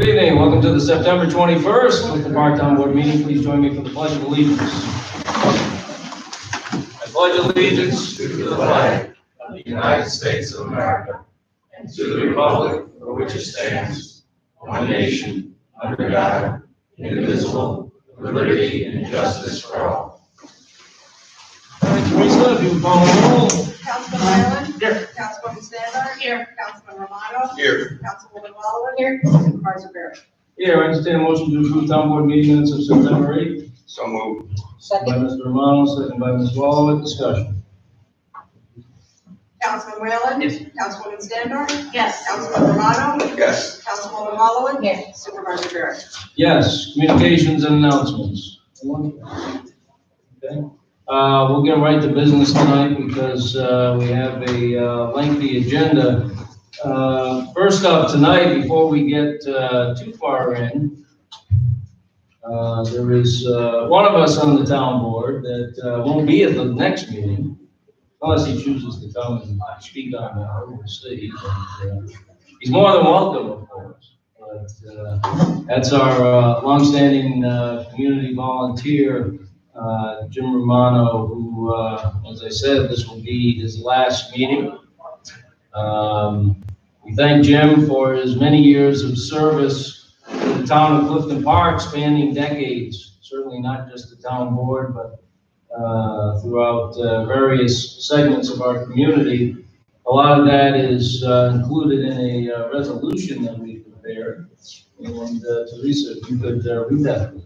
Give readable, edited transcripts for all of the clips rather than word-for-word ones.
Good evening. Welcome to the September 21st Clifton Park Town Board meeting. Please join me for the Pledge of Allegiance. I pledge allegiance to the flag of the United States of America and to the republic for which it stands, one nation, under God, indivisible, with liberty and justice for all. All right, Teresa, if you would call the roll. Councilman Whalen? Here. Councilwoman Standard? Here. Councilman Romano? Here. Councilwoman Waller? Here. Supervisor Barrett? Here, I entertain a motion to approve town board meeting minutes of September 8th. So moved. Second by Mr. Romano, second by Ms. Waller. Discussion. Councilman Whalen? Yes. Councilwoman Standard? Yes. Councilman Romano? Yes. Councilwoman Waller? Yes. Supervisor Barrett? Yes, communications and announcements. Okay. We'll get right to business tonight because we have a lengthy agenda. First up tonight, before we get too far in, there is one of us on the town board that won't be at the next meeting, unless he chooses to come and speak on that. We'll see. But, he's more than welcome, of course. But that's our longstanding community volunteer, Jim Romano, who, as I said, this will be his last meeting. We thank Jim for his many years of service to the town of Clifton Park, spanning decades, certainly not just the town board, but throughout various segments of our community. A lot of that is included in a resolution that we prepared. And Teresa, if you could read that, please.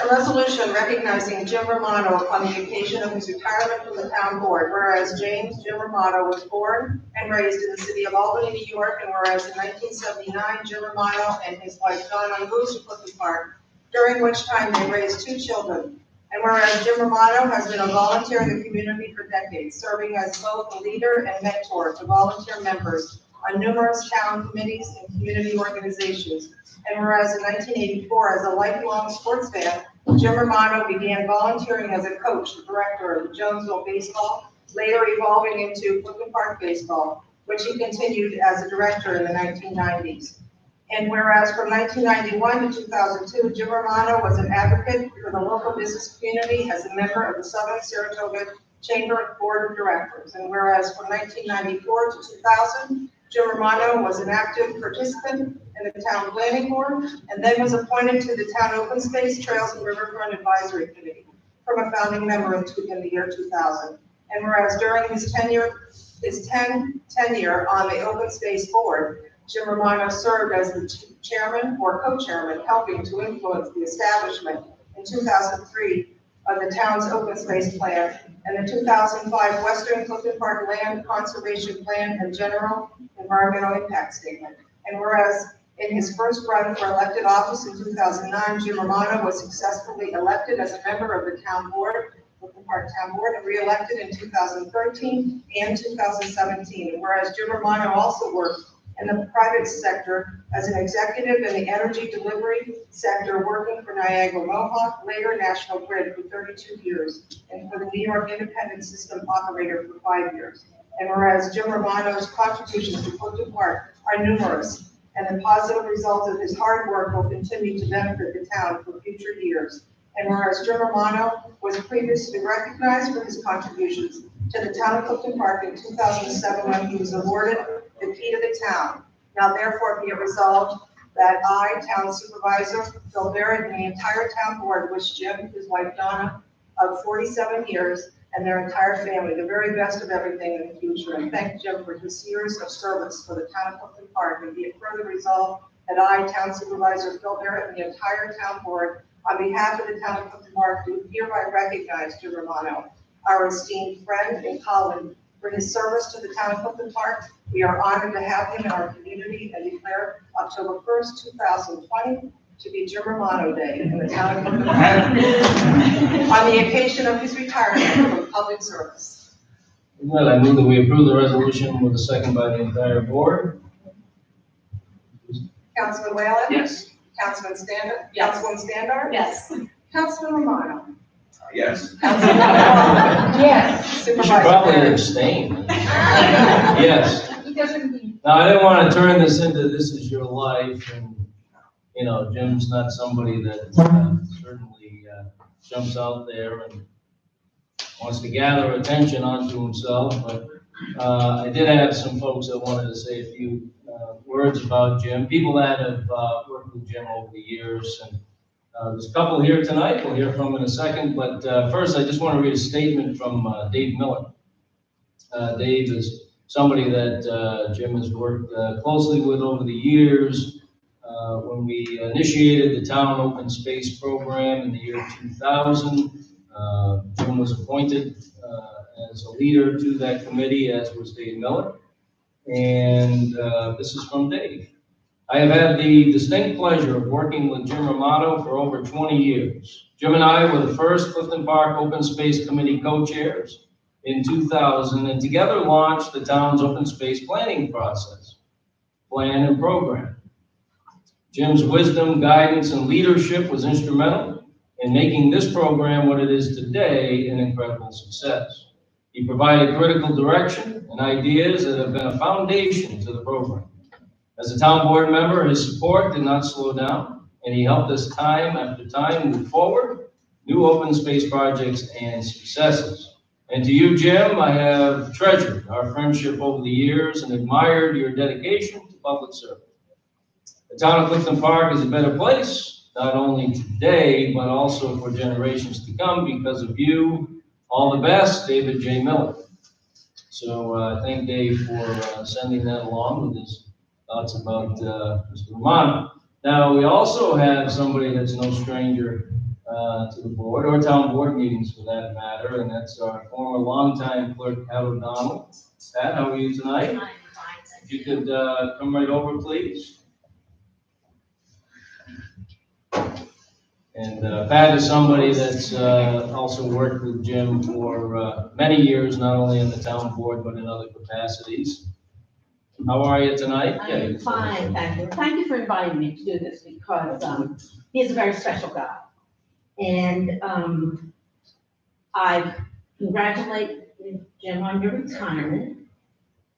A resolution recognizing Jim Romano upon the occasion of his retirement from the town board, whereas James Jim Romano was born and raised in the city of Albany, New York, and whereas in 1979, Jim Romano and his wife Donna moved to Clifton Park, during which time they raised 2 children. And whereas Jim Romano has been a volunteer in the community for decades, serving as both a leader and mentor to volunteer members on numerous town committees and community organizations. And whereas in 1984, as a lifelong sports fan, Jim Romano began volunteering as a coach and director of Jonesville Baseball, later evolving into Clifton Park Baseball, which he continued as a director in the 1990s. And whereas from 1991 to 2002, Jim Romano was an advocate for the local business community as a member of the Southern Saratoga Chamber Board of Directors. And whereas from 1994 to 2000, Jim Romano was an active participant in the town planning board, and then was appointed to the town open space, trails, and riverfront advisory committee from a founding member in the year 2000. And whereas during his tenure on the open space board, Jim Romano served as the chairman or co-chairman, helping to influence the establishment in 2003 of the town's open space plan and the 2005 Western Clifton Park Land Conservation Plan and General Environmental Impact Statement. And whereas in his first run for elected office in 2009, Jim Romano was successfully elected as a member of the town board, Clifton Park Town Board, and re-elected in 2013 and 2017. And whereas Jim Romano also worked in the private sector as an executive in the energy delivery sector, working for Niagara Mohawk, later National Grid for 32 years, and for the New York Independent System Operator for 5 years. And whereas Jim Romano's contributions to Clifton Park are numerous, and the positive results of his hard work will continue to benefit the town for future years. And whereas Jim Romano was previously recognized for his contributions to the town of Clifton Park in 2007 when he was awarded the key to the town. Now therefore be it resolved that I, Town Supervisor Phil Barrett, and the entire town board wish Jim, his wife Donna, of 47 years, and their entire family the very best of everything in the future. And thank Jim for his years of service for the town of Clifton Park. And be it further resolved that I, Town Supervisor Phil Barrett, and the entire town board, on behalf of the town of Clifton Park, do hereby recognize Jim Romano, our esteemed friend and colleague, for his service to the town of Clifton Park. We are honored to have him in our community and declare October 1st, 2020 to be Jim Romano Day in the town of Clifton Park on the occasion of his retirement from public service. Well, I move that we approve the resolution with a second by the entire board. Councilman Whalen? Yes. Councilman Standard? Yes. Councilwoman Standard? Yes. Councilman Romano? Yes. Yes. You should Supervisor probably Barrett. abstain. Yes. He doesn't need. Now, I didn't want to turn this into this is your life, and, you know, Jim's not somebody that certainly jumps out there and wants to gather attention onto himself, but I did have some folks that wanted to say a few words about Jim, people that have worked with Jim over the years, and there's a couple here tonight, we'll hear from in a second, but first, I just want to read a statement from Dave Miller. Dave is somebody that Jim has worked closely with over the years. When we initiated the town open space program in the year 2000, Jim was appointed as a leader to that committee, as was Dave Miller. And this is from Dave. I have had the distinct pleasure of working with Jim Romano for over 20 years. Jim and I were the first Clifton Park Open Space Committee co-chairs in 2000, and together launched the town's open space planning process, plan and program. Jim's wisdom, guidance, and leadership was instrumental in making this program what it is today an incredible success. He provided critical direction and ideas that have been a foundation to the program. As a town board member, his support did not slow down, and he helped us time after time move forward, new open space projects and successes. And to you, Jim, I have treasured our friendship over the years and admired your dedication to public service. The town of Clifton Park is a better place, not only today, but also for generations to come because of you. All the best, David J. Miller. So thank Dave for sending that along with his thoughts about Mr. Romano. Now, we also have somebody that's no stranger to the board, or town board meetings for that matter, and that's our former longtime clerk, Pat O'Donnell. Pat, how are you tonight? I'm fine. If you could come right over, please. And Pat is somebody that's also worked with Jim for many years, not only in the town board, but in other capacities. How are you tonight? I'm fine, thank you. Thank you for inviting me to do this because he's a very special guy. And I congratulate you, Jim, on your retirement,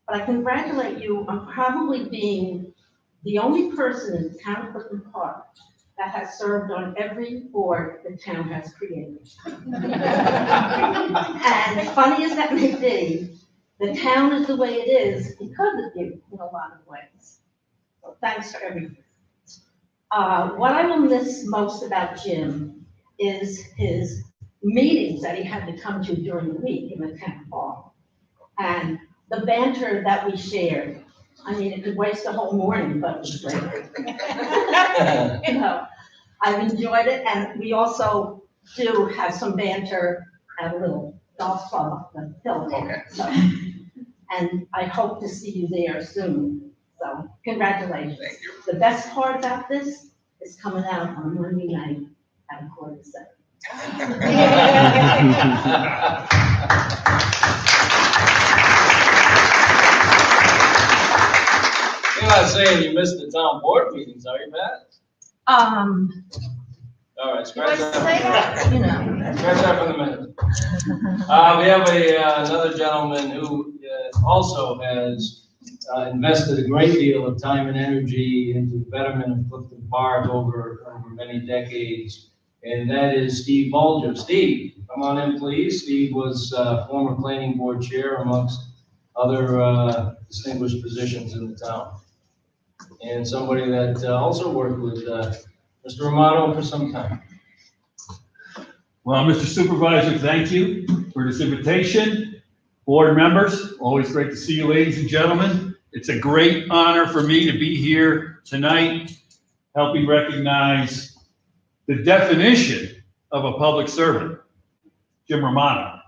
but I congratulate you on probably being the only person in the town of Clifton Park that has served on every board the town has created. And funny as that may be, the town is the way it is because of you in a lot of ways. So thanks for everything. What I will miss most about Jim is his meetings that he had to come to during the week in the town hall. And the banter that we shared. I mean, it could waste a whole morning, but it was great. You know, I've enjoyed it, and we also do have some banter at a little golf club up the hill. Okay. So, and I hope to see you there soon. So, congratulations. Thank you. The best part about this is coming out on Monday night at 6:45. You're not saying you missed the town board meetings, are you, Pat? All right, scratch that. You know. Scratch that from the minutes. We have another gentleman who also has invested a great deal of time and energy into the betterment of Clifton Park over many decades, and that is Steve Bulger. Steve, come on in, please. Steve was former planning board chair amongst other distinguished positions in the town, and somebody that also worked with Mr. Romano for some time. Well, Mr. Supervisor, thank you for this invitation. Board members, always great to see you, ladies and gentlemen. It's a great honor for me to be here tonight, helping recognize the definition of a public servant, Jim Romano.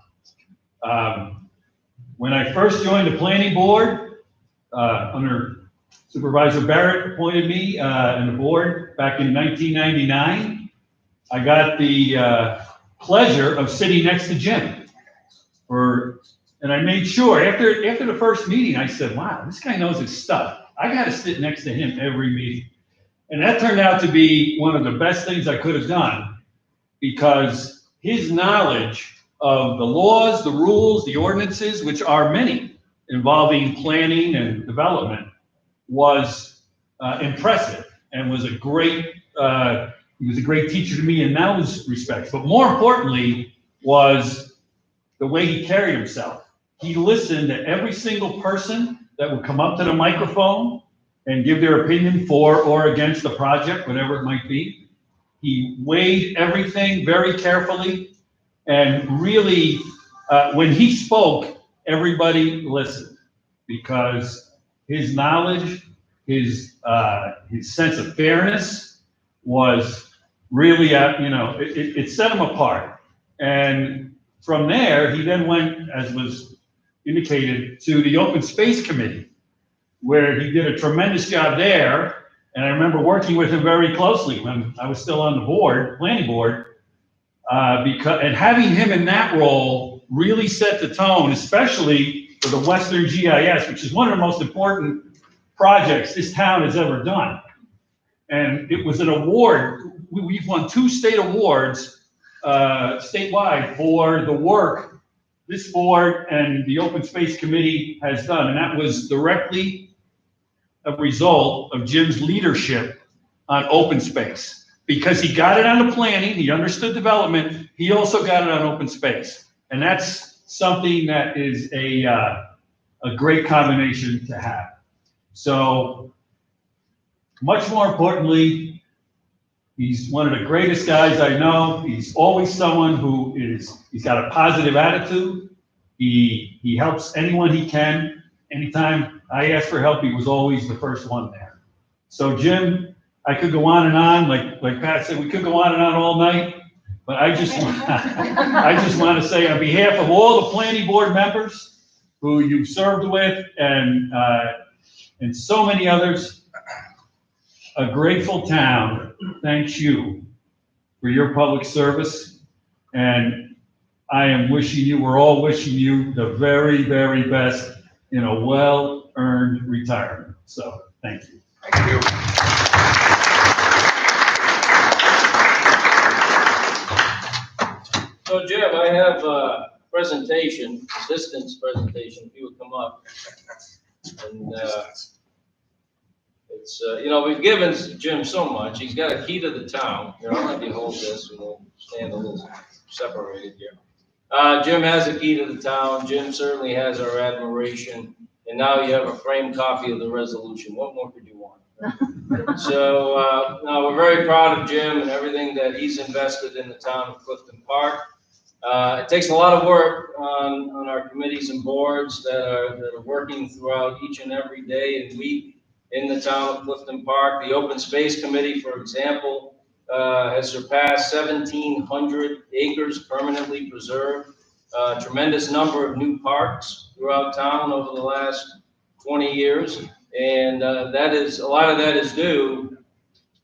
When I first joined the planning board, under Supervisor Barrett appointed me and the board back in 1999, I got the pleasure of sitting next to Jim. And I made sure, after the first meeting, I said, wow, this guy knows his stuff. I got to sit next to him every meeting. And that turned out to be one of the best things I could have done, because his knowledge of the laws, the rules, the ordinances, which are many involving planning and development, was impressive and was a great, he was a great teacher to me in those respects. But more importantly was the way he carried himself. He listened to every single person that would come up to the microphone and give their opinion for or against the project, whatever it might be. He weighed everything very carefully, and really, when he spoke, everybody listened, because his knowledge, his sense of fairness was really, it set him apart. And from there, he then went, as was indicated, to the Open Space Committee, where he did a tremendous job there. And I remember working with him very closely when I was still on the board, planning board, and having him in that role really set the tone, especially for the Western GIS, which is one of the most important projects this town has ever done. And it was an award. We've won 2 state awards statewide for the work this board and the Open Space Committee has done. And that was directly a result of Jim's leadership on open space, because he got it on the planning, he understood development, he also got it on open space. And that's something that is a great combination to have. So, much more importantly, he's one of the greatest guys I know. He's always someone who he's got a positive attitude. He helps anyone he can. Anytime I asked for help, he was always the first one there. So Jim, I could go on and on, like Pat said, we could go on and on all night, but I just want to say, on behalf of all the planning board members who you've served with and so many others, a grateful town thanks you for your public service, and I am wishing you, we're all wishing you the very, very best in a well-earned retirement. So, thank you. Thank you. So Jim, I have a presentation, a distance presentation, if you would come up. And it's, we've given Jim so much. He's got a key to the town. Here, I'll let you hold this, and we'll stand a little separated here. Jim has a key to the town. Jim certainly has our admiration. And now you have a framed copy of the resolution. What more could you want? So no, we're very proud of Jim and everything that he's invested in the town of Clifton Park. It takes a lot of work on our committees and boards that are working throughout each and every day and week in the town of Clifton Park. The Open Space Committee, for example, has surpassed 1,700 acres permanently preserved. Tremendous number of new parks throughout town over the last 20 years. And a lot of that is due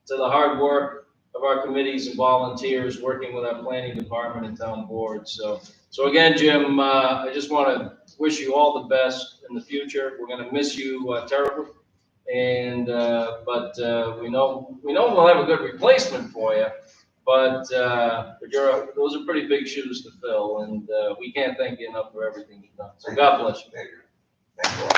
to the hard work of our committees and volunteers working with our planning department and town board. So again, Jim, I just want to wish you all the best in the future. We're going to miss you terribly. And but we know we'll have a good replacement for you, but those are pretty big shoes to fill, and we can't thank you enough for everything you've done. So God bless you. Thank you. Thank you.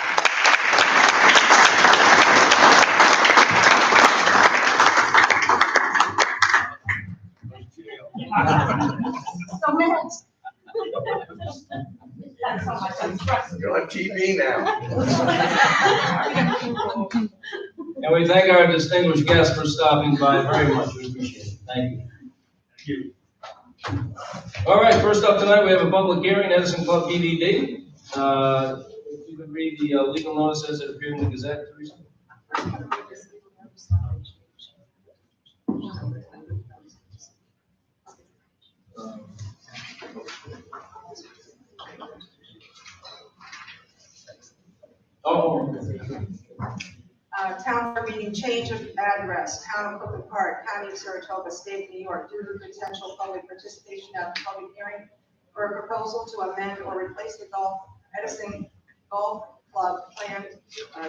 So minutes. That's how much I'm stressed. You're on TV now. And we thank our distinguished guests for stopping by very much. We appreciate it. Thank you. Thank you. All right, first up tonight, we have a public hearing, Edison Club PDD. If you could read the legal notice as it appeared in the Gazette, Teresa. Town board meeting change of address, Town of Clifton Park, County of Saratoga, State of New York, due to potential public participation at the public hearing for a proposal to amend or replace the Edison Golf Club planned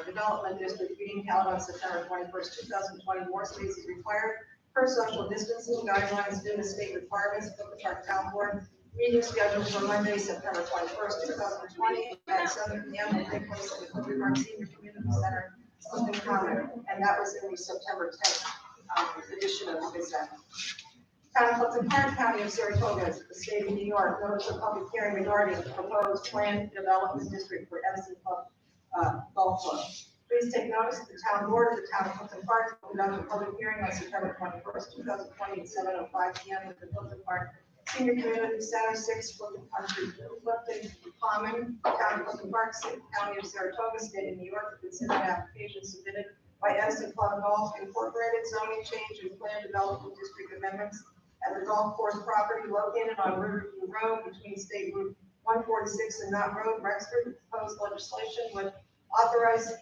development district being held on September 21st, 2020. More space is required per social distancing guidelines due to state requirements. Clifton Park Town Board meeting scheduled for Monday, September 21st, 2020 at 7 p.m. will take place at the Clifton Park Senior Community Center, Clifton Common, and that was in the September 10th edition of the Gazette. Town of Clifton Park, County of Saratoga, the state of New York, notice of public hearing regarding the proposed planned development district for Edison Club Golf Club. Please take notice that the town board of the town of Clifton Park will conduct a public hearing on September 21st, 2020 at 7:05 p.m. at the Clifton Park Senior Community Center, 6 Clifton Country, Clifton Common, town of Clifton Park, County of Saratoga, state of New York, to consider an application submitted by Edison Club Golf Incorporated, zoning change and plan development district amendments at the golf course property located on Riverview Road between State Route 146 and Knott Road, Rexford. The proposed legislation would authorize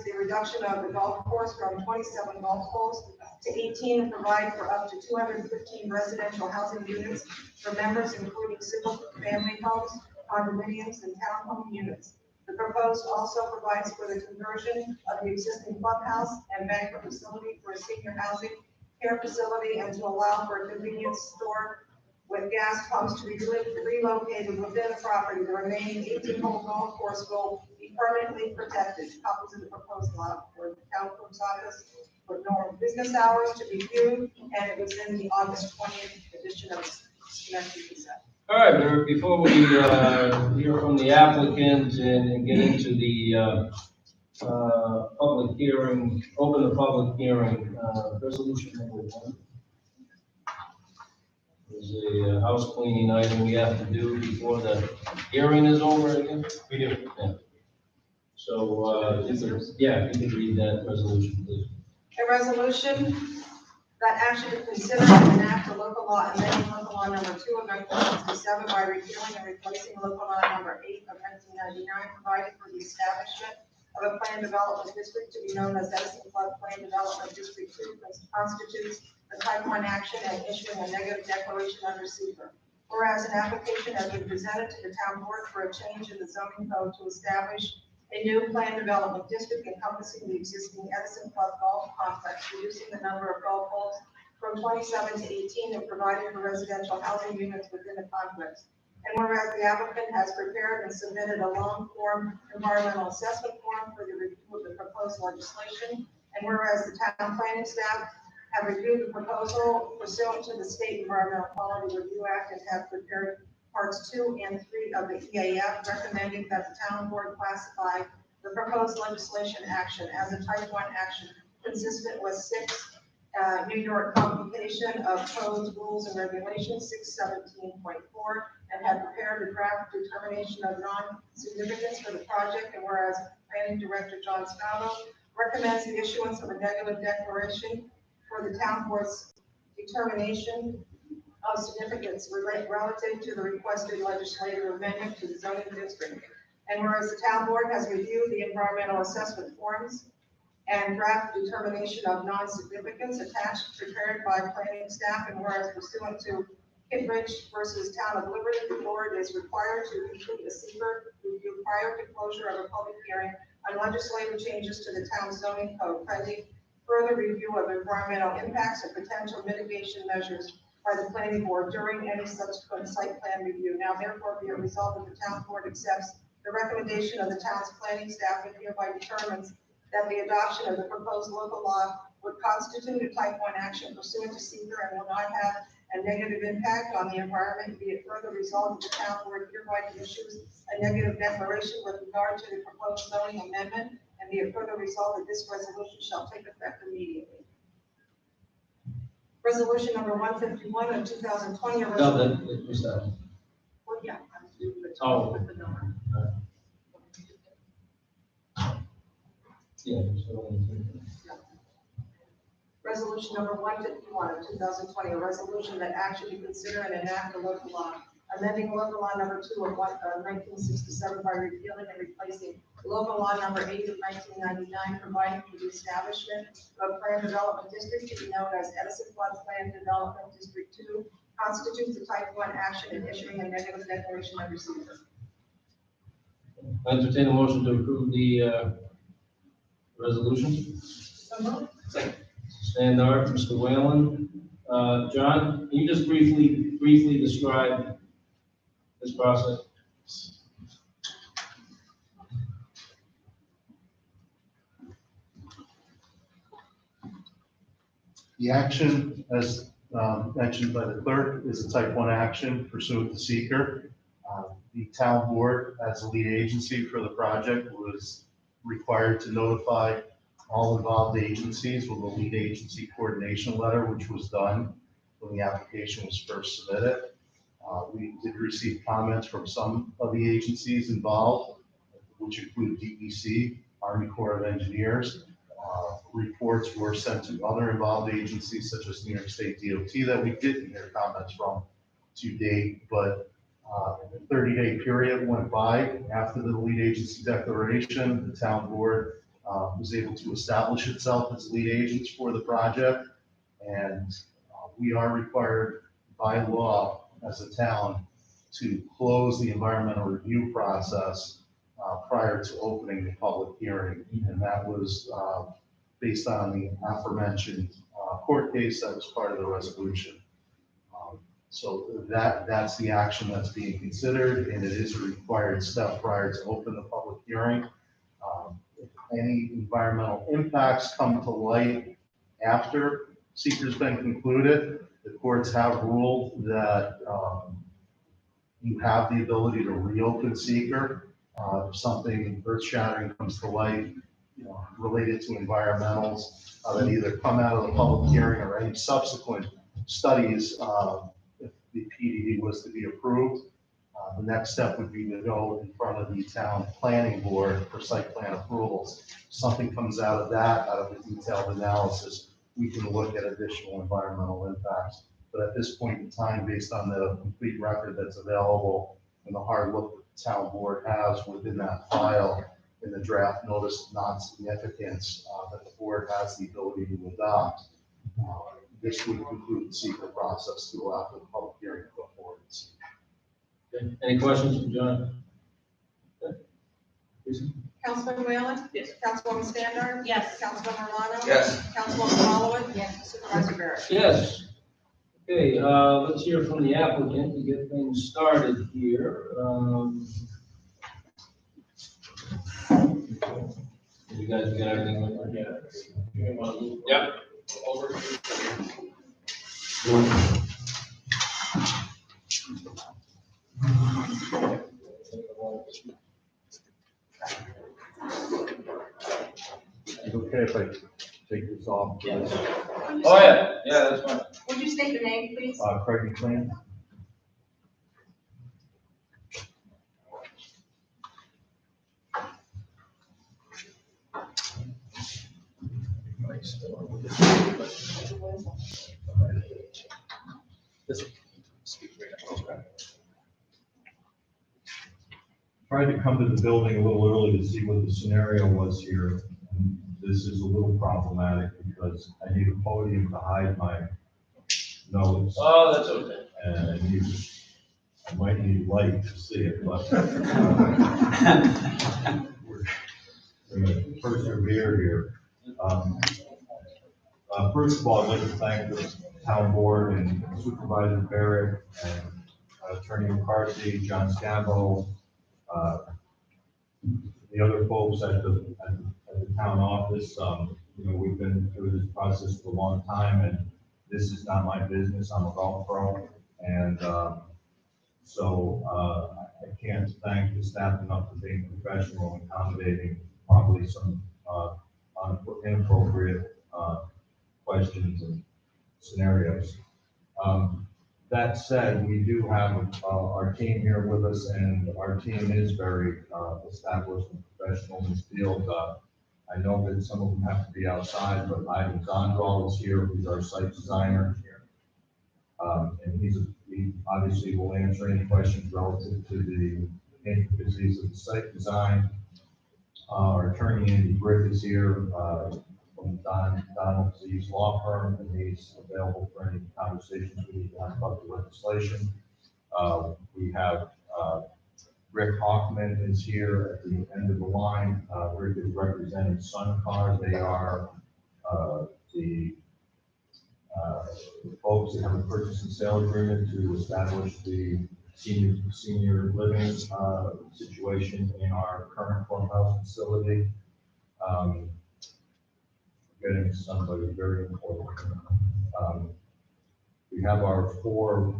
the reduction of the golf course from 27 golf holes to 18 and provide for up to 215 residential housing units for members, including single-family homes, condominiums, and townhome units. The proposed also provides for the conversion of the existing clubhouse and banquet facility for a senior housing care facility and to allow for a convenience store with gas pumps to be relocated within the property. The remaining 18-hole golf course will be permanently protected. Copies of the proposed law for the town clerk's office with normal business hours to be viewed, and it was in the August 20th edition of the Schenectady Gazette. All right, Eric, before we hear from the applicant and get into the public hearing, open the public hearing, resolution number 1. There's a house cleaning item we have to do before the hearing is over again. We do. Yeah. So, if you could read that resolution, please. A resolution that action to consider and enact a local law amending local law number 2 of 1967 by repealing and replacing local law number 8 of 1999, providing for the establishment of a planned development district to be known as Edison Flood Plain Development District 2, constitutes a type 1 action and issuing a negative declaration under SECR. Whereas an application has been presented to the town board for a change in the zoning code to establish a new planned development district encompassing the existing Edison Club Golf Complex, reducing the number of golf holes from 27 to 18 and providing for residential housing units within the complex. And whereas the applicant has prepared and submitted a long-form environmental assessment form for the review of the proposed legislation, and whereas the town planning staff have reviewed the proposal pursuant to the State Environmental Quality Review Act and have prepared parts 2 and 3 of the EAF, recommending that the town board classify the proposed legislation action as a type 1 action consistent with 6 New York Complication of Codes, Rules, and Regulations 617.4, and have prepared a draft determination of non-significance for the project, and whereas Planning Director John Scavo recommends the issuance of a negative declaration for the town board's determination of significance relative to the requested legislative amendment to the zoning district. And whereas the town board has reviewed the environmental assessment forms and draft determination of non-significance attached prepared by planning staff, and whereas pursuant to Kittredge versus Town of Liberty, the board is required to complete a SECR review prior to closure of a public hearing on legislative changes to the town zoning code, pending further review of environmental impacts and potential mitigation measures by the planning board during any subsequent site plan review. Now therefore be it resolved that the town board accepts the recommendation of the town's planning staff and hereby determines that the adoption of the proposed local law would constitute a type 1 action pursuant to SECR and will not have a negative impact on the environment. Be it further resolved that the town board hereby issues a negative declaration with regard to the proposed zoning amendment, and be it further resolved that this resolution shall take effect immediately. Resolution number 151 of 2020. No, that was that. Well, yeah. Oh. With the number. Yeah. So, Resolution number 151 of 2020, a resolution that action to consider and enact a local law, amending local law number 2 of 1967 by repealing and replacing local law number 8 of 1999, providing for the establishment of a planned development district to be known as Edison Flood Plain Development District 2, constitutes a type 1 action and issuing a negative declaration under SECR. I entertain a motion to approve the resolution. So moved. Standard, Mr. Whalen. John, can you just briefly describe this process? The action, as mentioned by the clerk, is a type 1 action pursuant to seeker. The town board, as the lead agency for the project, was required to notify all involved agencies with a lead agency coordination letter, which was done when the application was first submitted. We did receive comments from some of the agencies involved, which include DEC, Army Corps of Engineers. Reports were sent to other involved agencies such as New York State DOT that we didn't hear comments from to date, but a 30-day period went by after the lead agency declaration. The town board was able to establish itself as lead agents for the project, and we are required by law as a town to close the environmental review process prior to opening the public hearing, and that was based on the aforementioned court case that was part of the resolution. So that's the action that's being considered, and it is a required step prior to open the public hearing. If any environmental impacts come to light after seeker's been concluded, the courts have ruled that you have the ability to reopen seeker. If something earth-shattering comes to light, related to environmentals that either come out of the public hearing or any subsequent studies, if the PDD was to be approved, the next step would be to go in front of the town planning board for site plan approvals. If something comes out of that, out of the detailed analysis, we can look at additional environmental impacts. But at this point in time, based on the complete record that's available and the hard look that the town board has within that file, in the draft notice of non-significance that the board has the ability to adopt, this would conclude the secret process to allow for the public hearing to go forward. Okay. Any questions from John? Lisa? Councilman Whalen? Yes. Councilwoman Standard? Yes. Councilman Romano? Yes. Councilwoman Following? Yes. Supervisor Barrett? Yes. Okay, let's hear from the applicant to get things started here. You guys got everything with you? Yep. Over. Is it okay if I take this off? Yes. Oh, yeah, that's fine. Would you state your name, please? Craig McLean. Tried to come to the building a little early to see what the scenario was here. This is a little problematic because I need a podium to hide my nose. Oh, that's okay. And I might need light to see it, but we're going to persevere here. First of all, I'd like to thank the town board and Supervisor Barrett and Attorney McCarthy, John Scambo, the other folks at the town office. We've been through this process for a long time, and this is not my business. I'm a golf pro, and so I can't thank the staff enough for being professional and accommodating probably some inappropriate questions and scenarios. That said, we do have our team here with us, and our team is very established and professional in this field. I know that some of them have to be outside, but Ivan Zondral is here, who's our site designer. And he obviously will answer any questions relative to the intricacies of the site design. Our attorney, Andy Brick, is here from Donald Z's law firm, and he's available for any conversations we need to have about the legislation. We have Rick Hoffman is here at the end of the line. Rick is representing SunCar. They are the folks that have a purchase and sale agreement to establish the senior living situation in our current clubhouse facility. Getting somebody very important. We have our 4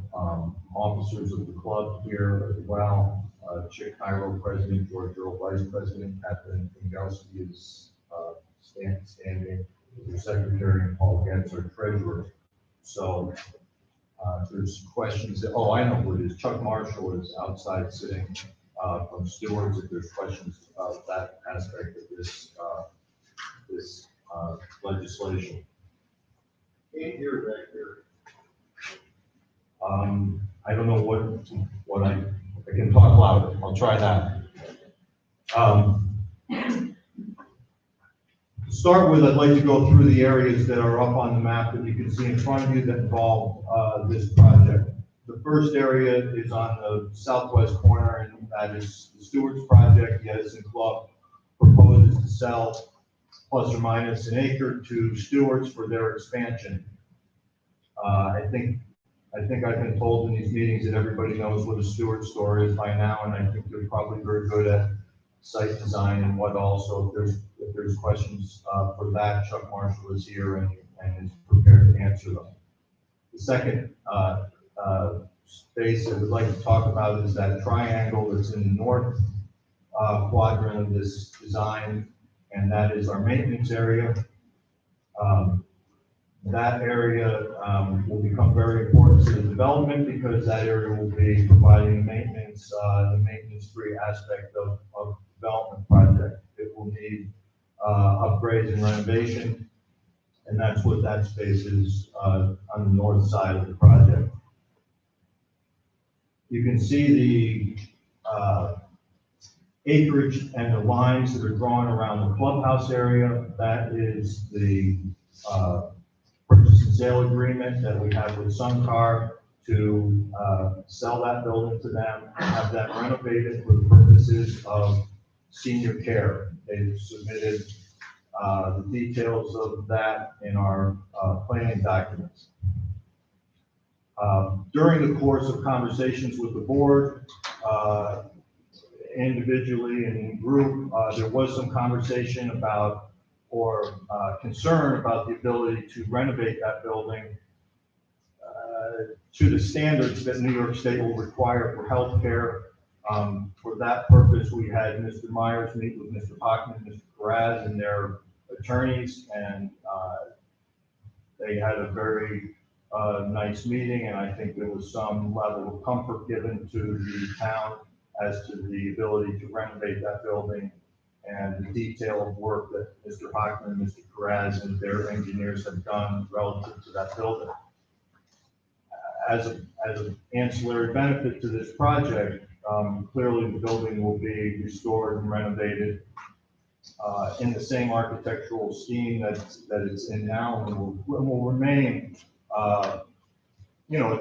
officers of the club here as well. Chick Cairo, president, George Earl, vice president, Catherine Pingalski is standing, the secretary, and Paul Getz, our treasurer. So if there's questions, oh, I know who it is. Chuck Marshall is outside sitting from Stewards. If there's questions about that aspect of this legislation. Can't hear back here. I don't know what I can talk louder. I'll try that. To start with, I'd like to go through the areas that are up on the map that you can see in front of you that involve this project. The first area is on the southwest corner, and that is the Stewards project. The Edison Club proposes to sell plus or minus an acre to Stewards for their expansion. I think I've been told in these meetings that everybody knows what a Stewart store is by now, and I think they're probably very good at site design and what also. If there's questions for that, Chuck Marshall is here and is prepared to answer them. The second space I would like to talk about is that triangle that's in the north quadrant of this design, and that is our maintenance area. That area will become very important to the development because that area will be providing maintenance, the maintenance-free aspect of development project. It will need upgrades and renovation, and that's what that space is on the north side of the project. You can see the acreage and the lines that are drawn around the clubhouse area. That is the purchase and sale agreement that we have with SunCar to sell that building to them, have that renovated for the purposes of senior care. They've submitted the details of that in our planning documents. During the course of conversations with the board, individually and in group, there was some conversation about or concern about the ability to renovate that building to the standards that New York State will require for healthcare. For that purpose, we had Mr. Myers meet with Mr. Hockman, Mr. Karaz, and their attorneys, and they had a very nice meeting, and I think there was some level of comfort given to the town as to the ability to renovate that building and the detail of work that Mr. Hockman, Mr. Karaz, and their engineers have done relative to that building. As an ancillary benefit to this project, clearly the building will be restored and renovated in the same architectural scheme that it's in now, and will remain, a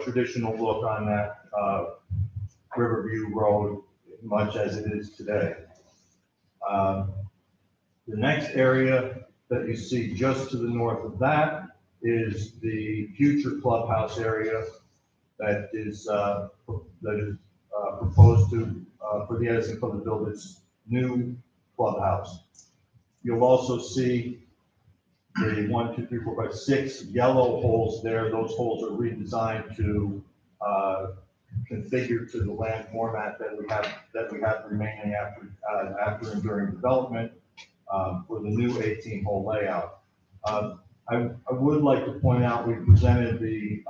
traditional look on that Riverview Road, much as it is today. The next area that you see just to the north of that is the future clubhouse area that is proposed for the Edison Club to build its new clubhouse. You'll also see the 1, 2, 3, 4, 5, 6 yellow holes there. Those holes are redesigned to configure to the land format that we have remaining after and during development for the new 18-hole layout. I would like to point out we presented the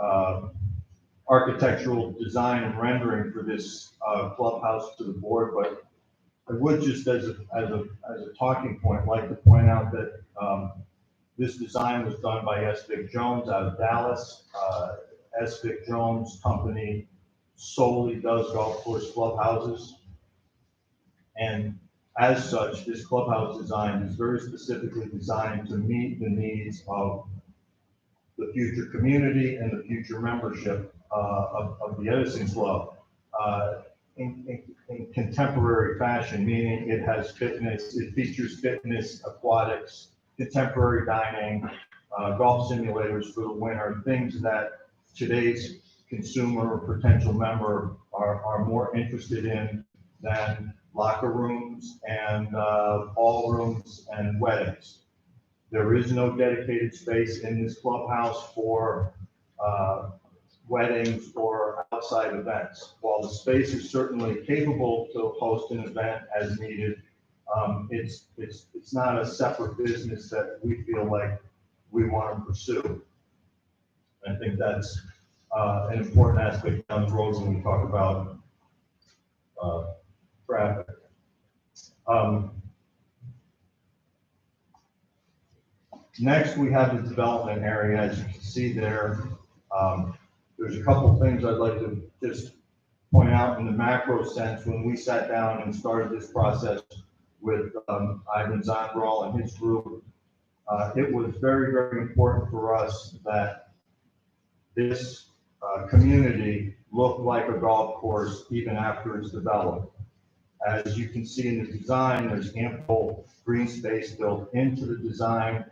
architectural design and rendering for this clubhouse to the board, but I would just as a talking point like to point out that this design was done by S. Vic Jones out of Dallas. S. Vic Jones company solely does golf course clubhouses. And as such, this clubhouse design is very specifically designed to meet the needs of the future community and the future membership of the Edison Club in contemporary fashion, meaning it has fitness, it features fitness, aquatics, contemporary dining, golf simulators for the winter, things that today's consumer or potential member are more interested in than locker rooms and ballrooms and weddings. There is no dedicated space in this clubhouse for weddings or outside events. While the space is certainly capable to host an event as needed, it's not a separate business that we feel like we want to pursue. I think that's an important aspect down the road when we talk about traffic. Next, we have the development area. As you can see there, there's a couple things I'd like to just point out in the macro sense. When we sat down and started this process with Ivan Zandral and his group, it was very, very important for us that this community looked like a golf course even after it's developed. As you can see in the design, there's ample green space built into the design.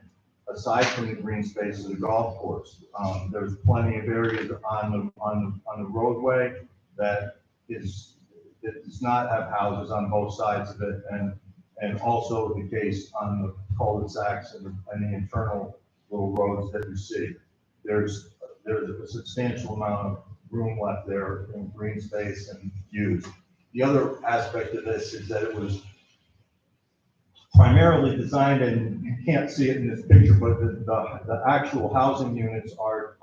Aside from the green space of the golf course, there's plenty of areas on the roadway that does not have houses on both sides of it, and also the case on the cul-de-sacs and the internal little roads that you see. There's a substantial amount of room left there in green space and views. The other aspect of this is that it was primarily designed, and you can't see it in this picture, but the actual housing units are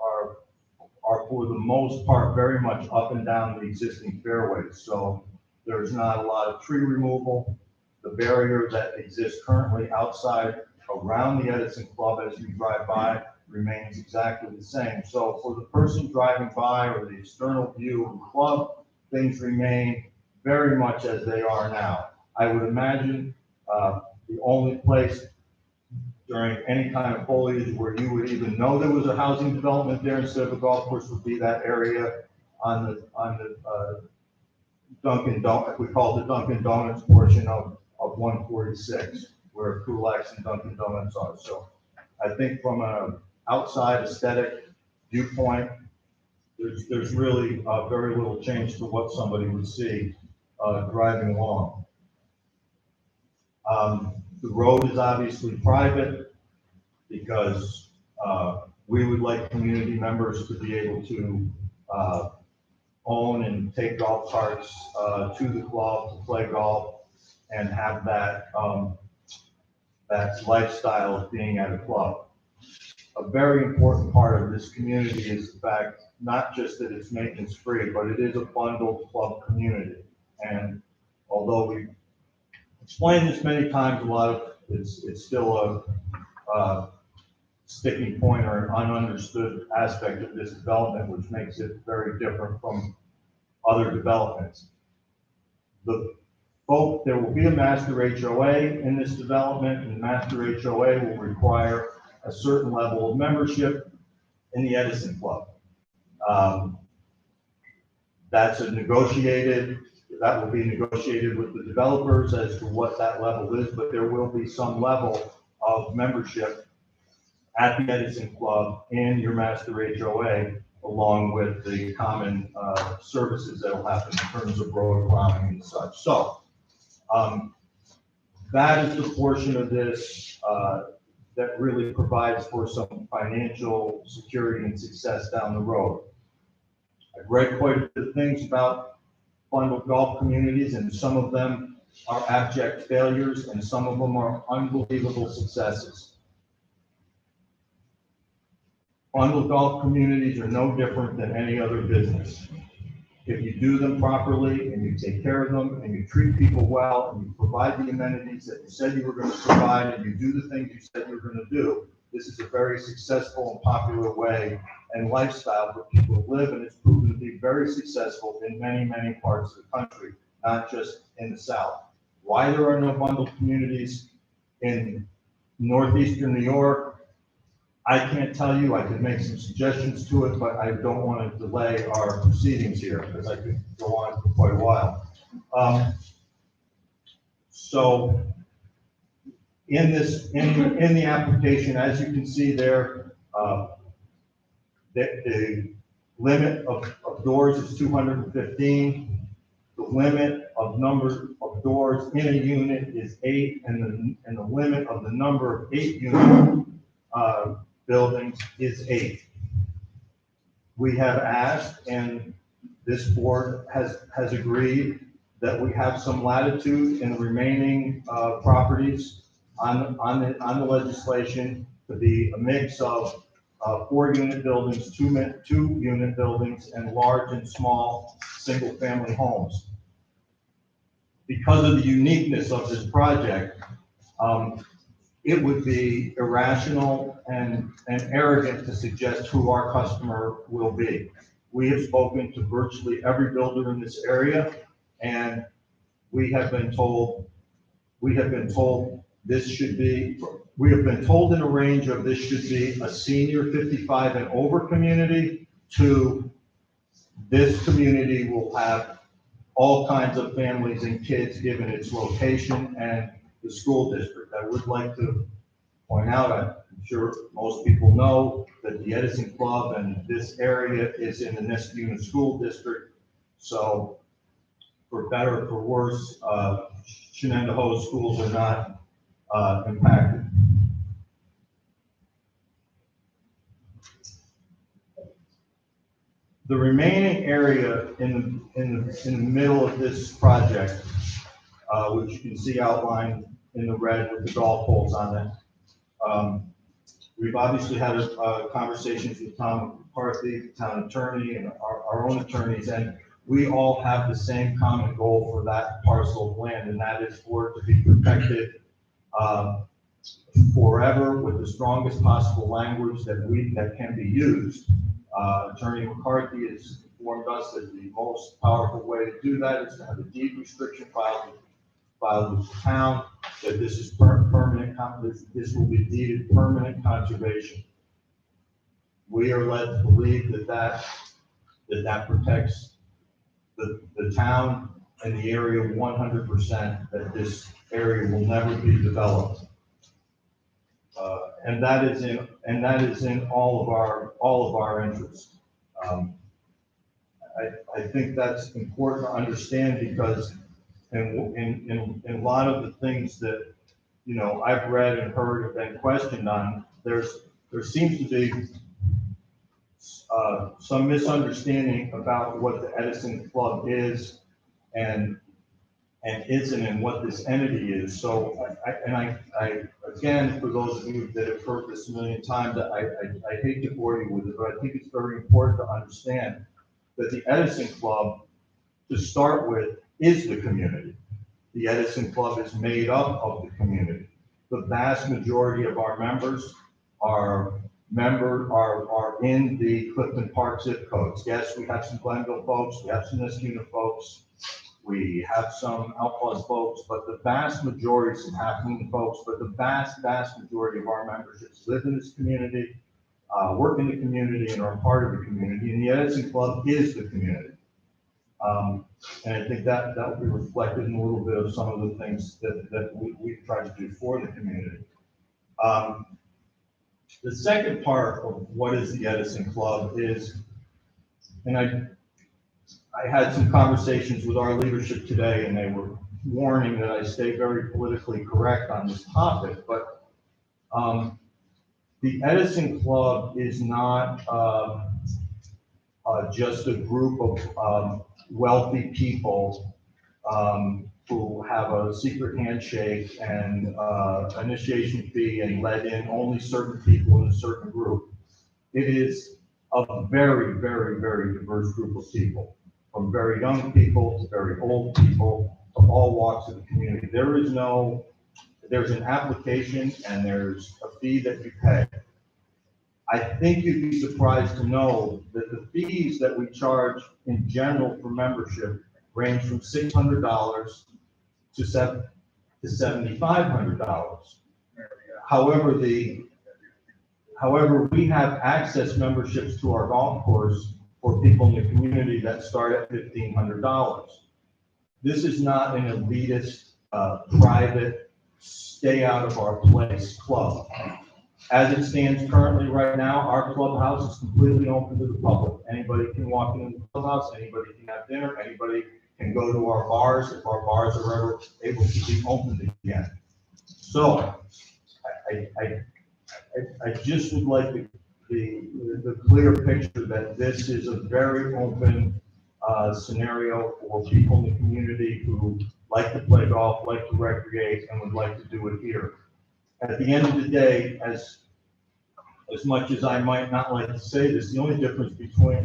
for the most part very much up and down the existing fairways. So there's not a lot of tree removal. The barrier that exists currently outside around the Edison Club as you drive by remains exactly the same. So for the person driving by or the external view of the club, things remain very much as they are now. I would imagine the only place during any kind of foliage where you would even know there was a housing development there instead of a golf course would be that area on the Dunkin' Donuts, we call it the Dunkin' Donuts portion of 146, where Kulaks and Dunkin' Donuts are. So I think from an outside aesthetic viewpoint, there's really very little change to what somebody would see driving along. The road is obviously private because we would like community members to be able to own and take golf carts to the club to play golf and have that that lifestyle of being at a club. A very important part of this community is the fact not just that it's maintenance free, but it is a bundled club community. And although we explained this many times, a lot of it's still a sticking point or an ununderstood aspect of this development, which makes it very different from other developments. There will be a master HOA in this development, and the master HOA will require a certain level of membership in the Edison Club. That will be negotiated with the developers as to what that level is, but there will be some level of membership at the Edison Club and your master HOA, along with the common services that will happen in terms of road plowing and such. So that is the portion of this that really provides for some financial security and success down the road. I've read quite a bit of things about bundled golf communities, and some of them are abject failures, and some of them are unbelievable successes. Bundled golf communities are no different than any other business. If you do them properly and you take care of them and you treat people well and you provide the amenities that you said you were going to provide and you do the things you said you were going to do, this is a very successful and popular way and lifestyle for people to live, and it's proven to be very successful in many, many parts of the country, not just in the South. Why there are no bundled communities in northeastern New York, I can't tell you. I could make some suggestions to it, but I don't want to delay our proceedings here because I could go on for quite a while. So in the application, as you can see there, The limit of doors is 215. The limit of number of doors in a unit is 8, and the limit of the number of 8-unit buildings is 8. We have asked, and this board has agreed, that we have some latitude in the remaining properties on the legislation to be a mix of 4-unit buildings, 2-unit buildings, and large and small single-family homes. Because of the uniqueness of this project, it would be irrational and arrogant to suggest who our customer will be. We have spoken to virtually every builder in this area, and we have been told this should be, we have been told in a range of this should be a senior 55 and over community to this community will have all kinds of families and kids given its location and the school district. I would like to point out, I'm sure most people know that the Edison Club and this area is in the Niskayuna School District. So for better or for worse, Shenendehowa schools are not impacted. The remaining area in the middle of this project, which you can see outlined in the red with the golf holes on it. We've obviously had conversations with Tom McCarthy, the town attorney, and our own attorneys, and we all have the same common goal for that parcel of land, and that is for it to be protected forever with the strongest possible language that can be used. Attorney McCarthy has informed us that the most powerful way to do that is to have a deed restriction filed with the town, that this is permanent, this will be deeded permanent conservation. We are led to believe that protects the town and the area 100%, that this area will never be developed. And that is in all of our interests. I think that's important to understand because in a lot of the things that, you know, I've read and heard and been questioned on, there seems to be some misunderstanding about what the Edison Club is and isn't, and what this entity is. So, I again, for those of you that have heard this a million times, I hate to bore you with it, but I think it's very important to understand that the Edison Club, to start with, is the community. The Edison Club is made up of the community. The vast majority of our members are in the Clifton Park zip codes. Yes, we have some Glenville folks, we have some Niskayuna folks, we have some Outlaws folks, but the vast majority, some Half-Moon folks, but the vast majority of our memberships live in this community, work in the community, and are part of the community. And the Edison Club is the community. And I think that will be reflected in a little bit of some of the things that we've tried to do for the community. The second part of what is the Edison Club is, and I had some conversations with our leadership today, and they were warning that I stay very politically correct on this topic, but the Edison Club is not just a group of wealthy people who have a secret handshake and initiation fee and let in only certain people in a certain group. It is a very, very, very diverse group of people, from very young people to very old people, of all walks of the community. There's an application and there's a fee that you pay. I think you'd be surprised to know that the fees that we charge in general for membership range from $600 to $7,500. However, we have access memberships to our golf course for people in the community that start at $1,500. This is not an elitist, private, stay out of our place club. As it stands currently right now, our clubhouse is completely open to the public. Anybody can walk in the clubhouse, anybody can have dinner, anybody can go to our bars if our bars are ever able to be opened again. So I just would like the clear picture that this is a very open scenario for people in the community who like to play golf, like to recreate, and would like to do it here. At the end of the day, as much as I might not like to say this, the only difference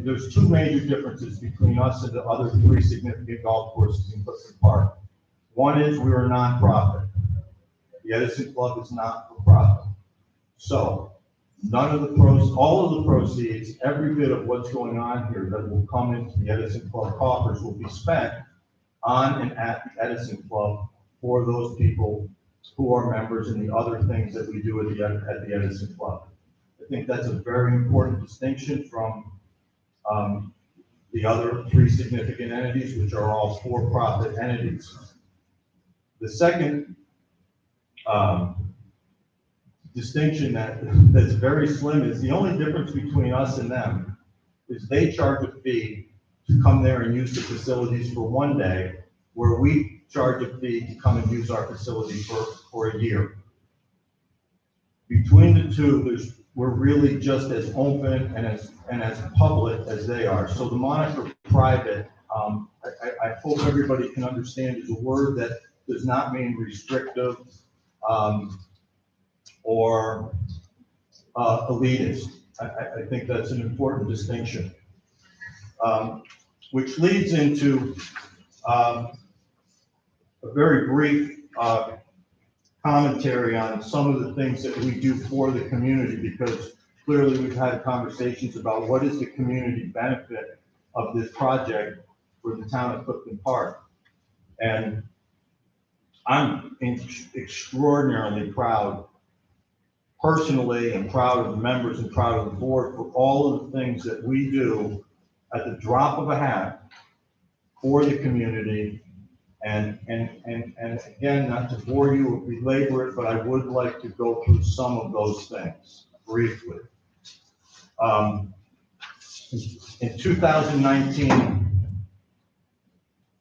there's two major differences between us and the other three significant golf courses in Clifton Park. One is we are a nonprofit. The Edison Club is not for profit. So all of the proceeds, every bit of what's going on here that will come into the Edison Club coffers will be spent on and at the Edison Club for those people who are members and the other things that we do at the Edison Club. I think that's a very important distinction from the other three significant entities, which are all for-profit entities. The second distinction that's very slim is the only difference between us and them is they charge a fee to come there and use the facilities for one day, where we charge a fee to come and use our facility for a year. Between the two, we're really just as open and as public as they are. So the moniker private, I hope everybody can understand, is a word that does not mean restrictive or elitist. I think that's an important distinction. Which leads into a very brief commentary on some of the things that we do for the community, because clearly we've had conversations about what is the community benefit of this project for the town of Clifton Park. And I'm extraordinarily proud, personally, and proud of the members and proud of the board for all of the things that we do at the drop of a hat for the community. And again, not to bore you or belabor it, but I would like to go through some of those things briefly. In 2019,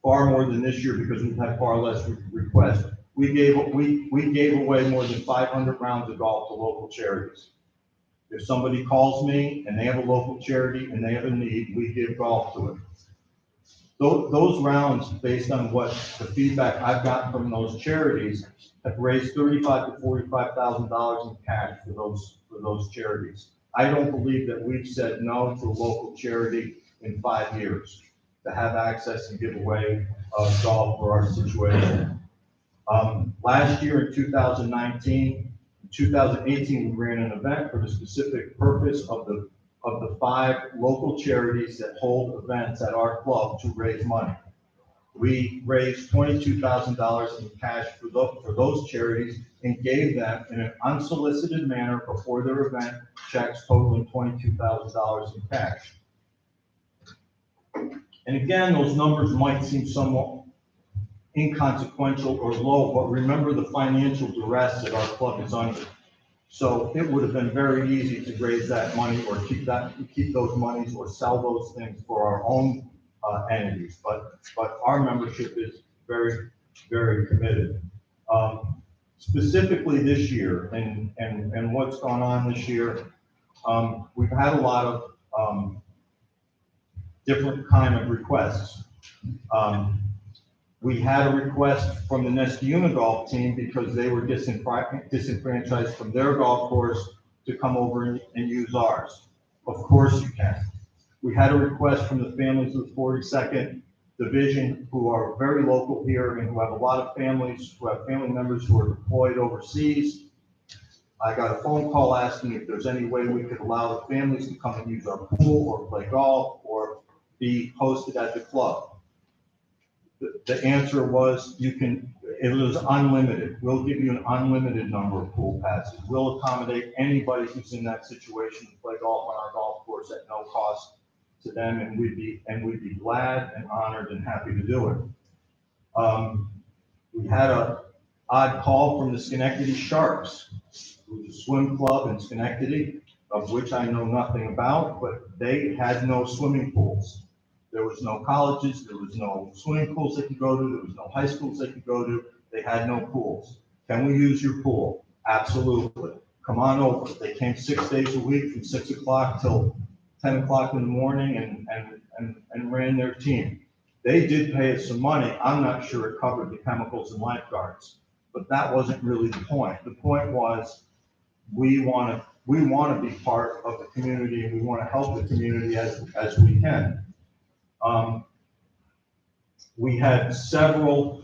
far more than this year because we've had far less requests, we gave away more than 500 rounds of golf to local charities. If somebody calls me and they have a local charity and they have a need, we give golf to it. Those rounds, based on what the feedback I've gotten from those charities, have raised $35,000 to $45,000 in cash for those charities. I don't believe that we've said no to a local charity in 5 years to have access and give away golf for our situation. Last year in 2019, 2018, we ran an event for the specific purpose of the 5 local charities that hold events at our club to raise money. We raised $22,000 in cash for those charities and gave them in an unsolicited manner before their event checks totaling $22,000 in cash. And again, those numbers might seem somewhat inconsequential or low, but remember the financial duress that our club is under. So it would have been very easy to raise that money or keep those monies or sell those things for our own entities. But our membership is very, very committed. Specifically this year and what's gone on this year, we've had a lot of different kind of requests. We had a request from the Nesciuna golf team because they were disenfranchised from their golf course to come over and use ours. Of course you can. We had a request from the families of the 42nd Division who are very local here and who have a lot of families, who have family members who are deployed overseas. I got a phone call asking if there's any way we could allow the families to come and use our pool or play golf or be hosted at the club. The answer was it was unlimited. We'll give you an unlimited number of pool passes. We'll accommodate anybody who's in that situation to play golf on our golf course at no cost to them, and we'd be glad and honored and happy to do it. We had an odd call from the Schenectady Sharks. was a swim club in Schenectady, of which I know nothing about, but they had no swimming pools. There was no colleges, there was no swimming pools they could go to, there was no high schools they could go to, they had no pools. Can we use your pool? Absolutely. Come on over. They came 6 days a week from 6 o'clock till 10 o'clock in the morning and ran their team. They did pay us some money. I'm not sure it covered the chemicals and lifeguards, but that wasn't really the point. The point was, we want to be part of the community, and we want to help the community as we can. We had several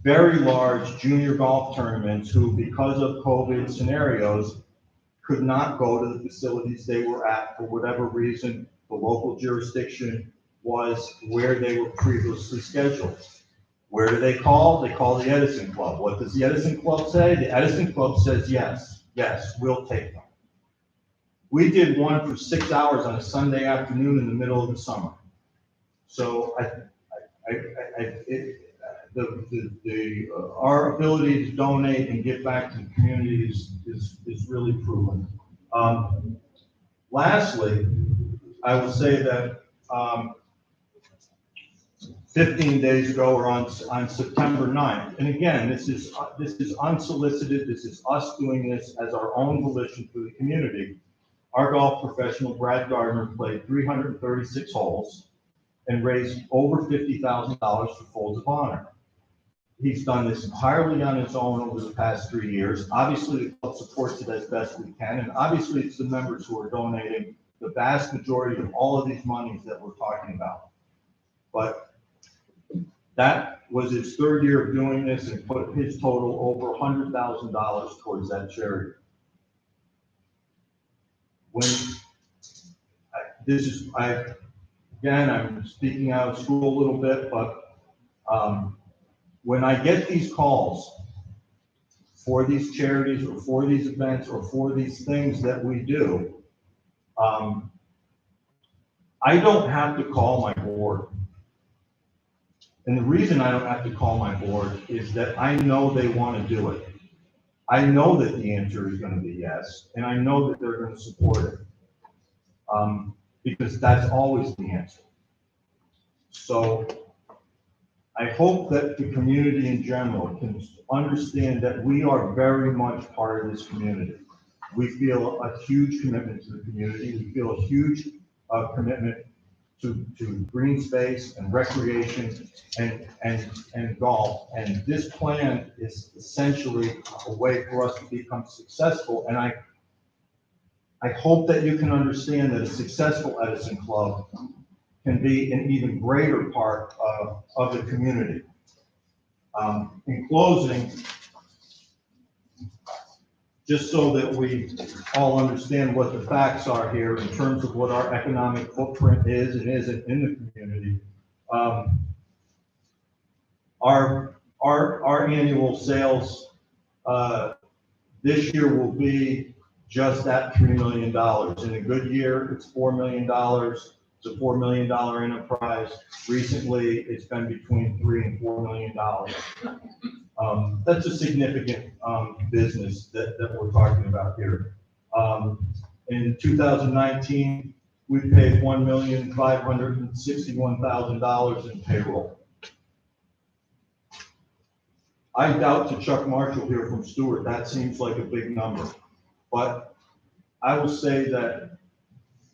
very large junior golf tournaments who, because of COVID scenarios, could not go to the facilities they were at for whatever reason. The local jurisdiction was where they were previously scheduled. Where do they call? They call the Edison Club. What does the Edison Club say? The Edison Club says, yes, we'll take them. We did one for 6 hours on a Sunday afternoon in the middle of the summer. So our ability to donate and give back to the community is really proven. Lastly, I will say that 15 days ago, or on September 9th, and again, this is unsolicited, this is us doing this as our own volition for the community. Our golf professional, Brad Gardner, played 336 holes and raised over $50,000 for Folds of Honor. He's done this entirely on his own over the past 3 years. Obviously, the club supports it as best we can, and obviously it's the members who are donating the vast majority of all of these monies that we're talking about. But that was his 3rd year of doing this, and put his total over $100,000 towards that charity. Again, I'm speaking out of school a little bit, but when I get these calls for these charities or for these events or for these things that we do, I don't have to call my board. And the reason I don't have to call my board is that I know they want to do it. I know that the answer is going to be yes, and I know that they're going to support it. Because that's always the answer. So I hope that the community in general can understand that we are very much part of this community. We feel a huge commitment to the community. We feel a huge commitment to green space and recreation and golf. And this plan is essentially a way for us to become successful. And I hope that you can understand that a successful Edison Club can be an even greater part of the community. In closing, just so that we all understand what the facts are here in terms of what our economic footprint is and isn't in the community, our annual sales this year will be just at $3 million. In a good year, it's $4 million. It's a $4 million enterprise. Recently, it's been between $3 and $4 million. That's a significant business that we're talking about here. In 2019, we paid $1,561,000 in payroll. I doubt to Chuck Marshall here from Stewart, that seems like a big number. But I will say that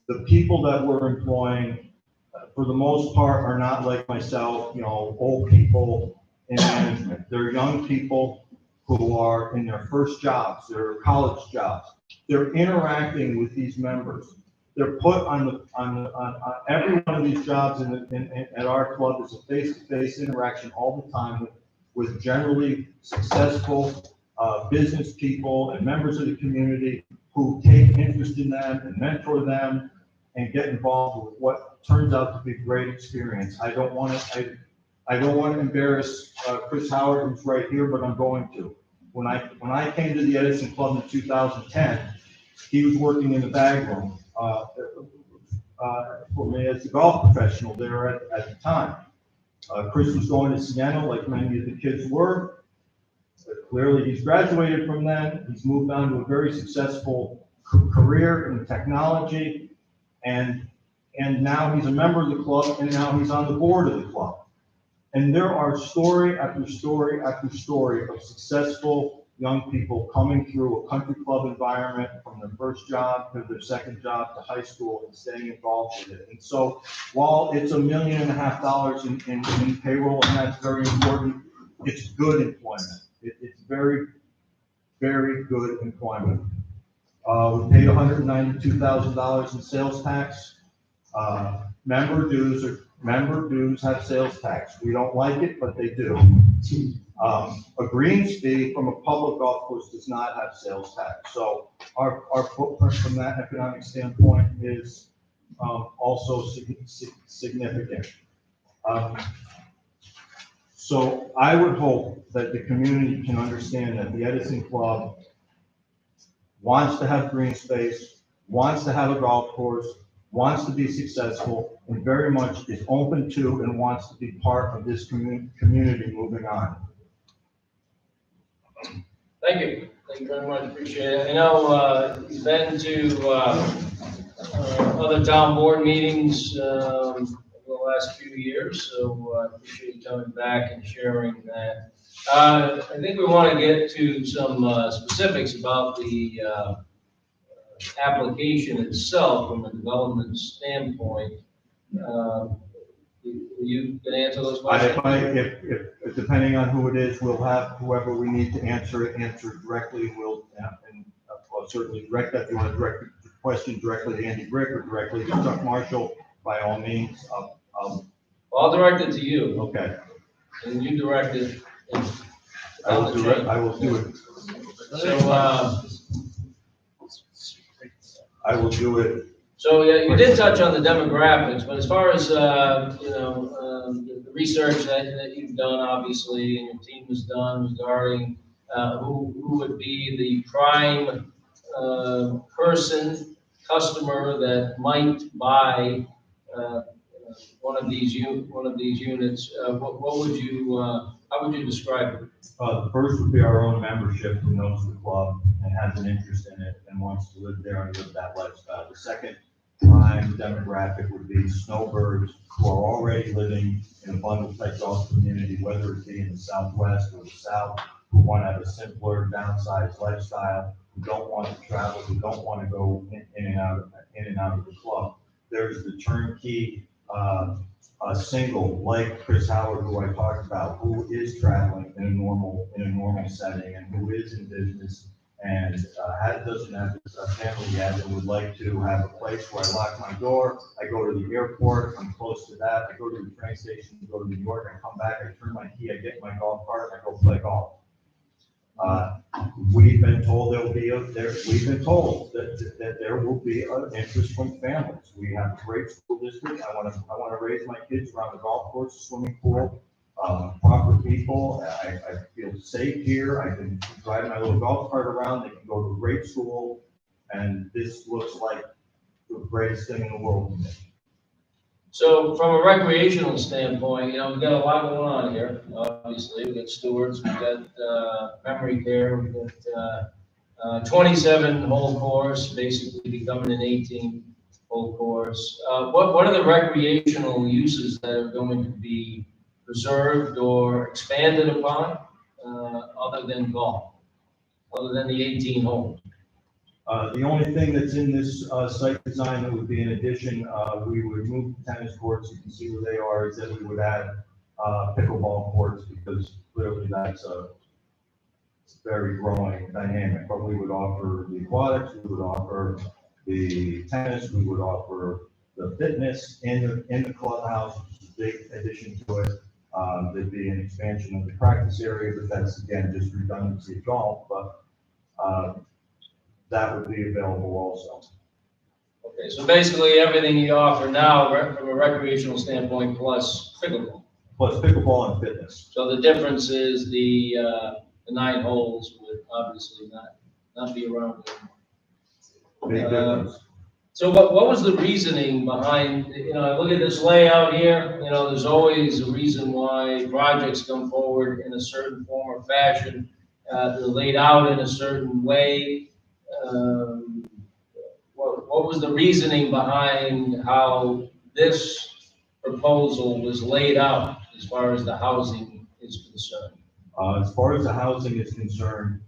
the people that we're employing, for the most part, are not like myself, old people in management. They're young people who are in their first jobs, their college jobs. They're interacting with these members. They're put on every one of these jobs at our club is a face-to-face interaction all the time with generally successful business people and members of the community who take interest in them and mentor them and get involved with what turns out to be a great experience. I don't want to embarrass Chris Howard, who's right here, but I'm going to. When I came to the Edison Club in 2010, he was working in the bag room for me as a golf professional there at the time. Chris was going to Siena, like many of the kids were, Clearly, he's graduated from that. He's moved on to a very successful career in technology. And now he's a member of the club, and now he's on the board of the club. And there are story after story after story of successful young people coming through a country club environment from their first job to their second job to high school and staying involved with it. And so while it's $1.5 million in payroll, and that's very important, it's good employment. It's very, very good employment. We paid $192,000 in sales tax. Member dues have sales tax. We don't like it, but they do. A greens fee from a public golf course does not have sales tax. So our footprint from that economic standpoint is also significant. So I would hope that the community can understand that the Edison Club wants to have green space, wants to have a golf course, wants to be successful, and very much is open to and wants to be part of this community moving on. Thank you. Thank you very much. Appreciate it. I know, you've been to, other town board meetings, over the last few years, so I appreciate you coming back and sharing that. I think we want to get to some, specifics about the, application itself from a development standpoint. You can answer those questions? If depending on who it is, we'll have whoever we need to answer it directly. We'll, and I'll certainly direct that. If you want to direct the question directly to Andy Brick or directly to Chuck Marshall, by all means, I'll direct it to you, okay. and you direct it. I will do it. I will do it. So, I will do it. So, yeah, you did touch on the demographics, but as far as, the research that you've done, obviously, and your team has done regarding, who would be the prime, customer that might buy, one of these units, what would you, how would you describe it? The first would be our own membership who knows the club and has an interest in it and wants to live there and live that lifestyle. The second prime demographic would be snowbirds who are already living in a bundle type golf community, whether it be in the Southwest or the South, who want to have a simpler, downsized lifestyle, who don't want to travel, who don't want to go in and out of the club. There's the turnkey, single like Chris Howard, who I talked about, who is traveling in a normal setting and who is in business and doesn't have a family yet and would like to have a place where I lock my door, I go to the airport, I'm close to that, I go to the train station, go to New York, I come back, I turn my key, I get my golf cart, I go play golf. We've been told that there will be an interest from families. We have a great school district. I want to raise my kids around the golf course, swimming pool, proper people. I feel safe here. I can drive my little golf cart around. They can go to a great school, and this looks like the greatest thing in the world to me. So from a recreational standpoint, we've got a lot going on here, obviously. We've got stewards, we've got, memory care, we've got, 27-hole course, basically becoming an 18-hole course. What are the recreational uses that are going to be preserved or expanded upon, other than golf, other than the 18 holes? The only thing that's in this site design that would be in addition, we would move the tennis courts, you can see where they are, is that we would add pickleball courts, because clearly that's a very growing dynamic. But we would offer the aquatics, we would offer the tennis, we would offer the fitness in the clubhouse, which is a big addition to it. There'd be an expansion of the practice area, but that's again just redundancy of golf, but that would be available also. Okay, so basically everything you offer now from a recreational standpoint plus pickleball. Plus pickleball and fitness. So the difference is the 9 holes would obviously not be around anymore. Big difference. So what was the reasoning behind, I look at this layout here, there's always a reason why projects come forward in a certain form or fashion. they're laid out in a certain way. What was the reasoning behind how this proposal was laid out as far as the housing is concerned? As far as the housing is concerned,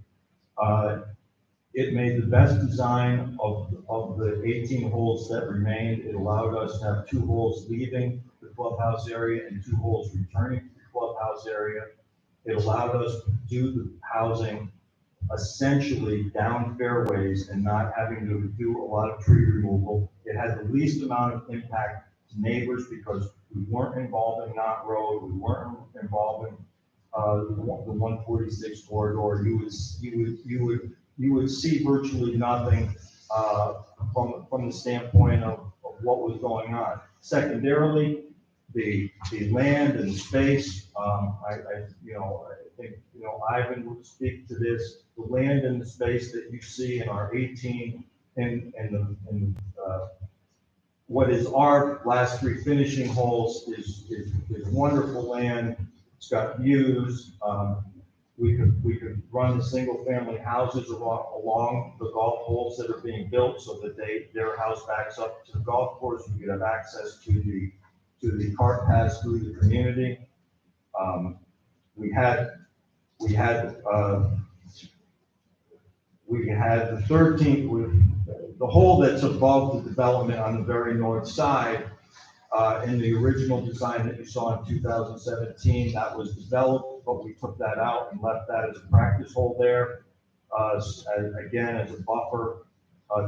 it made the best design of the 18 holes that remained. It allowed us to have 2 holes leaving the clubhouse area and 2 holes returning to the clubhouse area. It allowed us to do the housing essentially down fairways and not having to do a lot of tree removal. It had the least amount of impact to neighbors because we weren't involved in Knott Road, we weren't involved in the 146 corridor. You would see virtually nothing from the standpoint of what was going on. Secondarily, the land and the space, I think, Ivan would speak to this. The land and the space that you see in our 18 and what is our last 3 finishing holes is wonderful land. It's got views. We could run the single family houses along the golf holes that are being built so that their house backs up to the golf course. We could have access to the cart paths through the community. We had the 13th with the hole that's above the development on the very north side. In the original design that you saw in 2017, that was developed, but we took that out and left that as a practice hole there, again, as a buffer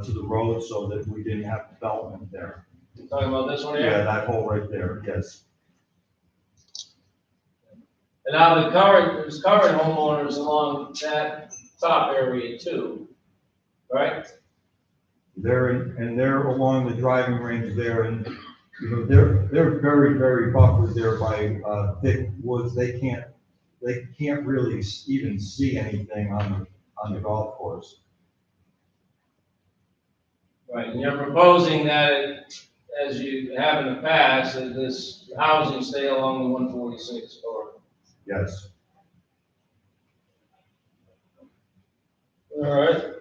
to the road so that we didn't have development there. You talking about this one here? Yeah, that hole right there, yes. And now there's current homeowners along that top area too, right? They're along the driving range there, and they're very, very buffered there by thick woods. They can't really even see anything on the golf course. Right, and you're proposing that, as you have in the past, that this housing stay along the 146 corridor. Yes. All right.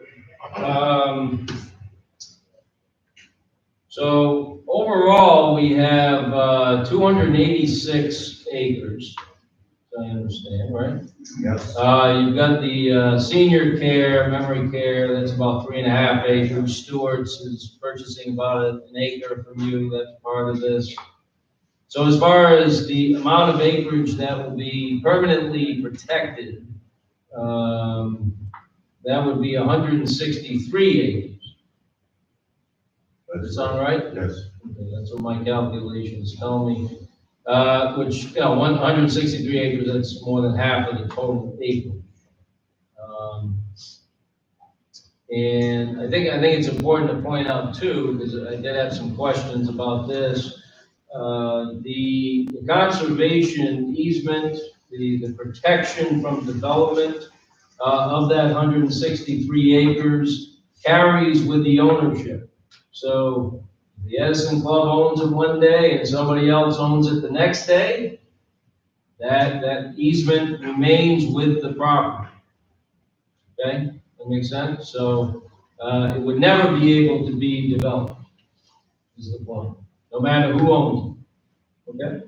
So overall, we have 286 acres, as I understand, right? Yes. You've got the senior care, memory care, that's about 3.5 acres. Stewart's is purchasing about an acre from you, that's part of this. So as far as the amount of acreage that will be permanently protected, that would be 163 acres. Does that sound right? Yes. Okay, that's what my calculations tell me. Which, 163 acres, that's more than half of the total acreage. And I think it's important to point out too, because I did have some questions about this. The conservation easement, the protection from development of that 163 acres carries with the ownership. So the Edison Club owns it one day and somebody else owns it the next day, that easement remains with the property. Okay, that makes sense? So it would never be able to be developed, is the point, no matter who owns it. Okay?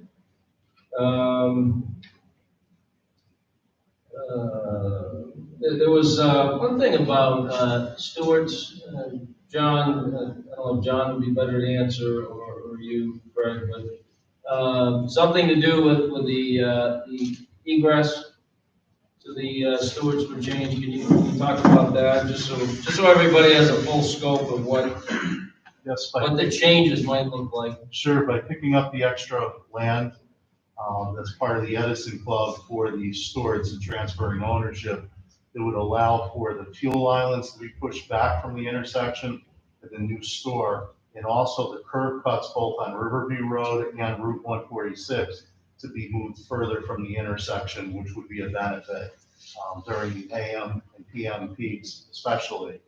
There was one thing about Stewart's, John, I don't know if John would be better to answer or you, Fred, but something to do with the egress to the Stewart's for change. Can you talk about that, just so everybody has a full scope of what the changes might look like? Sure, by picking up the extra land, that's part of the Edison Club for the Stewart's and transferring ownership, it would allow for the fuel islands to be pushed back from the intersection to the new store, and also the curb cuts both on Riverview Road and Route 146 to be moved further from the intersection, which would be a benefit during the AM and PM peaks especially.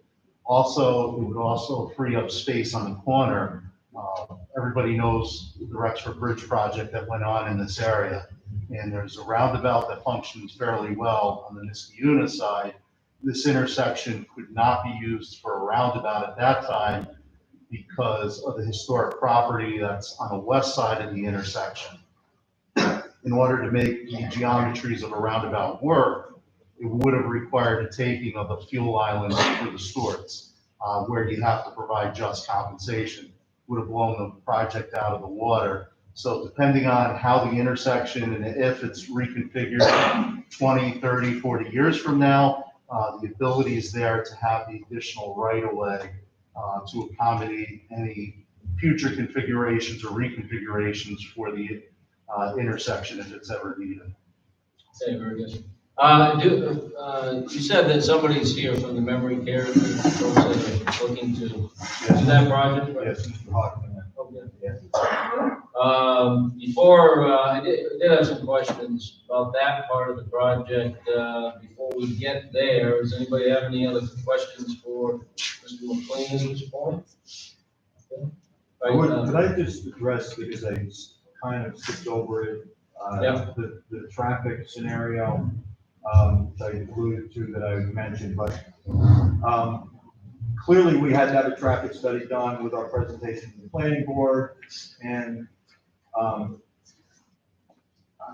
Also, it would also free up space on the corner. Everybody knows the Rexford Bridge project that went on in this area. and there's a roundabout that functions fairly well on the Niskayuna side. This intersection could not be used for a roundabout at that time because of the historic property that's on the west side of the intersection. In order to make the geometries of a roundabout work, it would have required a taking of the fuel islands for the Stewarts, where you have to provide just compensation. Would have blown the project out of the water. So depending on how the intersection and if it's reconfigured 20, 30, 40 years from now, the ability is there to have the additional right-of-way to accommodate any future configurations or reconfigurations for the intersection if it's ever needed. Okay, very good. You said that somebody's here from the memory care folks that are looking to do that project, right? Yes, Mr. Hoffman. Okay. Before, I did have some questions about that part of the project. Before we get there, does anybody have any other questions for Mr. McLean at this point? Okay. Right, Could I just address, because I kind of skipped over it, Yeah. the traffic scenario, which I alluded to that I mentioned, but, clearly we had to have a traffic study done with our presentation to the planning board, and,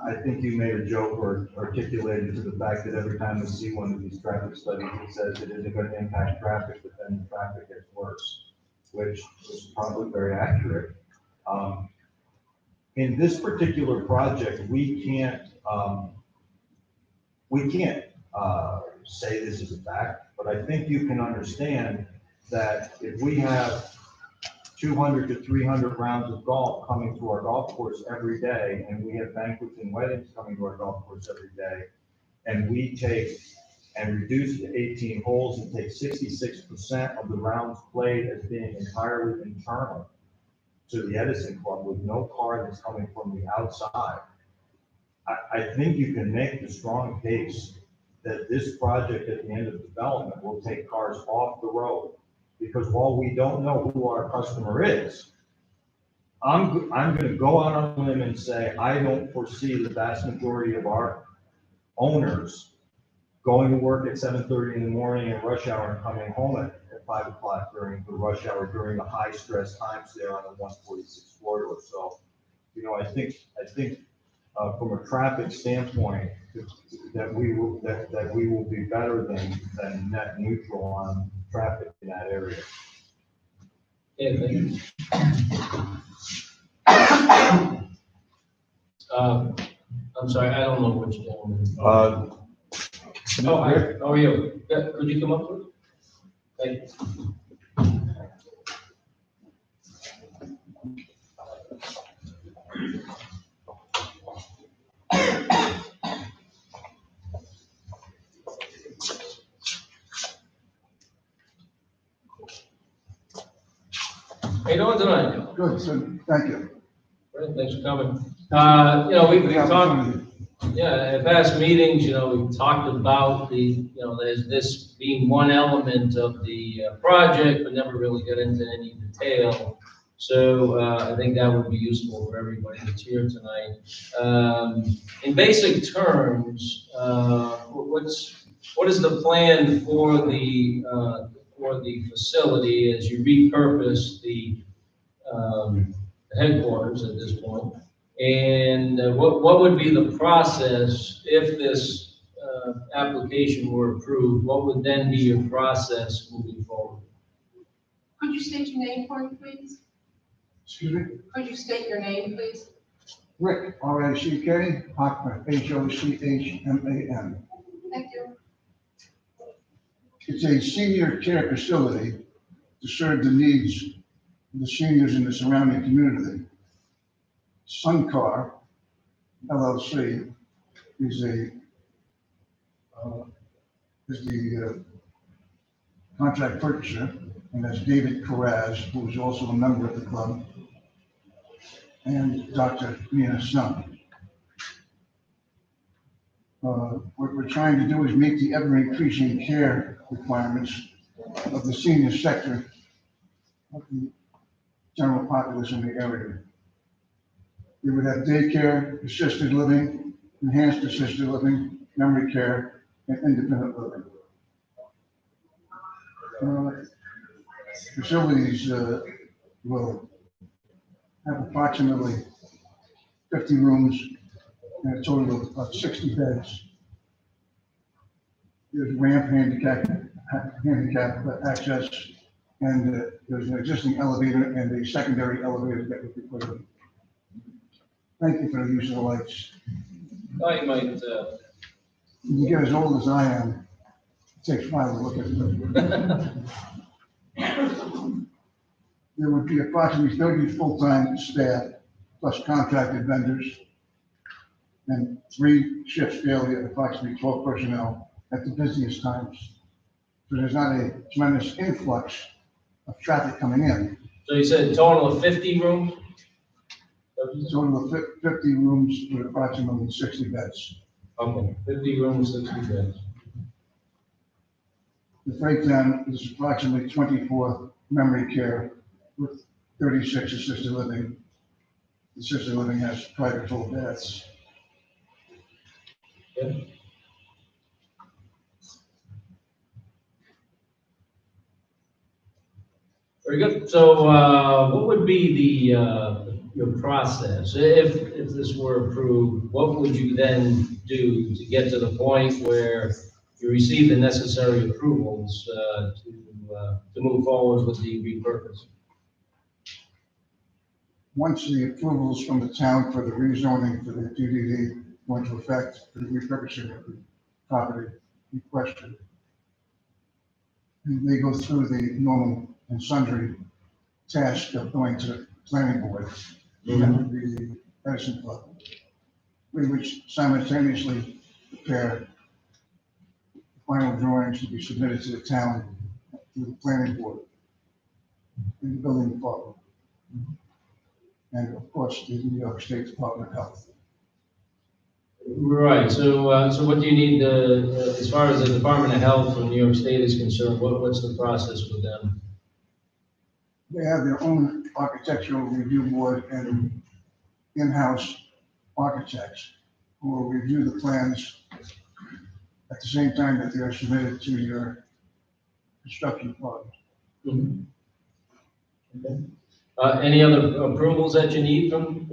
I think you made a joke or articulated to the fact that every time we see one of these traffic studies, it says it isn't going to impact traffic, but then the traffic gets worse, which is probably very accurate. In this particular project, we can't say this is a fact, but I think you can understand that if we have 200 to 300 rounds of golf coming to our golf course every day, and we have banquets and weddings coming to our golf course every day, and we take and reduce to 18 holes and take 66% of the rounds played as being entirely internal to the Edison Club with no car that's coming from the outside, I think you can make the strong case that this project at the end of development will take cars off the road. Because while we don't know who our customer is, I'm gonna go out on a limb and say, I don't foresee the vast majority of our owners going to work at 7:30 in the morning in rush hour and coming home at 5 o'clock during the rush hour, during the high stress times there on the 146 corridor. So, you know, I think from a traffic standpoint, that we will be better than net neutral on traffic in that area. Yeah, thank you. I'm sorry, I don't know which gentleman. Oh, hi, how are you? Yeah, could you come up, please? Thank you. How you doing tonight? Good, so, thank you. Great, thanks for coming. You know, we've talked, yeah, in past meetings, you know, we've talked about there's this being one element of the project, but never really get into any detail. So, I think that would be useful for everybody that's here tonight. In basic terms, what is the plan for the facility as you repurpose the headquarters at this point? And what would be the process if this application were approved? What would then be your process moving forward? Could you state your name for me, please? Excuse me? Could you state your name, please? Rick, R-A-C-K, Hochman, H-O-C-H-M-A-N. Thank you. It's a senior care facility to serve the needs of the seniors in the surrounding community. Suncar LLC is the contract purchaser, and that's David Carraz, who is also a member of the club, and Dr. Nina Sun. What we're trying to do is meet the ever-increasing care requirements of the senior sector of the general populace in the area. We would have daycare, assisted living, enhanced assisted living, memory care, and independent living. Facilities will have approximately 50 rooms and a total of 60 beds. There's ramp handicap access, and there's an existing elevator and a secondary elevator that would be put in. Thank you for the use of the lights. I might, When you get as old as I am, it takes a while to look at them. There would be approximately 30 full-time staff plus contracted vendors and 3 shifts daily of approximately 12 personnel at the busiest times. So there's not a tremendous influx of traffic coming in. so you said total of 50 rooms? Total of 50 rooms with approximately 60 beds. Okay, 50 rooms, 60 beds. The breakdown is approximately 24 memory care with 36 assisted living. Assisted living has private full baths. Okay. Very good. So, what would be your process? If this were approved, what would you then do to get to the point where you receive the necessary approvals, to move forward with the repurpose? Once the approvals from the town for the rezoning for the DDD go into effect for the repurposing of the property in question, and they go through the normal and sundry task of going to the planning board, that would be the Edison Club. We would simultaneously prepare final drawings to be submitted to the town, to the planning board, and the building department, and of course, the New York State Department of Health. Right, so what do you need, as far as the Department of Health from New York State is concerned, what's the process with them? They have their own architectural review board and in-house architects who will review the plans at the same time that they are submitted to your construction department. Mhm. Okay. Any other approvals that you need from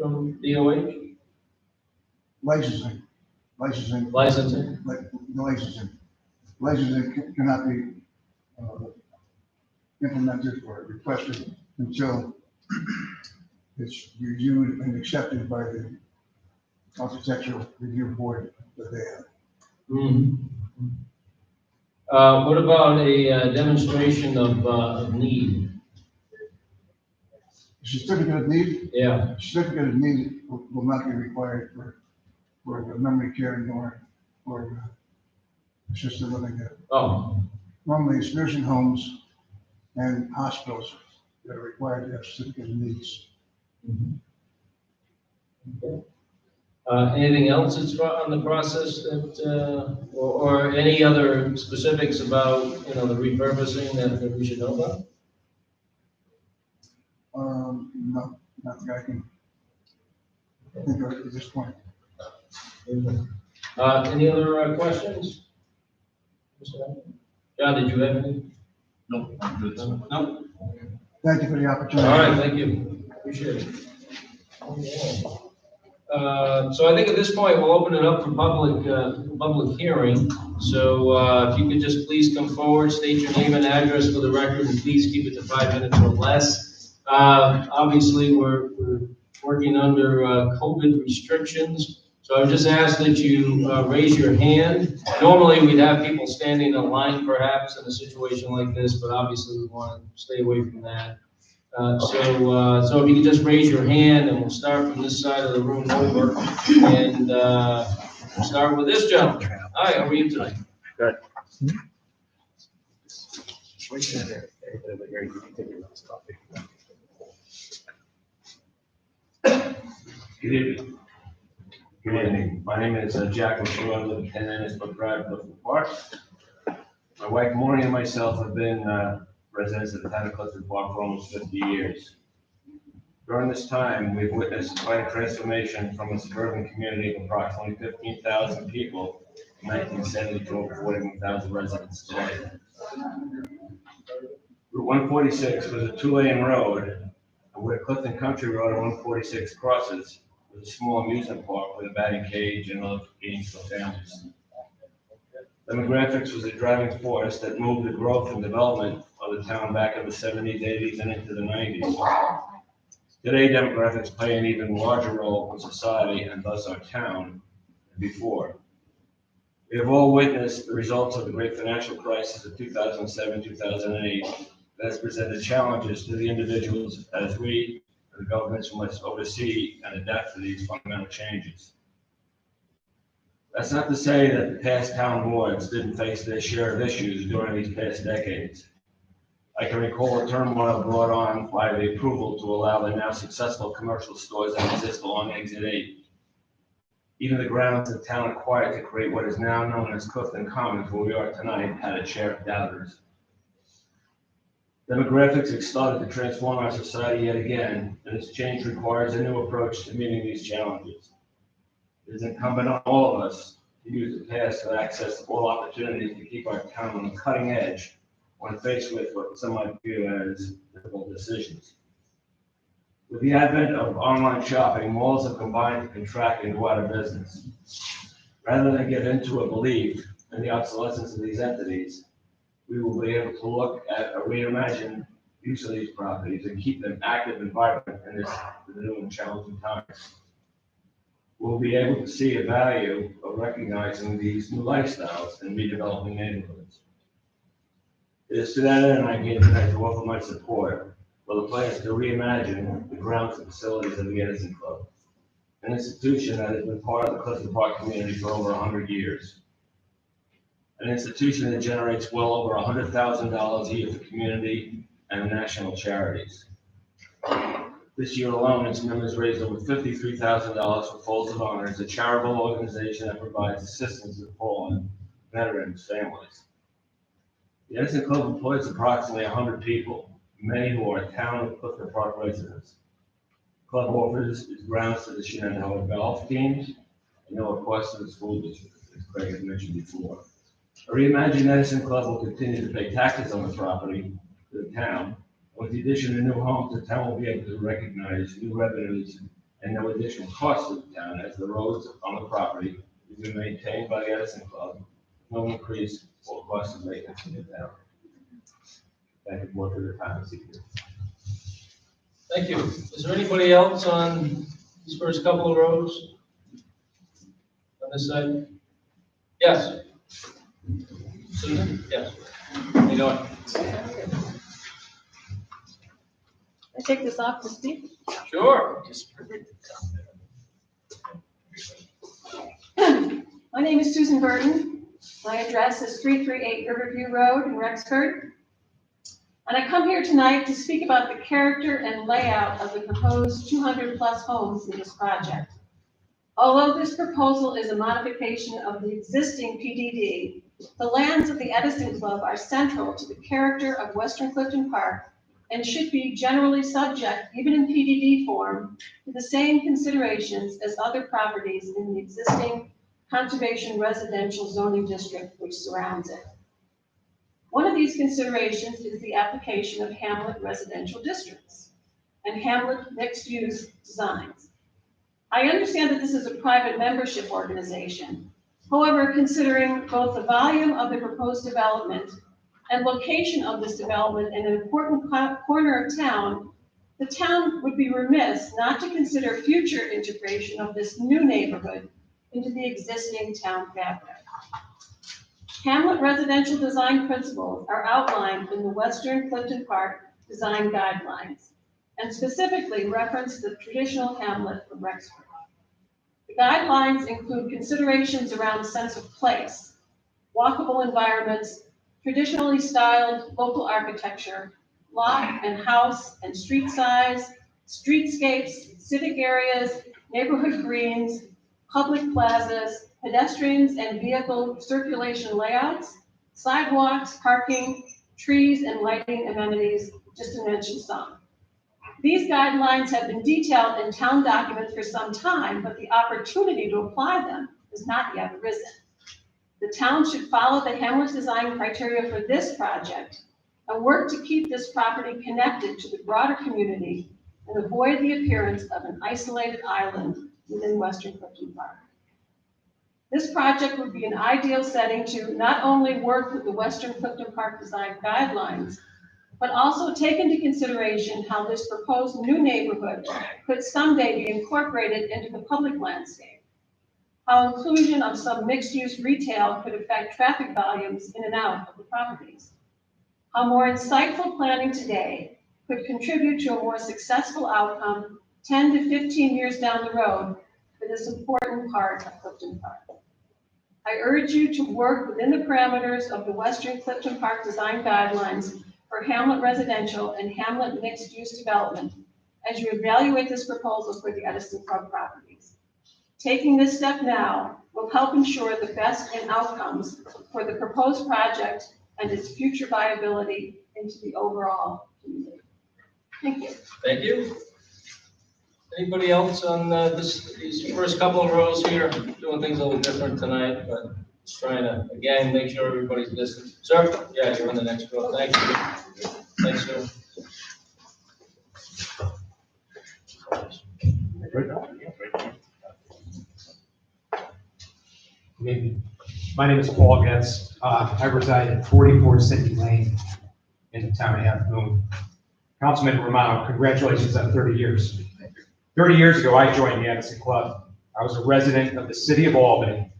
DOH? Licensing, Licensing? like the licensing. Licensing cannot be implemented or requested until it's reviewed and accepted by the architectural review board that they have. Mhm. What about a demonstration of need? Certificate of need, Yeah, certificate of need will not be required for the memory care nor for assisted living. oh, Normally, it's nursing homes and hospitals that are required to have certificate of needs. okay. Anything else that's on the process that, or any other specifics about, the repurposing that we should know about? No, nothing I can think of at this point. Any other questions? John, did you have any? No, I'm good. No? Thank you for the opportunity. All right, thank you. Appreciate it. So I think at this point, we'll open it up for public hearing. So, if you could just please come forward, state your name and address for the record, and please keep it to 5 minutes or less. Obviously, we're working under COVID restrictions. So I would just ask that you raise your hand. Normally, we'd have people standing in line perhaps in a situation like this, but obviously we want to stay away from that. So if you could just raise your hand, and we'll start from this side of the room over, and we'll start with this gentleman. Hi, how are you tonight? Good. Good evening. Good evening. My name is Jack LaShaw. I live at 10 Ennisbrook Drive, Clifton Park. My wife Maureen and myself have been residents of the town of Clifton Park for almost 50 years. During this time, we've witnessed quite a transformation from a suburban community of approximately 15,000 people in 1970 to over 41,000 residents today. Route 146 was a two-lane road, and where Clifton Country Road and 146 crosses was a small amusement park with a batting cage and other games for families. Demographics was a driving force that moved the growth and development of the town back in the 70s, 80s, and into the 90s. Today, demographics play an even larger role in society and thus our town than before. We have all witnessed the results of the great financial crisis of 2007, 2008 that has presented challenges to the individuals as we and the governments must oversee and adapt to these fundamental changes. That's not to say that the past town boards didn't face their share of issues during these past decades. I can recall a turmoil brought on by the approval to allow the now successful commercial stores that exist along Exit 8. Even the grounds the town acquired to create what is now known as Clifton Commons, where we are tonight, had its share of doubters. Demographics have started to transform our society yet again, and this change requires a new approach to meeting these challenges. It is incumbent on all of us to use the past to access all opportunities to keep our town on the cutting edge when faced with what some might view as difficult decisions. With the advent of online shopping, malls have combined to contract and go out of business. Rather than give into a belief in the obsolescence of these entities, we will be able to look at a reimagined use of these properties and keep them active and vibrant in this new and challenging times. We'll be able to see a value of recognizing these new lifestyles and redeveloping neighborhoods. It is to that end I came tonight to offer my support for the plans to reimagine the grounds and facilities of the Edison Club, an institution that has been part of the Clifton Park community for over 100 years. An institution that generates well over $100,000 a year for community and national charities. This year alone, its members raised over $53,000 for Folds of Honors, a charitable organization that provides assistance to fallen veterans' families. The Edison Club employs approximately 100 people, many who are town and Clifton Park residents. The club offers its grounds to the Shenandoah golf teams and no cost to the school district, as Craig had mentioned before. A reimagined Edison Club will continue to pay taxes on the property to the town. With the addition of new homes, the town will be able to recognize new revenues and no additional costs to the town, as the roads on the property will be maintained by the Edison Club, no increase or cost of maintenance in the town. Thank you for the time this evening. Thank you. Is there anybody else on these first couple of rows? On this side? Yes. Susan? Yes. How you doing? I take this off to speak? Sure. My name is Susan Burton. My address is 338 Riverview Road in Rexford. And I come here tonight to speak about the character and layout of the proposed 200-plus homes in this project. Although this proposal is a modification of the existing PDD, the lands of the Edison Club are central to the character of Western Clifton Park and should be generally subject, even in PDD form, to the same considerations as other properties in the existing conservation residential zoning district which surrounds it. One of these considerations is the application of hamlet residential districts and hamlet mixed-use designs. I understand that this is a private membership organization. However, considering both the volume of the proposed development and location of this development in an important corner of town, the town would be remiss not to consider future integration of this new neighborhood into the existing town fabric. Hamlet residential design principles are outlined in the Western Clifton Park Design Guidelines, and specifically reference the traditional hamlet of Rexford. The guidelines include considerations around sense of place, walkable environments, traditionally styled local architecture, lot and house and street size, streetscapes, civic areas, neighborhood greens, public plazas, pedestrians and vehicle circulation layouts, sidewalks, parking, trees, and lighting amenities, just to mention some. These guidelines have been detailed in town documents for some time, but the opportunity to apply them has not yet arisen. The town should follow the Hamlet design criteria for this project and work to keep this property connected to the broader community and avoid the appearance of an isolated island within Western Clifton Park. This project would be an ideal setting to not only work with the Western Clifton Park design guidelines, but also take into consideration how this proposed new neighborhood could someday be incorporated into the public landscape, how inclusion of some mixed-use retail could affect traffic volumes in and out of the properties, how more insightful planning today could contribute to a more successful outcome 10 to 15 years down the road for this important part of Clifton Park. I urge you to work within the parameters of the Western Clifton Park design guidelines for Hamlet residential and Hamlet mixed-use development as you evaluate this proposal for the Edison Club properties. Taking this step now will help ensure the best in outcomes for the proposed project and its future viability into the overall community. Thank you. Thank you. Anybody else on these first couple of rows here? Doing things a little different tonight, but just trying to, again, make sure everybody's listening. Sir? Yeah, you're on the next row. Thank you. Thanks, sir. Good evening. My name is Paul Getz. I reside at 44 City Lane in the town of Half Moon. Councilman Romano, congratulations on 30 years. 30 years ago, I joined the Edison Club. I was a resident of the city of Albany,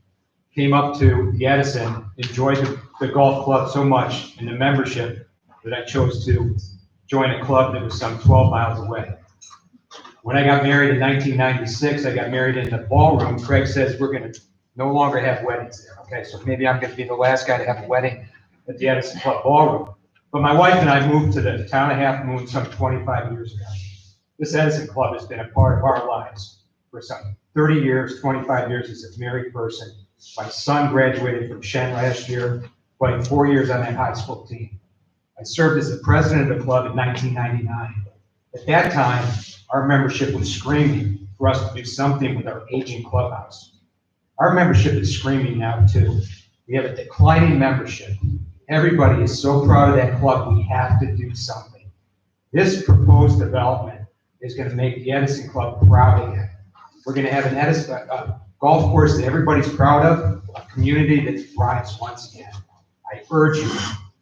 came up to the Edison, enjoyed the golf club so much and the membership that I chose to join a club that was some 12 miles away. When I got married in 1996, I got married in the ballroom. Craig says we're going to no longer have weddings there. Okay, so maybe I'm going to be the last guy to have a wedding at the Edison Club ballroom. But my wife and I moved to the town of Half Moon some 25 years ago. This Edison Club has been a part of our lives for some 30 years, 25 years as a married person. My son graduated from Shen last year, playing 4 years on that high school team. I served as the president of the club in 1999. At that time, our membership was screaming for us to do something with our aging clubhouse. Our membership is screaming now too. We have a declining membership. Everybody is so proud of that club, we have to do something. This proposed development is going to make the Edison Club proud again. We're going to have an Edison golf course that everybody's proud of, a community that thrives once again. I urge you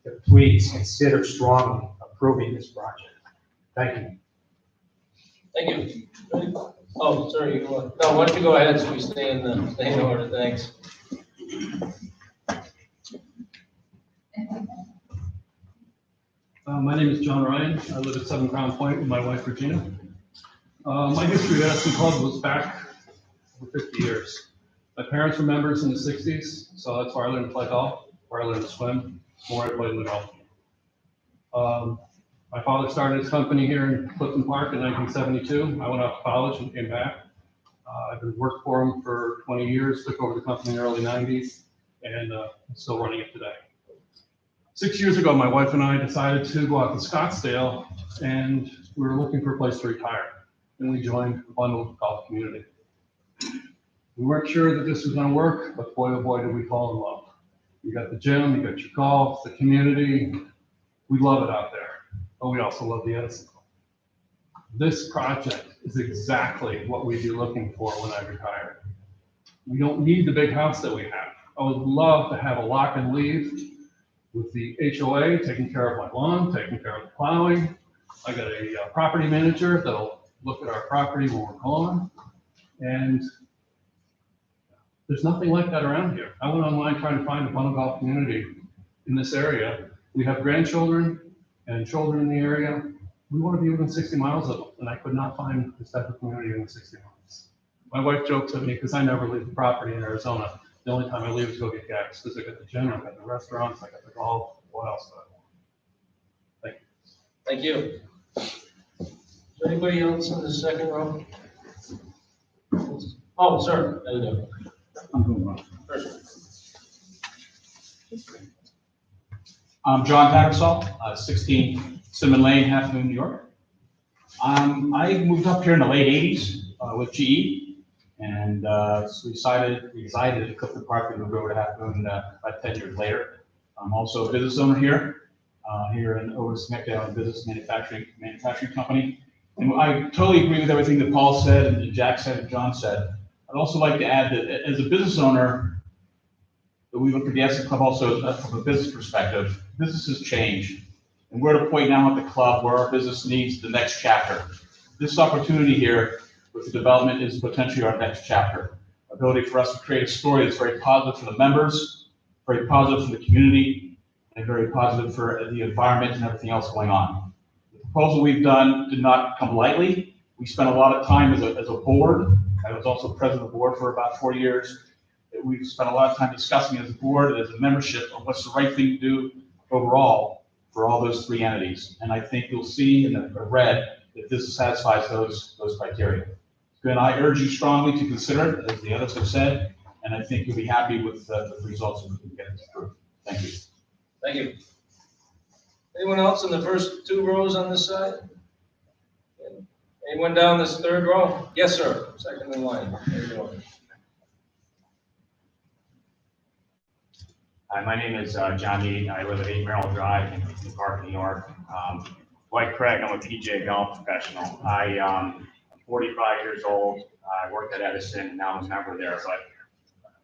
to please consider strongly approving this project. Thank you. Thank you. Oh, sorry. No, why don't you go ahead so we stay in order. Thanks. My name is John Ryan. I live at 7 Crown Point with my wife, Regina. My history at Edison Club goes back over 50 years. My parents were members in the 60s, so that's where I learned to play golf, where I learned to swim, where I played in the golf. My father started his company here in Clifton Park in 1972. I went off to college and came back. I've been worked for him for 20 years, took over the company in the early 90s, and I'm still running it today. 6 years ago, my wife and I decided to go out to Scottsdale, and we were looking for a place to retire. And we joined the Bundle Golf Community. We weren't sure that this was going to work, but boy, oh boy, did we fall in love. You got the gym, you got your golf, the community. We love it out there, but we also love the Edison Club. This project is exactly what we'd be looking for when I retire. We don't need the big house that we have. I would love to have a lock and leave with the HOA taking care of my lawn, taking care of the plowing. I got a property manager that'll look at our property when we're gone. And there's nothing like that around here. I went online trying to find a bundle golf community in this area. We have grandchildren and children in the area. We want to be within 60 miles of them, and I could not find this type of community within 60 miles. My wife jokes at me because I never leave the property in Arizona. The only time I leave is to go get gas, because I got the gym, I got the restaurants, I got the golf. What else do I want? Thank you. Thank you. Is there anybody else in the second row? Oh, sir. There you go. I'm John Tattersall, 16 Cinnamon Lane, Half Moon, New York. I moved up here in the late 80s with GE, and so we resided at Clifton Park and moved over to Half Moon about 10 years later. I'm also a business owner here, over Schenectady, a business manufacturing company. And I totally agree with everything that Paul said and Jack said and John said. I'd also like to add that as a business owner, that we look at the Essex Club also from a business perspective. Businesses change, and we're at a point now at the club where our business needs the next chapter. This opportunity here with the development is potentially our next chapter. Ability for us to create a story that's very positive for the members, very positive for the community, and very positive for the environment and everything else going on. The proposal we've done did not come lightly. We spent a lot of time as a board. I was also president of the board for about 4 years. We've spent a lot of time discussing as a board and as a membership of what's the right thing to do overall for all those three entities. And I think you'll see in the red that this satisfies those criteria. And I urge you strongly to consider it, as the others have said, and I think you'll be happy with the results if we can get this through. Thank you. Thank you. Anyone else in the first two rows on this side? Anyone down this third row? Yes, sir. Second in line. There you go. Hi, my name is John Eaton. I live at 8 Merrill Drive in Park, New York. Like Craig, I'm a PGA golf professional. I'm 45 years old. I worked at Edison, and now I'm a member there. But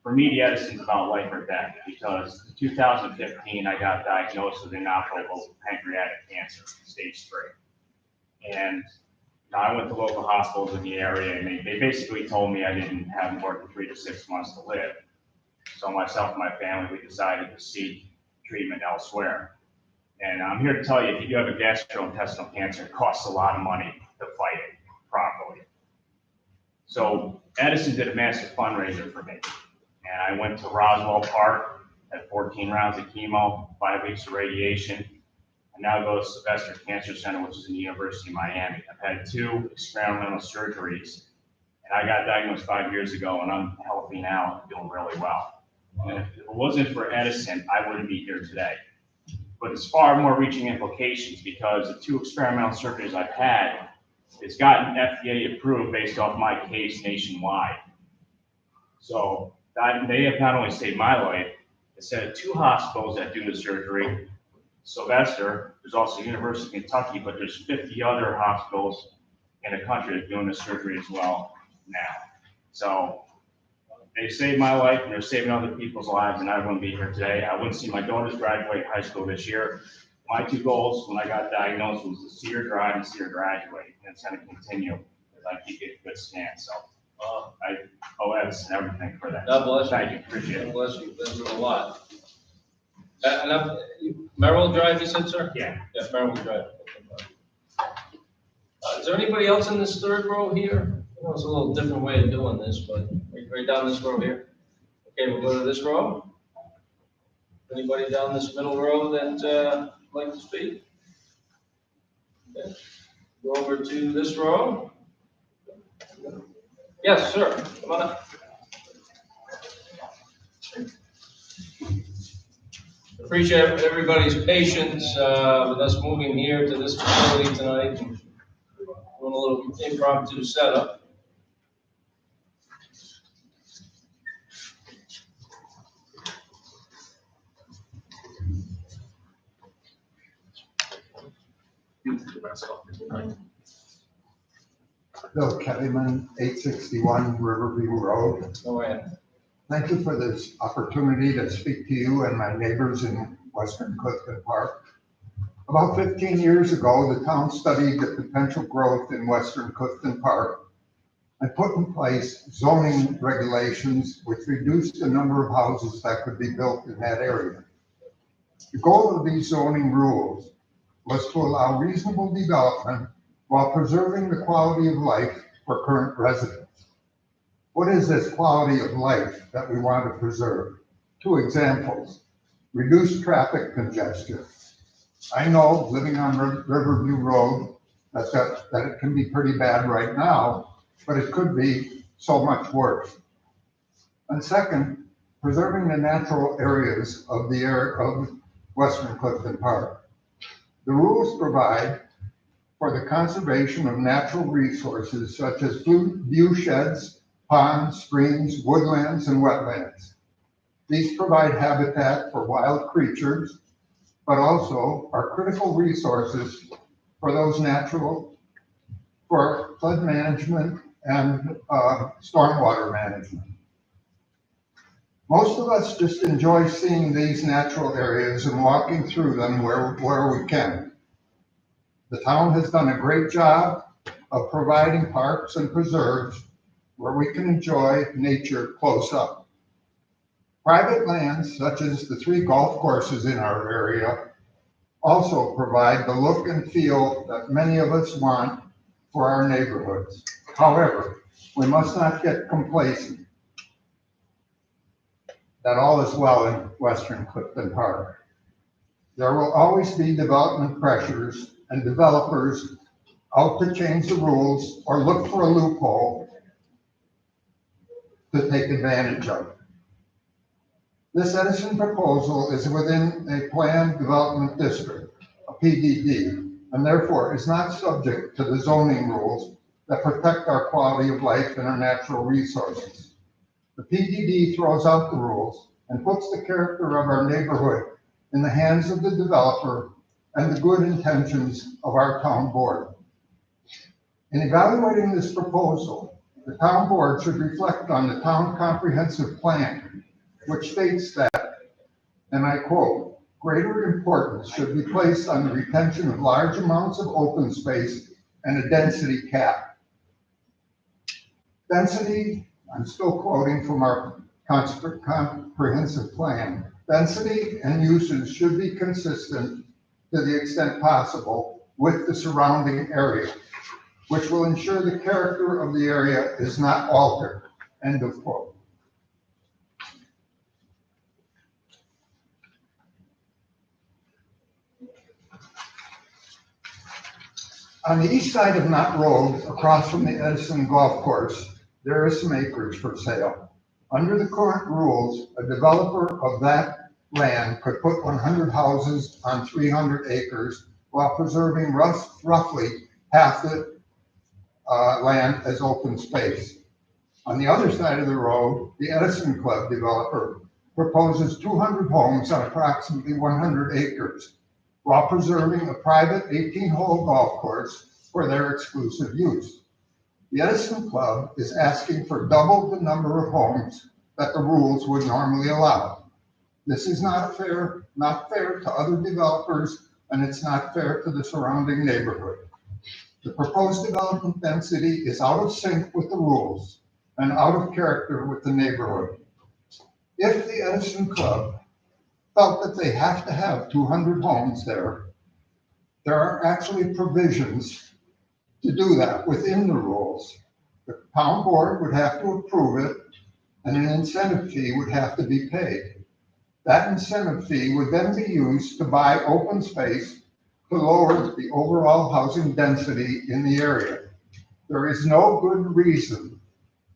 for me, the Edison's about life or death, because in 2015, I got diagnosed with inoperable pancreatic cancer, stage 3. And I went to local hospitals in the area, and they basically told me I didn't have more than 3 to 6 months to live. So myself and my family, we decided to seek treatment elsewhere. And I'm here to tell you, if you have a gastrointestinal cancer, it costs a lot of money to fight it properly. So Edison did a massive fundraiser for me. And I went to Roswell Park, had 14 rounds of chemo, 5 weeks of radiation. I now go to Sylvester Cancer Center, which is in the University of Miami. I've had 2 experimental surgeries, and I got diagnosed 5 years ago, and I'm healthy now and doing really well. And if it wasn't for Edison, I wouldn't be here today. But it's far more reaching implications, because the 2 experimental surgeries I've had, it's gotten FDA approved based off my case nationwide. So they have not only saved my life, instead of 2 hospitals that do the surgery, Sylvester, there's also University of Kentucky, but there's 50 other hospitals in the country that are doing this surgery as well now. So they saved my life, and they're saving other people's lives, and I wouldn't be here today. I wouldn't see my daughters graduate high school this year. My 2 goals when I got diagnosed was to see her drive and see her graduate, and it's going to continue as I keep getting good scans. So I owe Edison everything for that. God bless you. Thank you, appreciate God it. bless you. That's a lot. Merrill Drive, you said, sir? Yeah. Yeah, Merrill Drive. Is there anybody else in this third row here? I know it's a little different way of doing this, but right down this row here. Okay, we'll go to this row. Anybody down this middle row that would like to speak? Okay. Go over to this row. Yes, sir. Come on up. Appreciate everybody's patience with us moving here to this facility tonight and doing a little impromptu setup. Bill Kellyman, 861 Riverview Road. Go ahead. Thank you for this opportunity to speak to you and my neighbors in Western Clifton Park. About 15 years ago, the town studied the potential growth in Western Clifton Park and put in place zoning regulations which reduced the number of houses that could be built in that area. The goal of these zoning rules was to allow reasonable development while preserving the quality of life for current residents. What is this quality of life that we want to preserve? 2 examples: reduced traffic congestion. I know, living on Riverview Road, that it can be pretty bad right now, but it could be so much worse. And second, preserving the natural areas of Western Clifton Park. The rules provide for the conservation of natural resources such as view sheds, ponds, streams, woodlands, and wetlands. These provide habitat for wild creatures, but also are critical resources for for flood management and stormwater management. Most of us just enjoy seeing these natural areas and walking through them where we can. The town has done a great job of providing parks and preserves where we can enjoy nature close up. Private lands, such as the 3 golf courses in our area, also provide the look and feel that many of us want for our neighborhoods. However, we must not get complacent that all is well in Western Clifton Park. There will always be development pressures and developers out to change the rules or look for a loophole to take advantage of. This Edison proposal is within a planned development district, a PDD, and therefore is not subject to the zoning rules that protect our quality of life and our natural resources. The PDD throws out the rules and puts the character of our neighborhood in the hands of the developer and the good intentions of our town board. In evaluating this proposal, the town board should reflect on the town comprehensive plan, which states that, and I quote, "Greater importance should be placed on the retention of large amounts of open space and a density cap." Density, I'm still quoting from our comprehensive plan, density and uses should be consistent to the extent possible with the surrounding area, which will ensure the character of the area is not altered, end of quote. On the east side of Knott Road, across from the Edison Golf Course, there is some acreage for sale. Under the current rules, a developer of that land could put 100 houses on 300 acres while preserving roughly half the land as open space. On the other side of the road, the Edison Club developer proposes 200 homes on approximately 100 acres while preserving a private 18-hole golf course for their exclusive use. The Edison Club is asking for double the number of homes that the rules would normally allow. This is not fair to other developers, and it's not fair to the surrounding neighborhood. The proposed development density is out of sync with the rules and out of character with the neighborhood. If the Edison Club felt that they have to have 200 homes there are actually provisions to do that within the rules. The town board would have to approve it, and an incentive fee would have to be paid. That incentive fee would then be used to buy open space to lower the overall housing density in the area. There is no good reason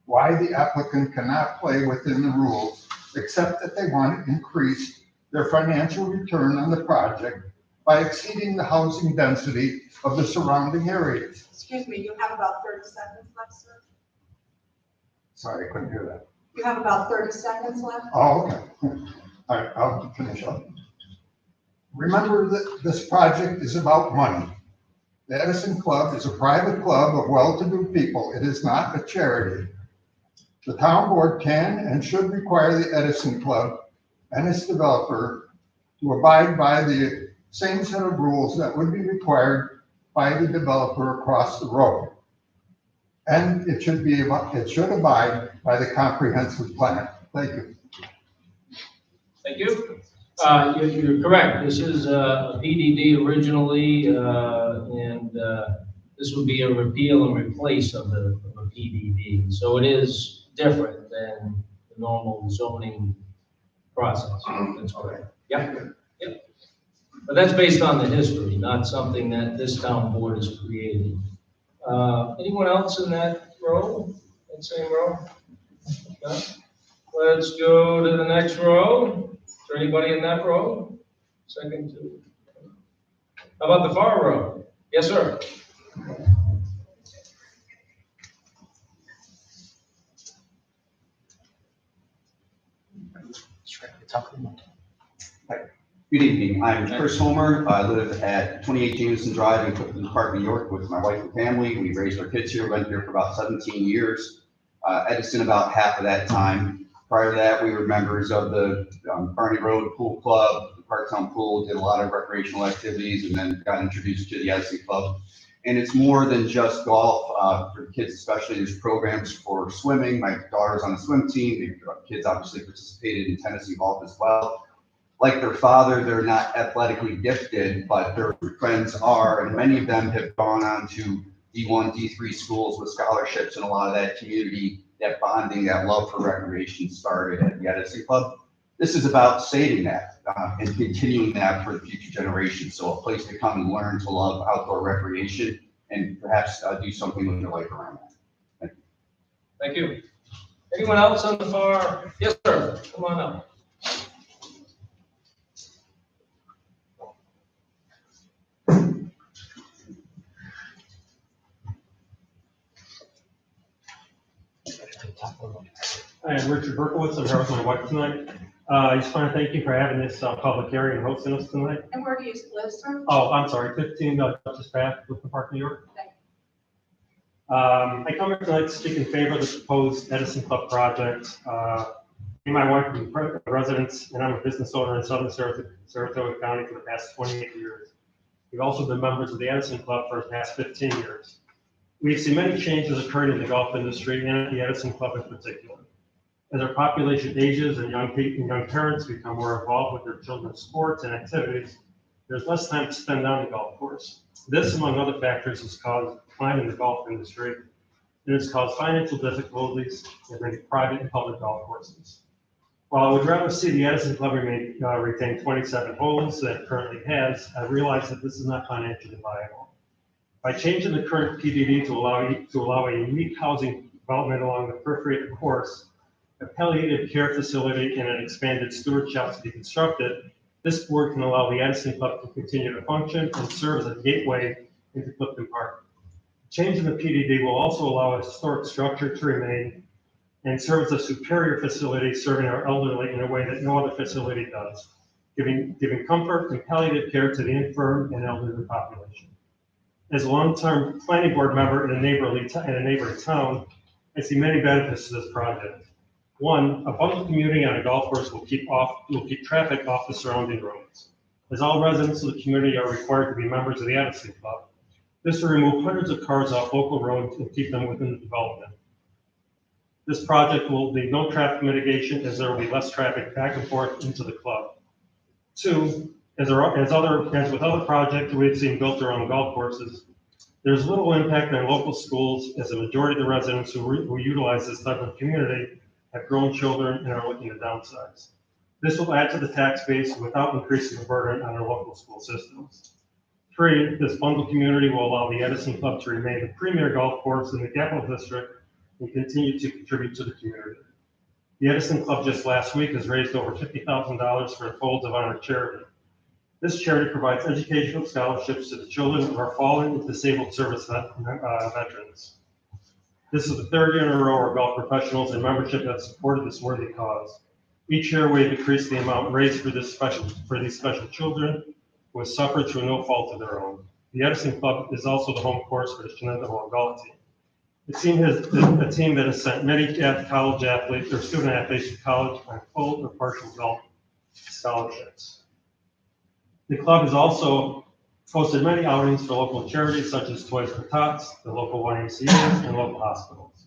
why the applicant cannot play within the rules, except that they want to increase their financial return on the project by exceeding the housing density of the surrounding areas. Excuse me, you have about 30 seconds left, sir? Sorry, I couldn't hear that. You have about 30 seconds left? Oh, okay. All right, I'll finish up. Remember that this project is about money. The Edison Club is a private club of well-to-do people. It is not a charity. The town board can and should require the Edison Club and its developer to abide by the same set of rules that would be required by the developer across the road. And it should abide by the comprehensive plan. Thank you. Thank you. You're correct. This is a PDD originally, and this would be a repeal and replace of a PDD. So it is different than the normal zoning process. That's correct. Yep. Yep. But that's based on the history, not something that this town board has created. Anyone else in that row? That same row? No? Let's go to the next row. Is there anybody in that row? Second to. How about the far row? Yes, sir. Good evening, I'm Chris Homer. I live at 28 Jameson Drive in Clifton Park, New York with my wife and family. We raised our kids here, went here for about 17 years. Edison about half of that time. Prior to that, we were members of the Barney Road Pool Club, the Parktown Pool, did a lot of recreational activities, and then got introduced to the Edison Club. And it's more than just golf, for kids especially. There's programs for swimming. My daughter's on a swim team. The kids obviously participated in tennis and golf as well. Like their father, they're not athletically gifted, but their friends are, and many of them have gone on to D1, D3 schools with scholarships, and a lot of that community, that bonding, that love for recreation started at the Edison Club. This is about saving that and continuing that for the future generations. So a place to come and learn to love outdoor recreation and perhaps do something with your life around that. Thank you. Thank you. Anyone else on the far? Yes, sir. Come on up. Hi, I'm Richard Berkowitz. I'm here with my wife tonight. I just want to thank you for having this public hearing and hosting us tonight. And where do you live, sir? Oh, I'm sorry, 15 Duchess Path, Clifton Park, New York. I come here tonight to speak in favor of the proposed Edison Club project. Me and my wife have been residents, and I'm a business owner in southern Saratoga County for the past 28 years. We've also been members of the Edison Club for the past 15 years. We've seen many changes occurring in the golf industry and at the Edison Club in particular. As our population ages and young parents become more involved with their children's sports and activities, there's less time to spend on the golf course. This, among other factors, has caused a decline in the golf industry, and it's caused financial difficulties in many private and public golf courses. While I would rather see the Edison Club retain 27 holes that it currently has, I realize that this is not financially viable. By changing the current PDD to allow a unique housing development along the periphery of the course, a palliative care facility and an expanded storage shop to be constructed, this board can allow the Edison Club to continue to function and serve as a gateway into Clifton Park. Changing the PDD will also allow a historic structure to remain and serve as a superior facility serving our elderly in a way that no other facility does, giving comfort and palliative care to the infirm and elderly population. As a long-term planning board member in a neighboring town, I see many benefits to this project. One, a bundled community on a golf course will keep traffic off the surrounding roads. As all residents of the community are required to be members of the Edison Club, this will remove hundreds of cars off local roads and keep them within the development. This project will need no traffic mitigation as there will be less traffic back and forth into the club. Two, as with other projects we've seen built around golf courses, there's little impact on local schools as the majority of the residents who utilize this type of community have grown children and are looking to downsize. This will add to the tax base without increasing the burden on our local school systems. Three, this bundled community will allow the Edison Club to remain the premier golf course in the Capital District and continue to contribute to the community. The Edison Club just last week has raised over $50,000 for the Folds of Honor charity. This charity provides educational scholarships to the children of our fallen and disabled service veterans. This is the third year in a row our golf professionals and membership have supported this worthy cause. Each year we have increased the amount raised for these special children who have suffered through no fault of their own. The Edison Club is also the home course for the Shenandoah golf team. The team has a team that has sent many college athletes or student athletes to college on full or partial golf scholarships. The club has also hosted many outings for local charities such as Toys for Tots, the local YMCA's, and local hospitals.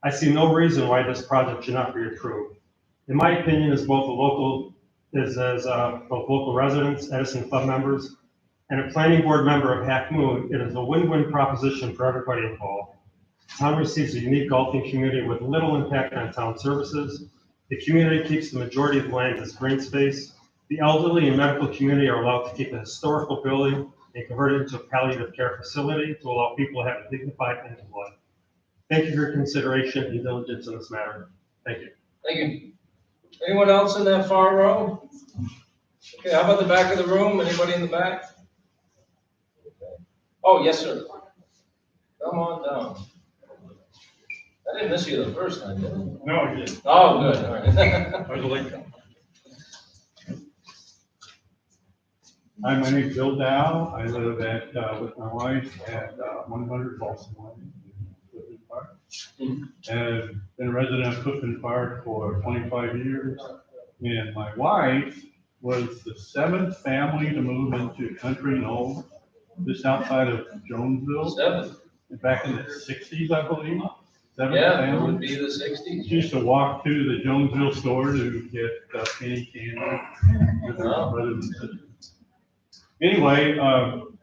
I see no reason why this project should not be approved. In my opinion, as both local residents, Edison Club members, and a planning board member of Half Moon, it is a win-win proposition for everybody involved. The town receives a unique golfing community with little impact on town services. The community keeps the majority of land as green space. The elderly and medical community are allowed to keep a historical building and convert it into a palliative care facility to allow people to have a dignified end of life. Thank you for your consideration and diligence in this matter. Thank you. Thank you. Anyone else in that far row? Okay, how about the back of the room? Anybody in the back? Okay. Oh, yes, sir. Come on down. I didn't miss you the first time, did I? No, I didn't. Oh, good, all right. I was late. Hi, my name's Bill Dow. I live at, with my wife at 100 Folsom Lane in Clifton Park. And been a resident of Clifton Park for 25 years. And my wife was the 7th family to move into Country Knoll, just outside of Jonesville. 7th? Back in the 60s, I believe. 7th Yeah, it family. would be the 60s. She used to walk to the Jonesville store to get penny candy with her brothers and sisters. Anyway,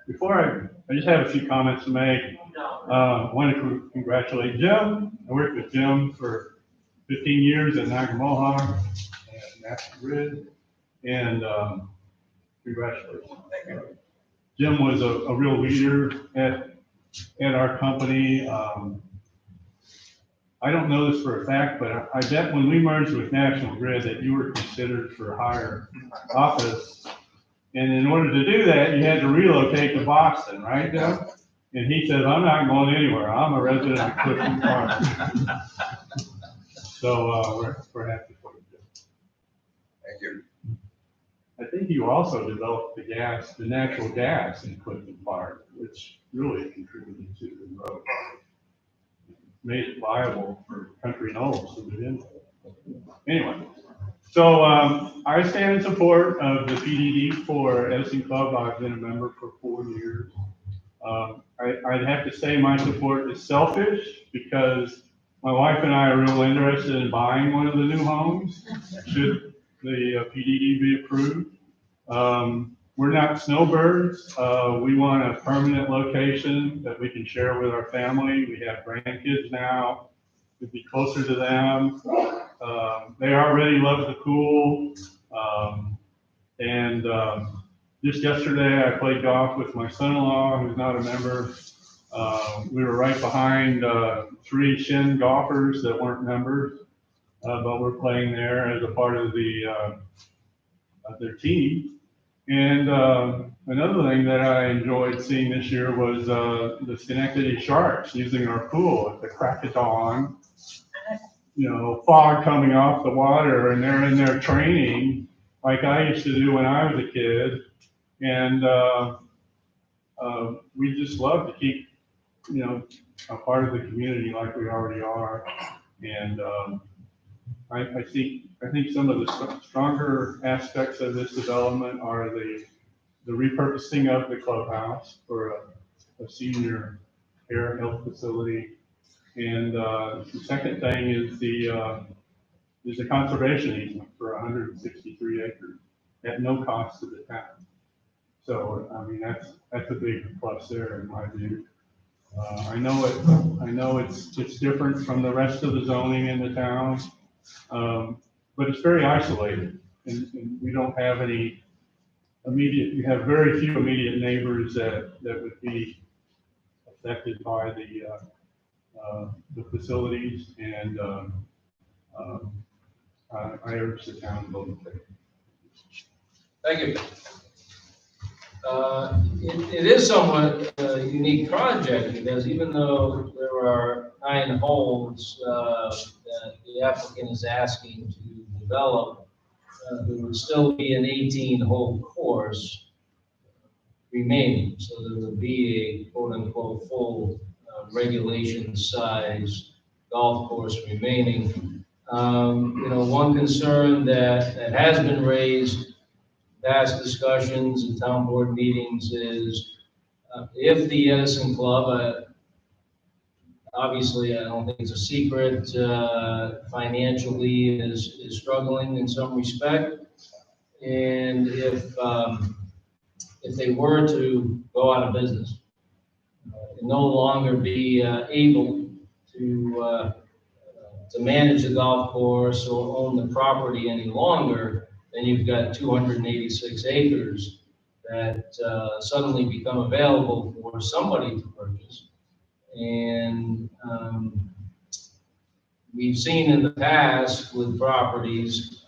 before I just have a few comments to make. I want to congratulate Jim. I worked with Jim for 15 years at Niagara Mohawk and National Grid, and congratulations. Jim was a real leader at our company. I don't know this for a fact, but I bet when we merged with National Grid that you were considered for higher office. And in order to do that, you had to relocate to Boston, right, Jim? And he said, I'm not going anywhere. I'm a resident of Clifton Park. So we're happy for you, Jim. Thank you. I think you also developed the natural gas in Clifton Park, which really contributed to the road. Made it viable for Country Knolls to move in. Anyway, so I stand in support of the PDD for Edison Club. I've been a member for 4 years. I'd have to say my support is selfish because my wife and I are real interested in buying one of the new homes, should the PDD be approved. We're not snowbirds. We want a permanent location that we can share with our family. We have grandkids now. We'd be closer to them. They already love the pool. Just yesterday, I played golf with my son-in-law, who's not a member. We were right behind 3 Shin golfers that weren't members, but we're playing there as a part of their team. And another thing that I enjoyed seeing this year was the Schenectady Sharks using our pool at the crack of dawn. You know, fog coming off the water, and they're in there training like I used to do when I was a kid. And we just love to keep, you know, a part of the community like we already are. And I think some of the stronger aspects of this development are the repurposing of the clubhouse for a senior care health facility. And the second thing is the conservation easement for 163 acres at no cost to the town. So, I mean, that's a big plus there in my view. I know it's different from the rest of the zoning in the town, but it's very isolated, and we don't have any immediate. We have very few immediate neighbors that would be affected by the facilities, and I urge the town to vote in favor. Thank you. It is somewhat a unique project because even though there are 9 holes that the applicant is asking to develop, there would still be an 18-hole course remaining. So there would be a quote-unquote full regulation size golf course remaining. You know, one concern that has been raised past discussions and town board meetings is if the Edison Club, obviously I don't think it's a secret, financially is struggling in some respect. And if they were to go out of business, and no longer be able to manage the golf course or own the property any longer, then you've got 286 acres that suddenly become available for somebody to purchase. And we've seen in the past with properties,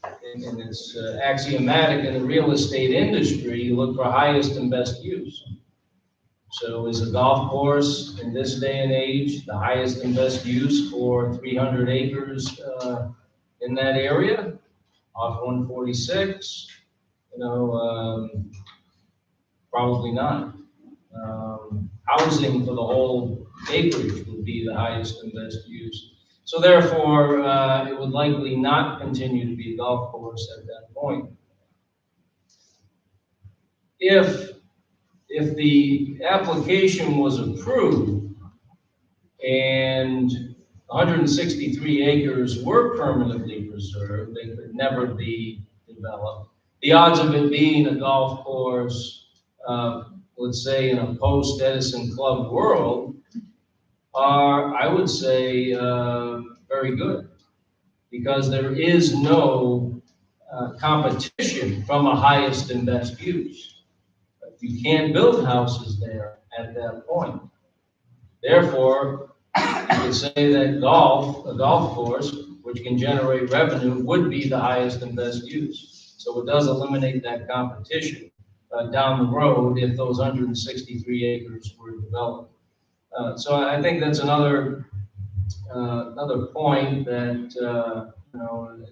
and it's axiomatic in the real estate industry, you look for highest and best use. So is a golf course in this day and age the highest and best use for 300 acres in that area off 146? Probably not. Housing for the whole acreage would be the highest and best use. So therefore, it would likely not continue to be a golf course at that point. If the application was approved and 163 acres were permanently preserved, they could never be developed. The odds of it being a golf course, let's say in a post-Edison Club world, are, I would say, very good, because there is no competition from a highest and best use. You can't build houses there at that point. Therefore, you could say that a golf course, which can generate revenue, would be the highest and best use. So it does eliminate that competition down the road if those 163 acres were developed. So I think that's another point that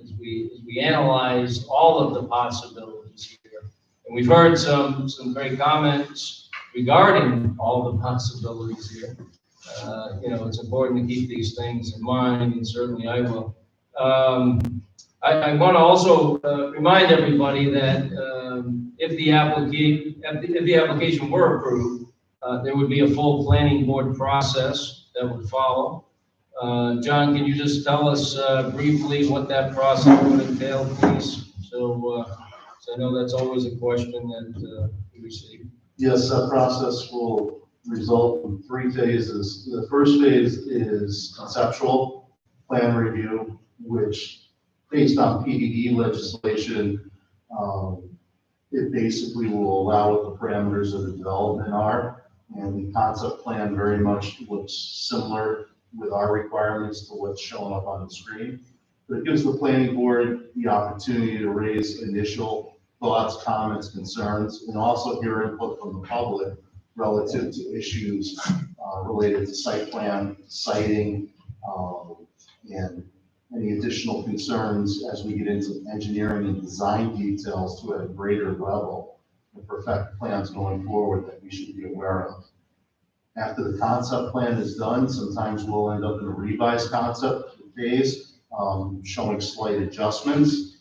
as we analyze all of the possibilities here, and we've heard some great comments regarding all the possibilities here. It's important to keep these things in mind, and certainly I will. I want to also remind everybody that if the application were approved, there would be a full planning board process that would follow. John, can you just tell us briefly what that process would entail, please? So I know that's always a question that we receive. Yes, that process will result in 3 phases. The first phase is conceptual plan review, which, based on PDD legislation, it basically will allow what the parameters of the development are. And the concept plan very much looks similar with our requirements to what's shown up on the screen. But it gives the planning board the opportunity to raise initial thoughts, comments, concerns, and also hear input from the public relative to issues related to site plan, siting, and any additional concerns as we get into engineering and design details to a greater level and perfect plans going forward that we should be aware of. After the concept plan is done, sometimes we'll end up in a revised concept phase, showing slight adjustments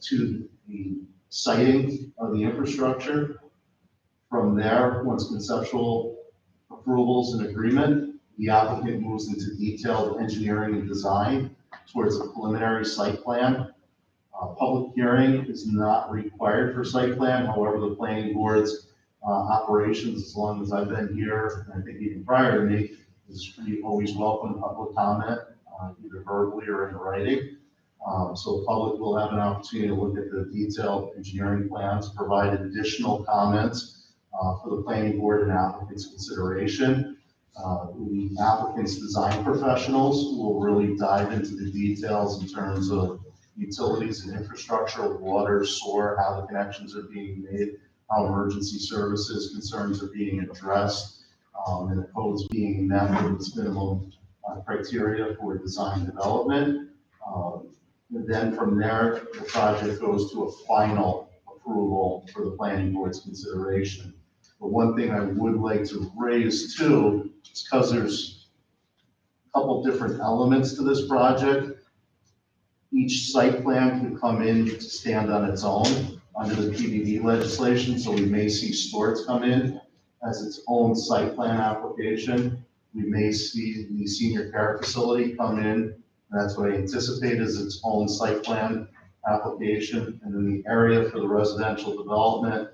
to the siting of the infrastructure. From there, once conceptual approvals and agreement, the applicant moves into detailed engineering and design towards a preliminary site plan. Public hearing is not required for site plan. However, the planning board's operations, as long as I've been here, and I think even prior to me, is always welcome public comment, either verbally or in writing. So the public will have an opportunity to look at the detailed engineering plans, provide additional comments for the planning board and applicant's consideration. The applicant's design professionals will really dive into the details in terms of utilities and infrastructure, water, sewer, how the connections are being made, how emergency services concerns are being addressed, and the codes being met with its minimum criteria for design development. And then from there, the project goes to a final approval for the planning board's consideration. But one thing I would like to raise too, is because there's a couple different elements to this project. Each site plan can come in to stand on its own under the PDD legislation, so we may see Stewart's come in as its own site plan application. We may see the senior care facility come in, and that's what I anticipate is its own site plan application. And then the area for the residential development,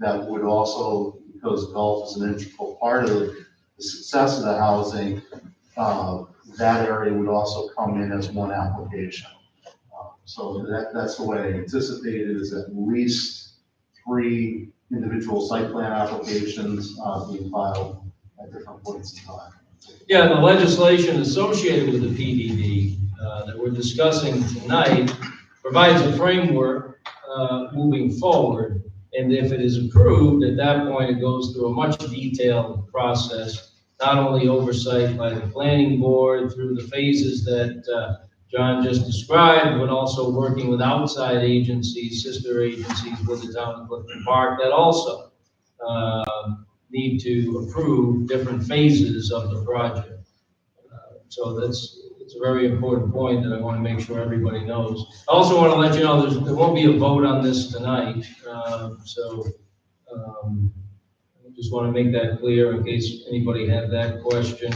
that would also, because golf is an integral part of the success of the housing, that area would also come in as one application. So that's the way I anticipate it, is at least 3 individual site plan applications being filed at different points in time. Yeah, the legislation associated with the PDD that we're discussing tonight provides a framework moving forward. And if it is approved, at that point, it goes through a much detailed process, not only oversight by the planning board through the phases that John just described, but also working with outside agencies, sister agencies with the town of Clifton Park that also need to approve different phases of the project. So it's a very important point that I want to make sure everybody knows. I also want to let you know there won't be a vote on this tonight, I just want to make that clear in case anybody had that question.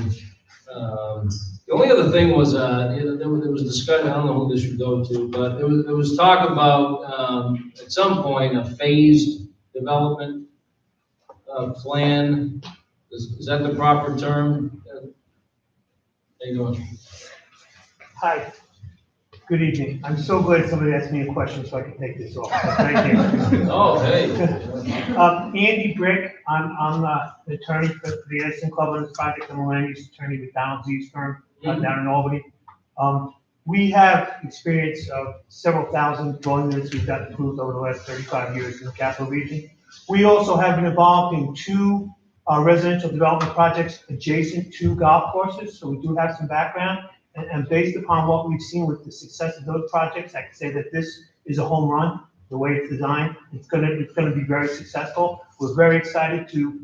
The only other thing was, there was discussion, I don't know who this should go to, but there was talk about, at some point, a phased development plan. Is that the proper term? How you doing? Hi, good evening. I'm so glad somebody asked me a question so I can take this off. So thank you. Oh, hey. Andy Brick, I'm the attorney for the Edison Club on this project. I'm a land use attorney with Donald Z's firm down in Albany. We have experience of several thousand dwelling units we've got approved over the last 35 years in the capital region. We also have been involved in two residential development projects adjacent to golf courses, so we do have some background. And based upon what we've seen with the success of those projects, I can say that this is a home run. The way it's designed, it's gonna be very successful. We're very excited to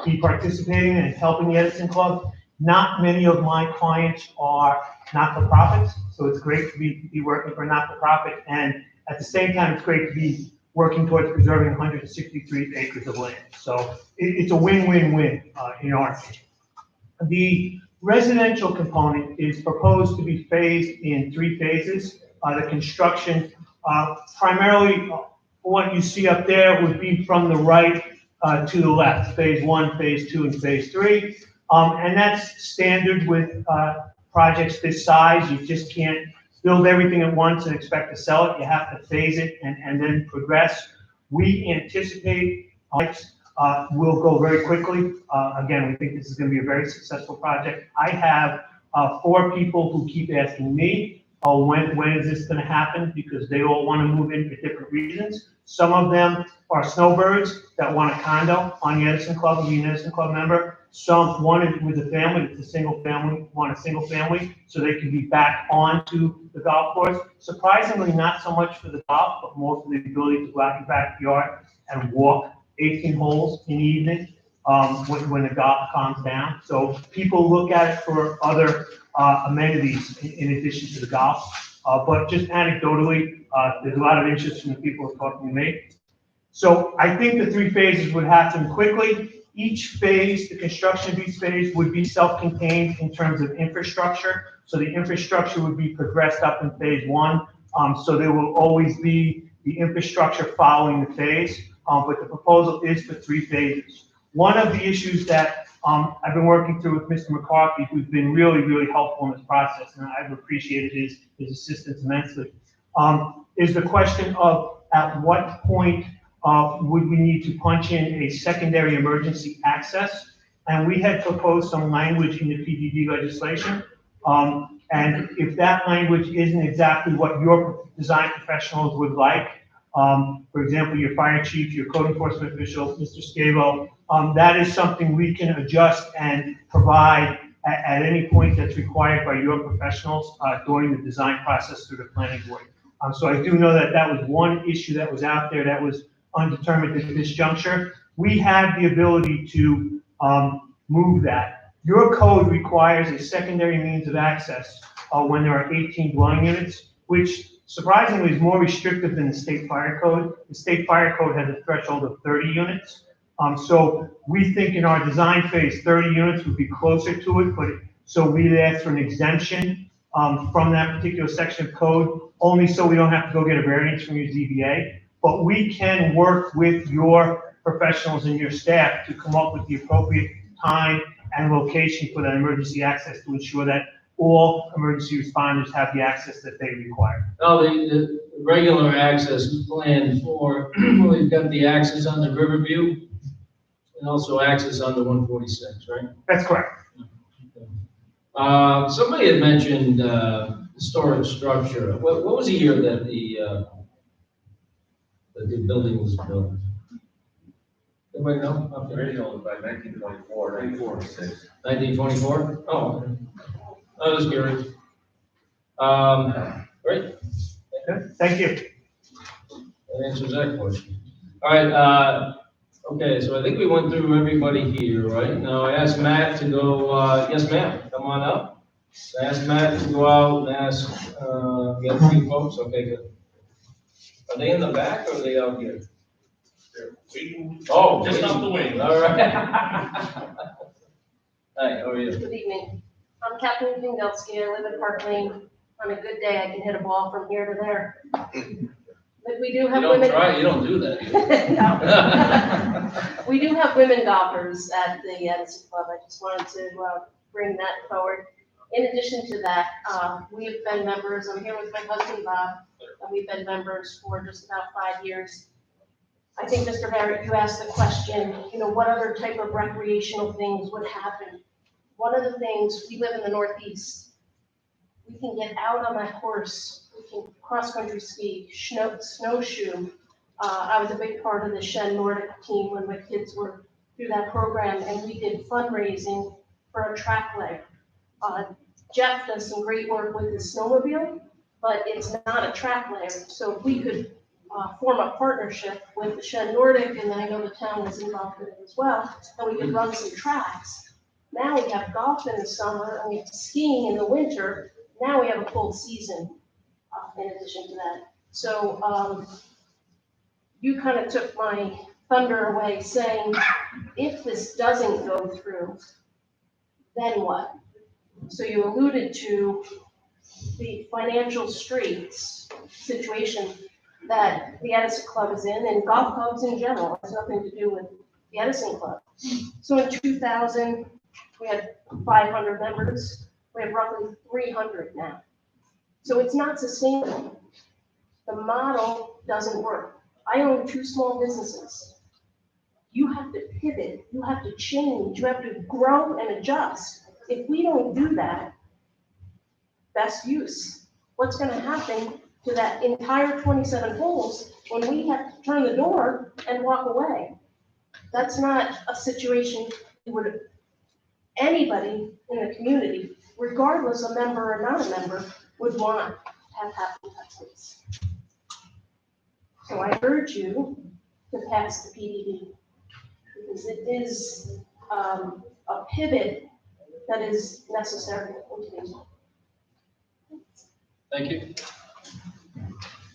be participating and helping the Edison Club. Not many of my clients are not-for-profits, so it's great to be working for a not-for-profit. And at the same time, it's great to be working towards preserving 163 acres of land. So it's a win-win-win in our opinion. The residential component is proposed to be phased in 3 phases. The construction, primarily what you see up there would be from the right to the left, phase 1, phase 2, and phase 3. And that's standard with projects this size. You just can't build everything at once and expect to sell it. You have to phase it and then progress. We anticipate will go very quickly. Again, we think this is going to be a very successful project. I have 4 people who keep asking me, when is this going to happen? Because they all want to move in for different reasons. Some of them are snowbirds that want a condo on the Edison Club, be an Edison Club member. Some want it with a family, it's a single family, want a single family, so they can be back onto the golf course. Surprisingly, not so much for the golf, but more for the ability to go out in the backyard and walk 18 holes in the evening when the golf calms down. So people look at it for other amenities in addition to the golf. But just anecdotally, there's a lot of interest from the people who are talking to me. So I think the 3 phases would happen quickly. Each phase, the construction of each phase would be self-contained in terms of infrastructure. So the infrastructure would be progressed up in phase 1. So there will always be the infrastructure following the phase. But the proposal is for 3 phases. One of the issues that I've been working through with Mr. McCarthy, who's been really, really helpful in this process, and I've appreciated his assistance immensely, is the question of at what point would we need to punch in a secondary emergency access? And we had proposed some language in the PDD legislation. And if that language isn't exactly what your design professionals would like, for example, your fire chief, your code enforcement official, Mr. Scavo, that is something we can adjust and provide at any point that's required by your professionals during the design process through the planning board. So I do know that that was one issue that was out there that was undetermined at this juncture. We have the ability to move that. Your code requires a secondary means of access when there are 18 dwelling units, which surprisingly is more restrictive than the state fire code. The state fire code has a threshold of 30 units. So we think in our design phase, 30 units would be closer to it, but so we'd ask for an exemption from that particular section of code, only so we don't have to go get a variance from your ZBA. But we can work with your professionals and your staff to come up with the appropriate time and location for that emergency access to ensure that all emergency responders have the access that they require. No, the regular access is planned for, we've got the access on the Riverview and also access on the 146, right? That's correct. Somebody had mentioned historic structure. What was the year that that the building was built? Anybody know? Okay. Original was by 1924, 1946. 1924? Oh, okay. I was curious. Great. Okay. Thank you. That answers that question. All right, okay, so I think we went through everybody here, right? Now I asked Matt to go, yes, ma'am, come on up. I asked Matt to go out and ask, we have a few folks, okay, good. Are they in the back or are they out here? Oh, Just off the wing. All right. Hi, how are you? Good evening. I'm Kathleen Pingelsky. I live in Park Lane. On a good day, I can hit a ball from here to there. But we do You have don't women. try, you don't do that. No. We do have women golfers at the Edison Club. I just wanted to bring that forward. In addition to that, we have been members, I'm here with my husband Bob, and we've been members for just about 5 years. I think, Mr. Barrett, you asked the question, what other type of recreational things would happen? One of the things, we live in the Northeast. We can get out on that horse, we can cross-country ski, snowshoe. I was a big part of the Shen Nordic team when my kids were through that program, and we did fundraising for a track leg. Jeff does some great work with his snowmobile, but it's not a track leg, so if we could form a partnership with the Shen Nordic, and I know the town was involved in it as well, and we could run some tracks. Now we have golf in the summer, and we have skiing in the winter. Now we have a full season in addition to that. So you kind of took my thunder away saying, if this doesn't go through, then what? So you alluded to the financial straits situation that the Edison Club is in, and golf clubs in general. It has nothing to do with the Edison Club. So in 2000, we had 500 members. We have roughly 300 now. So it's not sustainable. The model doesn't work. I own 2 small businesses. You have to pivot, you have to change, you have to grow and adjust. If we don't do that, best use, what's gonna happen to that entire 27 holes when we have to turn the door and walk away? That's not a situation would anybody in the community, regardless of member or not a member, would want to have happen in Texas. So I urge you to pass the PDD, because it is a pivot that is necessary in today's world. Thank you.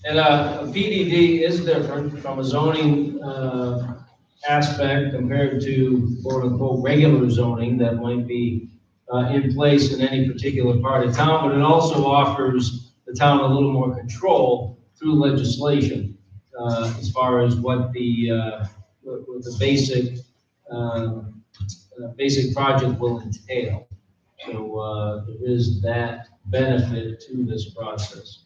And a PDD is different from a zoning aspect compared to quote unquote regular zoning that might be in place in any particular part of town, but it also offers the town a little more control through legislation as far as what the basic project will entail. So there is that benefit to this process.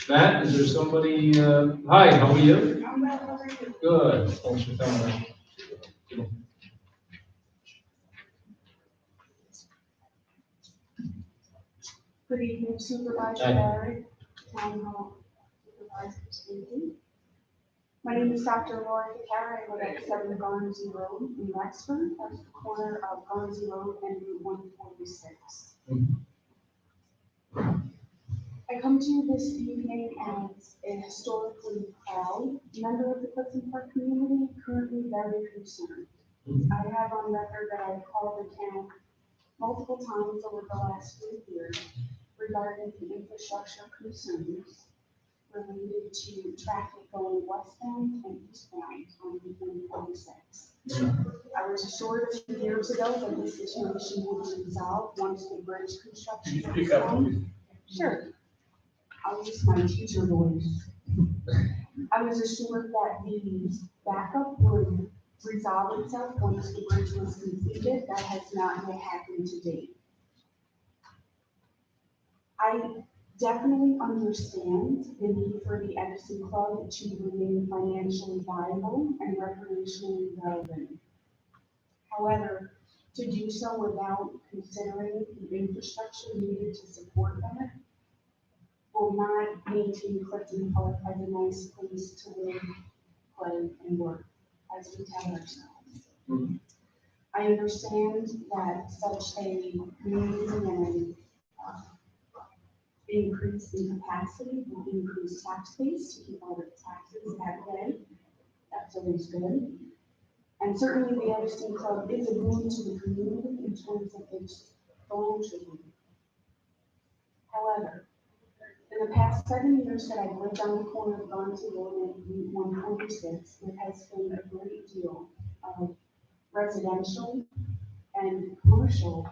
Matt, is there somebody, hi, how are you? I'm well, how are you? Good, thanks for coming. Good evening, Supervisor Hi. Barrett, Town Hall Supervisor speaking. My name is Dr. Laura Ficara. I live at 7 Garnsey Road in Rexford. That's the corner of Garnsey Road and Route 146. I come to you this evening as a historically proud member of the Clifton Park community, currently very concerned. I have on record that I've called the town multiple times over the last 3 years regarding the infrastructure concerns related to traffic going westbound and eastbound on Route 146. I was assured a few years ago that this situation would be resolved once the bridge construction was done. Sure. I'll use my teacher voice. I was assured that the backup would resolve itself once the bridge was completed. That has not yet happened to date. I definitely understand the need for the Edison Club to remain financially viable and recreationally relevant. However, to do so without considering the infrastructure needed to support that will not maintain Clifton Park as a nice place to live, play, and work, as we tell ourselves. I understand that such a community and increase in capacity will increase tax base to keep all the taxes that way. That's always good. And certainly the Edison Club is a boon to the community in terms of its financial. However, in the past 7 years that I've lived on the corner of Garnsey Road and Route 146, there has been a great deal of residential and commercial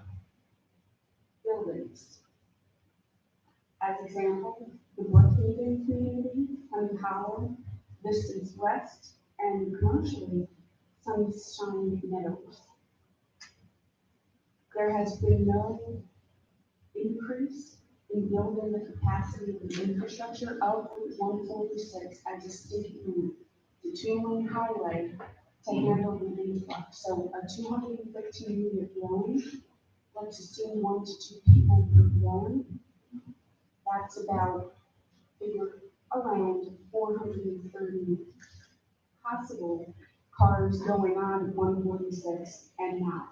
buildings. As example, the Brookhaven community, Honey Hollow, Vistas West, and commercially, Sunshine Meadows. There has been no increase in building the capacity of the infrastructure of Route 146 as a state route, the two-lane highway to handle the influx. So a 215 unit dwelling, let's assume 1 to 2 people per dwelling. That's about around 430 possible cars going on 146 and not.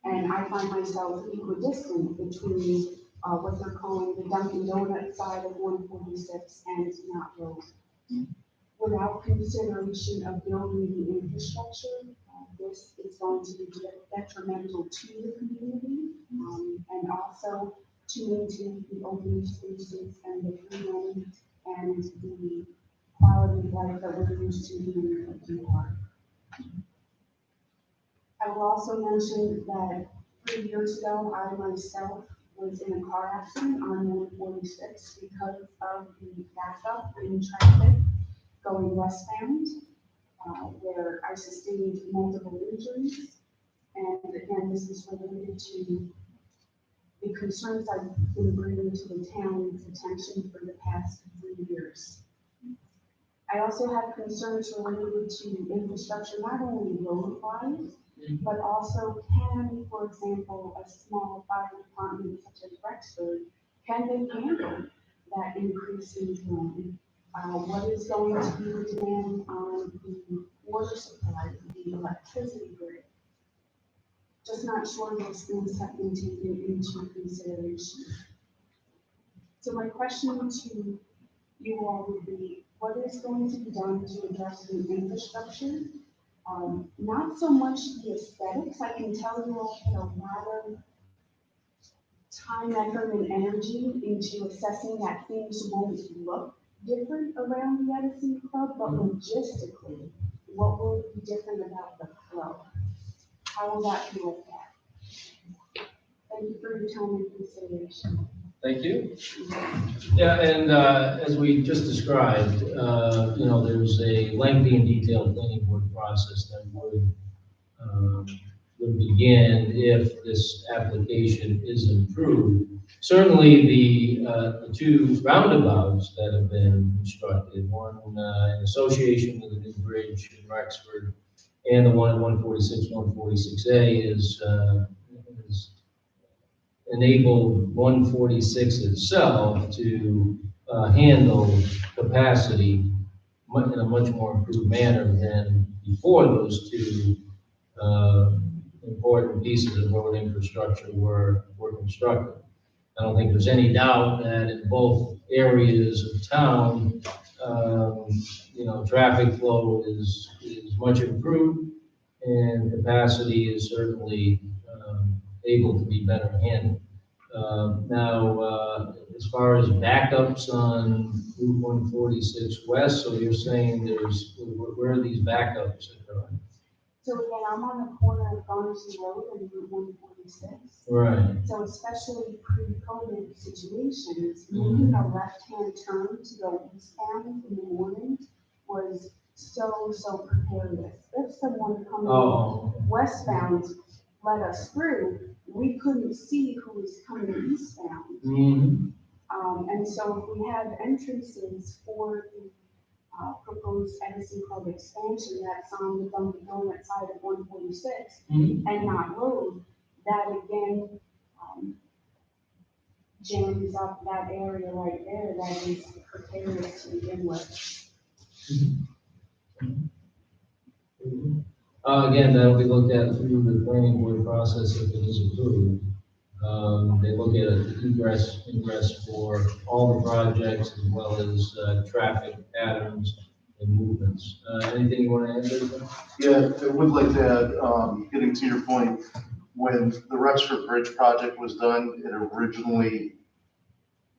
And I find myself equidistant between what they're calling the Dunkin' Donuts side of 146 and Knott Road. Without consideration of building the infrastructure, this is going to be detrimental to the community and also to maintain the open spaces and the freedom and the quality of life that we're used to here in Clifton Park. I will also mention that 3 years ago, I myself was in a car accident on 146 because of the backup in traffic going westbound, where I sustained multiple injuries. And again, this is related to the concerns I've been bringing to the town's attention for the past 3 years. I also have concerns related to infrastructure, not only road-wise, but also can, for example, a small fire department such as Rexford, can they handle that increase in demand? What is going to be the demand on the water supply, the electricity grid? Just not sure those things have been taken into consideration. So my question to you all would be, what is going to be done to address the infrastructure? Not so much the aesthetics. I can tell you all put a lot of time, effort, and energy into assessing that things won't look different around the Edison Club, but logistically, what will be different about the club? How will that be looked at? Thank you for your time and consideration. Thank you. Yeah, and as we just described, there's a lengthy and detailed planning board process that would begin if this application is approved. Certainly, the two roundabouts that have been constructed, one in association with the new bridge in Rexford, and the one at 146, 146A is enabled 146 itself to handle capacity in a much more improved manner than before those two important pieces of road infrastructure were constructed. I don't think there's any doubt that in both areas of town, traffic flow is much improved, and capacity is certainly able to be better handled. Now, as far as backups on Route 146 West, so you're saying where are these backups occurring? So again, I'm on the corner of Garnsey Road and Route 146. Right. So especially pre-COVID situations, making a left-hand turn to go eastbound in the morning was so precarious. If someone coming westbound let us through, we couldn't see who was coming eastbound. And so if we have entrances for the proposed Edison Club expansion that's on the Dunkin' Donuts side of 146 and not road, that again jams up that area right there that is precarious to begin with. Again, that'll be looked at through the planning board process if it is approved. They look at egress, ingress for all the projects as well as, traffic patterns and movements. Anything you want to add there? Yeah, I would like to add, getting to your point, when the Rexford Bridge project was done, it originally,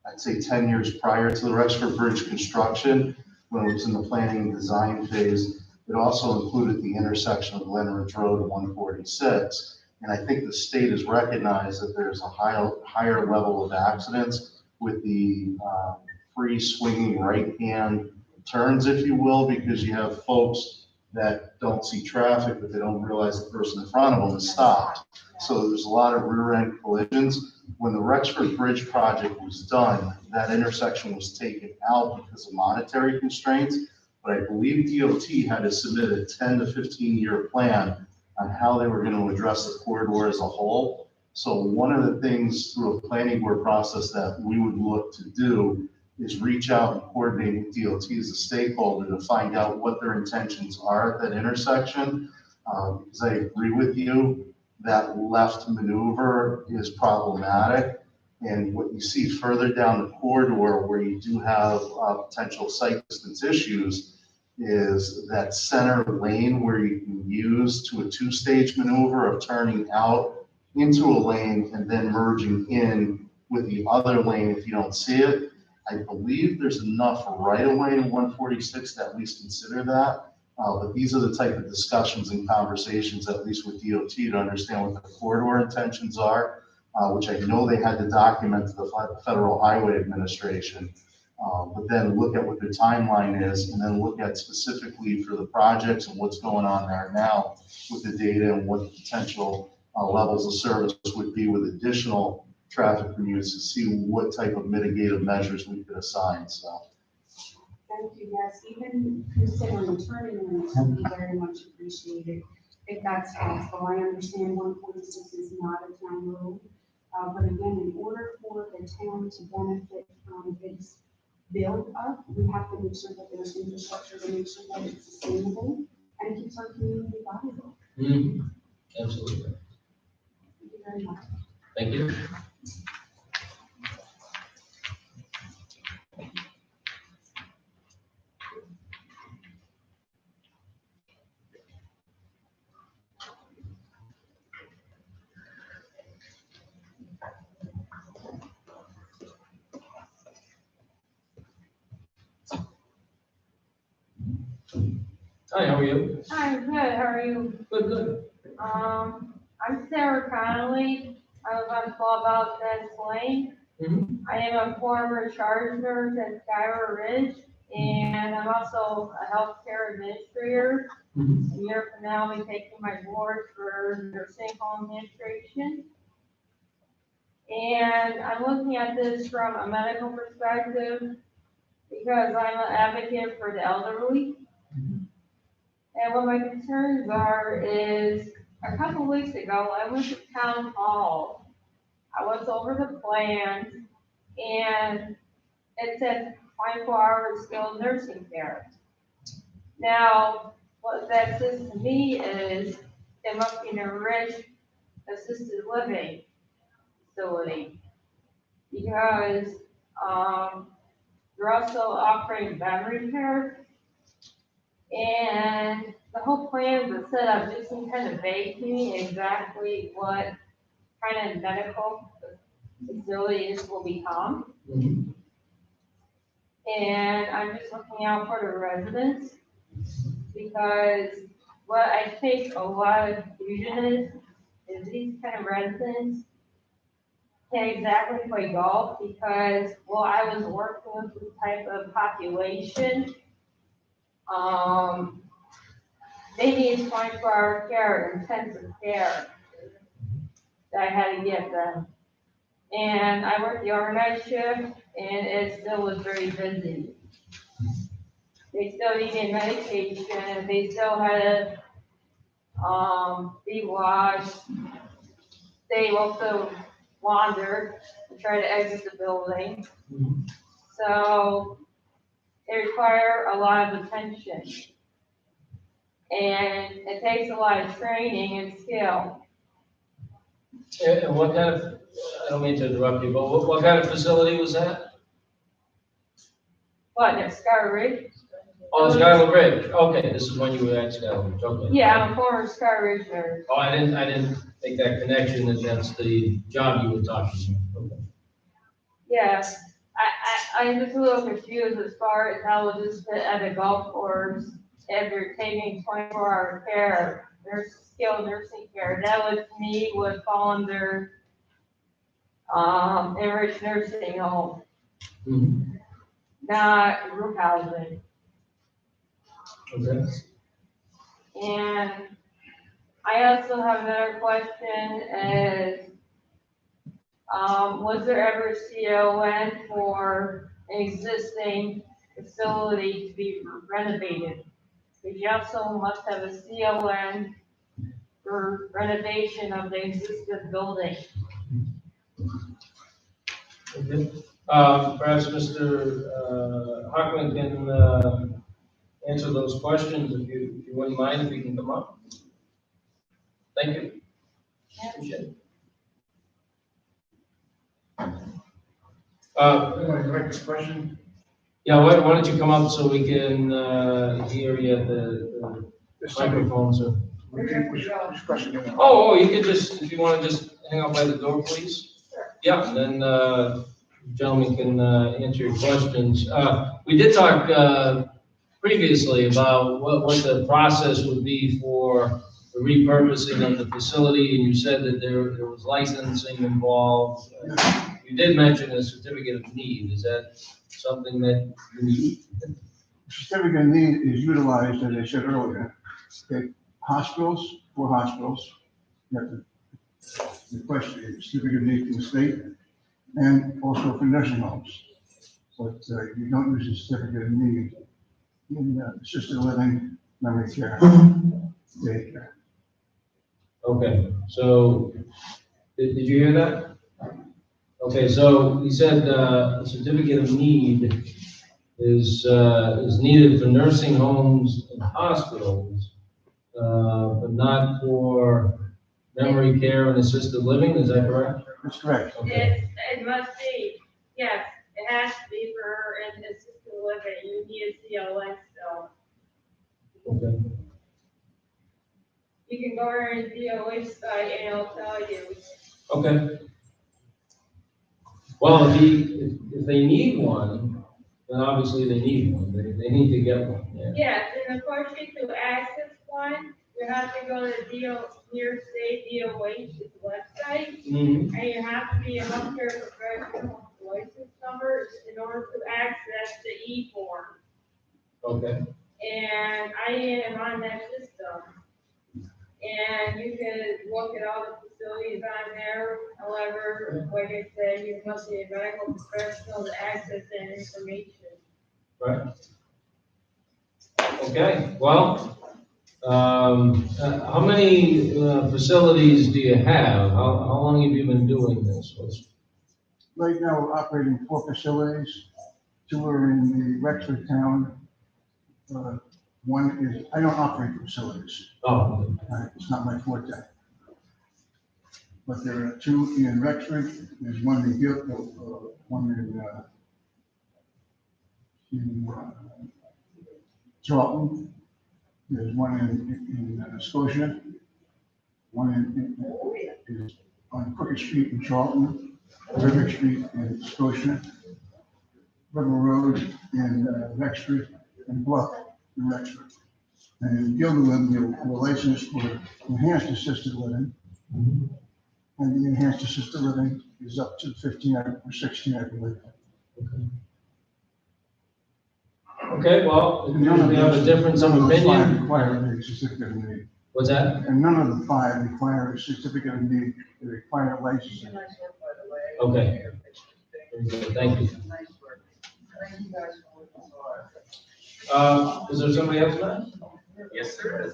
I'd say 10 years prior to the Rexford Bridge construction, when it was in the planning and design phase, it also included the intersection of Glen Ridge Road and 146. And I think the state has recognized that there's a higher level of accidents with the free swinging right-hand turns, if you will, because you have folks that don't see traffic, but they don't realize the person in front of them is stopped. So there's a lot of rear-end collisions. When the Rexford Bridge project was done, that intersection was taken out because of monetary constraints. But I believe DOT had to submit a 10 to 15-year plan on how they were going to address the corridor as a whole. So one of the things through a planning board process that we would look to do is reach out and coordinate with DOT as a stakeholder to find out what their intentions are at that intersection. Because I agree with you, that left maneuver is problematic. And what you see further down the corridor where you do have potential sight distance issues is that center lane where you can use to a two-stage maneuver of turning out into a lane and then merging in with the other lane if you don't see it. I believe there's enough right-of-way in 146 to at least consider that. But these are the type of discussions and conversations, at least with DOT, to understand what the corridor intentions are, which I know they had to document to the Federal Highway Administration. But then look at what their timeline is, and then look at specifically for the projects and what's going on there now with the data and what the potential levels of service would be with additional traffic commutes to see what type of mitigative measures we could assign, so. Thank you, yes, even considering turning lanes would be very much appreciated if that's possible. I understand 146 is not a town road, but again, in order for the town to benefit from its build up, we have to make sure that there's infrastructure to make sure that it's sustainable and keeps our community viable. Absolutely. Thank you very much. Thank you. Hi, how are you? Hi, good, how are you? Good, good. I'm Sarah Connolly, I live on Clubhouse Dennis Lane. I am a former charge nurse at Skyra Ridge, and I'm also a healthcare administrator. A year from now, I'll be taking my board for nursing home administration. And I'm looking at this from a medical perspective because I'm an advocate for the elderly. And what my concerns are is, a couple of weeks ago, I went to town hall. I was over the plan, and it said 24-hour skilled nursing care. Now, what that says to me is, it must be a rich assisted living facility. Because, they're also offering memory care. And the whole plan was set up just seemed kind of vague to me exactly what kind of medical facilities will become. And I'm just looking out for the residents because what I think a lot of confusion is these kind of residents can't exactly play golf because, well, I was working with this type of population. They need 24-hour care, intensive care that I had to get them. And I worked the overnight shift, and it still was very busy. They still needed medication, they still had to be washed. They also wander and try to exit the building. So they require a lot of attention. And it takes a lot of training and skill. And what kind of, I don't mean to interrupt you, but what kind of facility was that? What, at Scar Ridge? Oh, Skylar Ridge. Okay, this is when you were at Skylar Ridge. Okay. Yeah, I'm a former Scar Ridge nurse. Oh, I didn't make that connection against the job you were talking about. Okay. Yeah, I'm just a little confused as far as how would this fit at a golf course after taking 24-hour care, skilled nursing care. That would, to me, would fall under, enriched nursing home, not group housing. Okay. And I also have another question is, was there ever CON for an existing facility to be renovated? Because you also must have a CON for renovation of the existing building. Okay. Perhaps Mr. Hockman can answer those questions if you wouldn't mind, if you can come up. Thank you. Appreciate it. Next question. Yeah, why don't you come up so we can hear you at the microphone, sir? Which question? Oh, you could just, if you want to just hang out by the door, please. Yeah, then gentlemen can answer your questions. We did talk previously about what the process would be for the repurposing of the facility, and you said that there was licensing involved. You did mention a certificate of need. Is that something that you need? Certificate of need is utilized, as I said earlier, at hospitals, for hospitals. You have to request a certificate of need from the state, and also for nursing homes. But you don't use a certificate of need in assisted living, memory care, daycare. Okay, so did you hear that? Okay, so you said a certificate of need is needed for nursing homes and hospitals, but not for memory care and assisted living. Is that correct? That's correct. Okay. It must be, yes, it has to be for an assisted living. You need a CON still. Okay. You can go on the DOH site and it'll tell you. Okay. Well, if they need one, then obviously they need one. They need to get one. Yeah. Yes, and of course you to access one, you have to go to New York State DOH's website. Mhm. And you have to be a healthcare professional license number in order to access the e-form. Okay. And I am on that system. And you can look at all the facilities on there. However, like I said, you must be a medical professional to access that information. Right. Okay. Well, how many facilities do you have? How long have you been doing this? Right now, we're operating 4 facilities. 2 are in the Rexford town. One is, I don't operate facilities. Oh. It's not my forte. But there are 2 in Rexford. There's one in Charlton. There's one in Scotia. One is on Crooked Street in Charlton, River Street in Scotia, River Road in Rexford, and Bluff in Rexford. And in Gilderland, we're licensed for enhanced assisted living. And the enhanced assisted living is up to 15 or 16, I believe. Okay, well, we have a difference of opinion. Require a certificate of need. What's that? And none of the 5 require a certificate of need. They require licensing. Okay. Very good. Thank you. Is there somebody else, man? Yes, there is.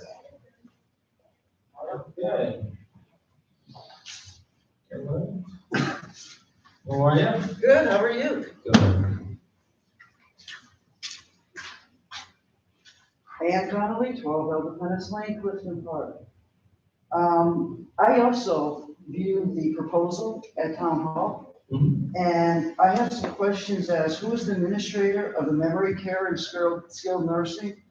Okay. How are you? Good, how are you? Good. Ann Connolly, 12 Independence Lane, Clifton Park. I also viewed the proposal at Town Hall, and I have some questions as who is the administrator of the memory care and skilled nursing?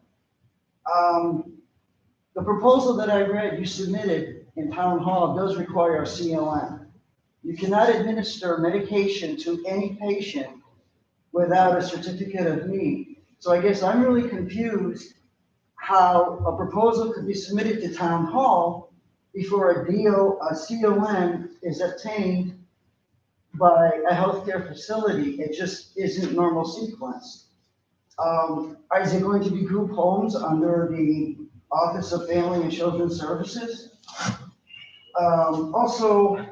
The proposal that I read you submitted in Town Hall does require a CON. You cannot administer medication to any patient without a certificate of need. So I guess I'm really confused how a proposal could be submitted to Town Hall before a CON is obtained by a healthcare facility. It just isn't normal sequence. Is it going to be group homes under the Office of Family and Children's Services? Also,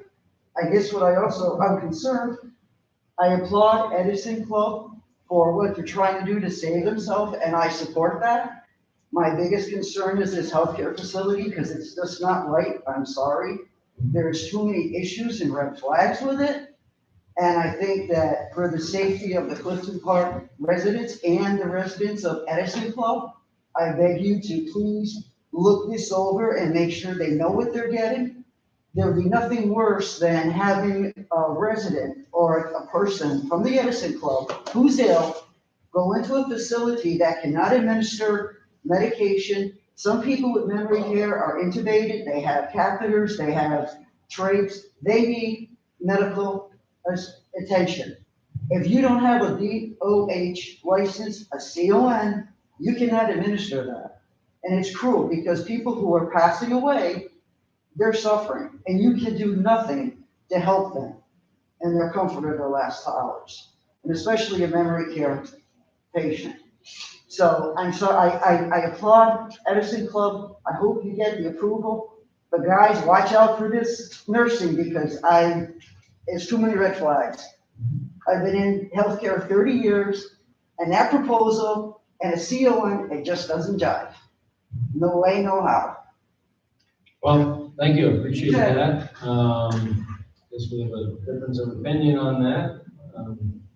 I guess I'm concerned. I applaud Edison Club for what they're trying to do to save themselves, and I support that. My biggest concern is this healthcare facility, because it's just not right. I'm sorry. There's too many issues and red flags with it. And I think that for the safety of the Clifton Park residents and the residents of Edison Club, I beg you to please look this over and make sure they know what they're getting. There'd be nothing worse than having a resident or a person from the Edison Club who's ill go into a facility that cannot administer medication. Some people with memory care are intubated, they have catheters, they have trachs, they need medical attention. If you don't have a DOH license, a CON, you cannot administer that. And it's cruel because people who are passing away, they're suffering, and you can do nothing to help them in their comfort of their last hours, and especially a memory care patient. So I'm sorry, I applaud Edison Club. I hope you get the approval. But guys, watch out for this nursing because it's too many red flags. I've been in healthcare 30 years, and that proposal and a CON, it just doesn't jive. No way, no how. Well, thank you, appreciate that. Guess we have a difference of opinion on that.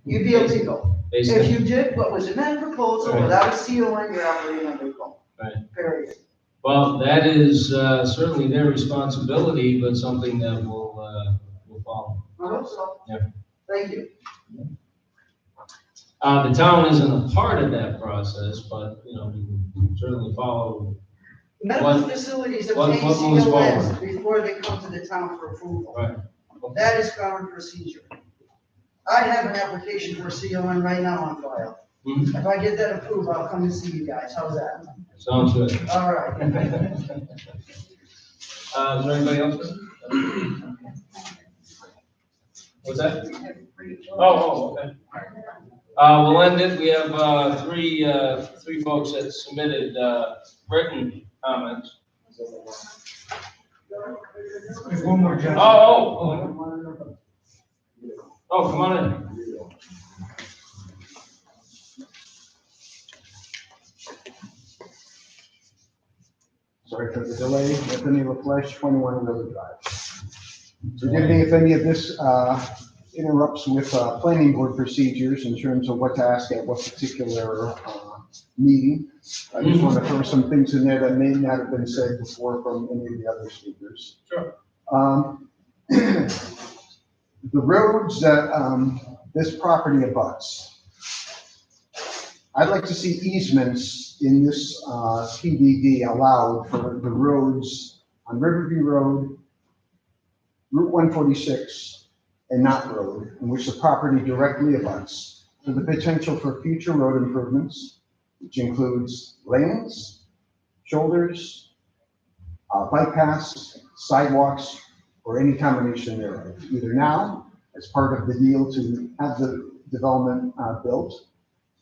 You'd be illegal. Basically. If you did what was in that proposal Right. without a CON, you're operating illegal. Right. Period. Well, that is certainly their responsibility, but something that will follow. I hope so. Yeah. Thank you. The town isn't a part of that process, but, we can certainly follow. Medical What- facilities what obtain moves CONs forward? before they come to the town for approval. Right. That is common procedure. I have an application for a CON right now on file. Mhm. If I get that approved, I'll come and see you guys. How's that? Sounds good. All right. Is there anybody else? What's that? Oh, okay. We'll end it. We have three folks that submitted written comments. There's one more, Judge. Oh, come on in. Sorry for the delay. Anthony LaFleche, 21 River Drive. Forgive me if any of this interrupts with planning board procedures in terms of what to ask at what particular meeting. I just want to throw some things in there that may not have been said before from any of the other speakers. Sure. The roads that this property abuts. I'd like to see easements in this PDD allowed for the roads on Riverview Road, Route 146, and Knott Road, in which the property directly abuts, for the potential for future road improvements, which includes lanes, shoulders, bike paths, sidewalks, or any combination thereof, either now, as part of the deal to have the development built,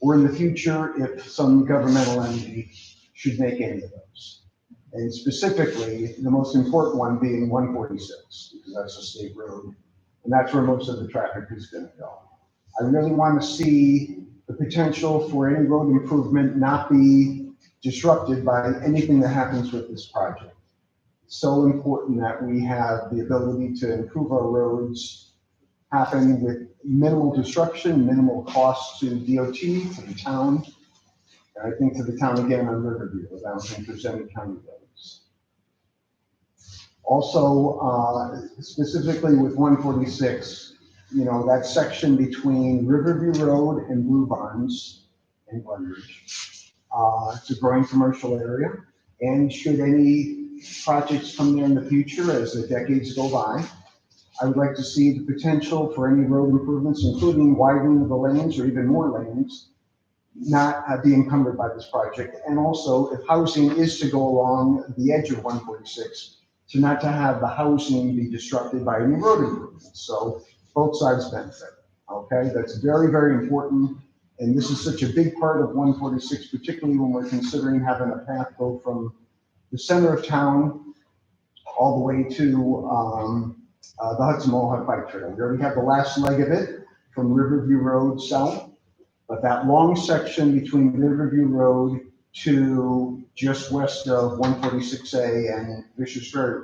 or in the future if some governmental entity should make any of those. And specifically, the most important one being 146, because that's a state road, and that's where most of the traffic is going to go. I really want to see the potential for any road improvement not be disrupted by anything that happens with this project. It's so important that we have the ability to improve our roads happen with minimal disruption, minimal cost to DOT, to the town, and I think to the town again on Riverview. I don't think there's any county roads. Also, specifically with 146, you know, that section between Riverview Road and Blue Barns and Glenridge. It's a growing commercial area, and should any projects come there in the future as the decades go by, I would like to see the potential for any road improvements, including widening of the lanes or even more lanes, not be encumbered by this project. And also, if housing is to go along the edge of 146, to not to have the housing be disrupted by any road improvements. So both sides benefit, okay? That's very, very important. And this is such a big part of 146, particularly when we're considering having a path go from the center of town all the way to the Hudson Mohawk Bike Trail. We already have the last leg of it from Riverview Road south, but that long section between Riverview Road to just west of 146A and Vicious Ferry,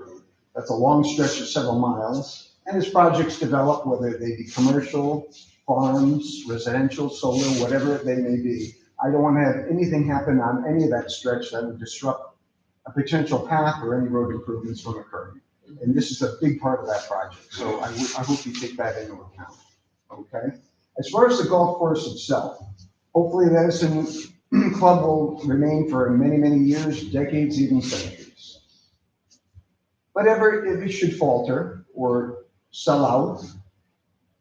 that's a long stretch of several miles. And as projects develop, whether they be commercial, farms, residential, solar, whatever they may be, I don't want to have anything happen on any of that stretch that would disrupt a potential path or any road improvements from occurring. And this is a big part of that project, so I hope you take that into account, okay? As far as the golf course itself, hopefully the Edison Club will remain for many, many years, decades, even centuries. But if it should falter or sell out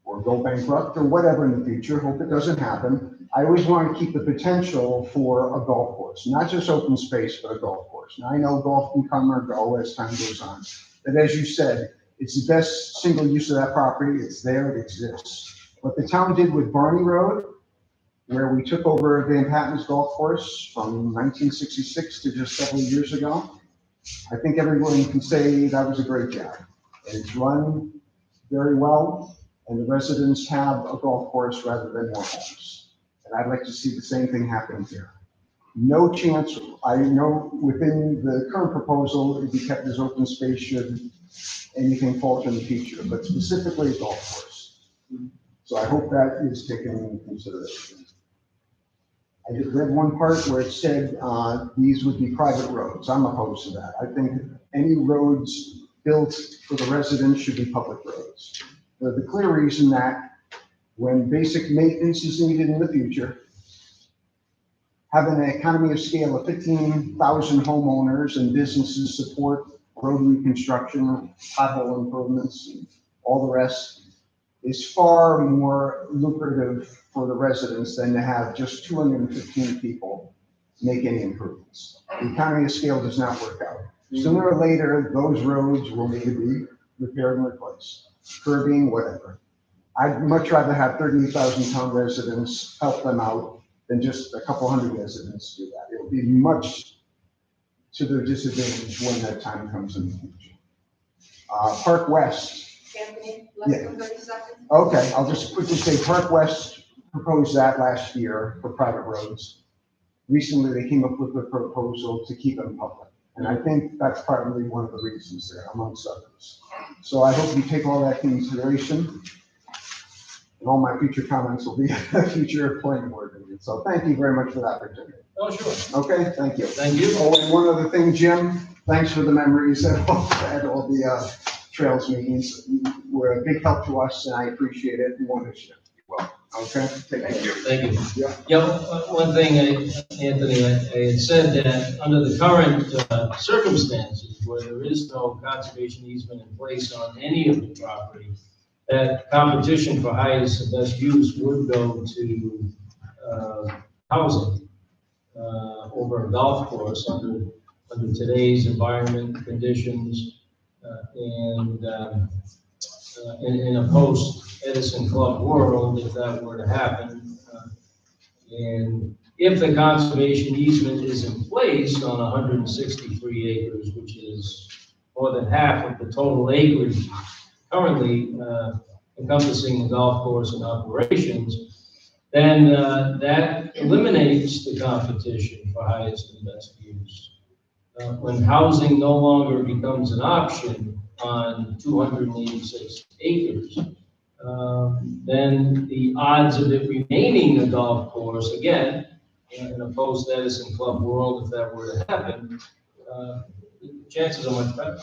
or go bankrupt or whatever in the future, hope it doesn't happen, I always want to keep the potential for a golf course, not just open space, but a golf course. Now, I know golf can come or go as time goes on, but as you said, it's the best single use of that property. It's there, it exists. What the town did with Barney Road, where we took over Van Patten's golf course from 1966 to just several years ago, I think everyone can say that was a great job. And it's run very well, and the residents have a golf course rather than more homes. And I'd like to see the same thing happen here. No chance, I know within the current proposal, it'd be kept as open space should anything falter in the future, but specifically a golf course. So I hope that is taken into consideration. I did read one part where it said these would be private roads. I'm opposed to that. I think any roads built for the residents should be public roads. For the clear reason that when basic maintenance is needed in the future, having an economy of scale of 15,000 homeowners and businesses support road reconstruction, pothole improvements, and all the rest is far more lucrative for the residents than to have just 215 people make any improvements. The economy of scale does not work out. Sooner or later, those roads will need to be repaired and replaced, curbing, whatever. I'd much rather have 38,000 town residents help them out than just a couple hundred residents do that. It will be much to their disadvantage when that time comes in the future. Park West. Anthony, less than 30 seconds. Okay, I'll just quickly say Park West proposed that last year for private roads. Recently, they came up with a proposal to keep them public. And I think that's probably one of the reasons there, amongst others. So I hope you take all that into consideration. And all my future comments will be a future planning board meeting. So thank you very much for that opportunity. Oh, sure. Okay, thank you. Thank you. Oh, and one other thing, Jim, thanks for the memories at all the trails meetings. Were a big help to us, and I appreciate it. We want to share. Well, okay, take care. Thank you. Yeah, one thing, Anthony, I had said that under the current circumstances where there is no conservation easement in place on any of the property, that competition for highest and best use would go to housing over a golf course under today's environment conditions and in a post-Edison Club world, if that were to happen. And if the conservation easement is in place on 163 acres, which is more than half of the total acreage currently encompassing the golf course and operations, then that eliminates the competition for highest and best use. When housing no longer becomes an option on 286 acres, then the odds of it remaining a golf course, again, in a post-Edison Club world, if that were to happen, the chances are much better.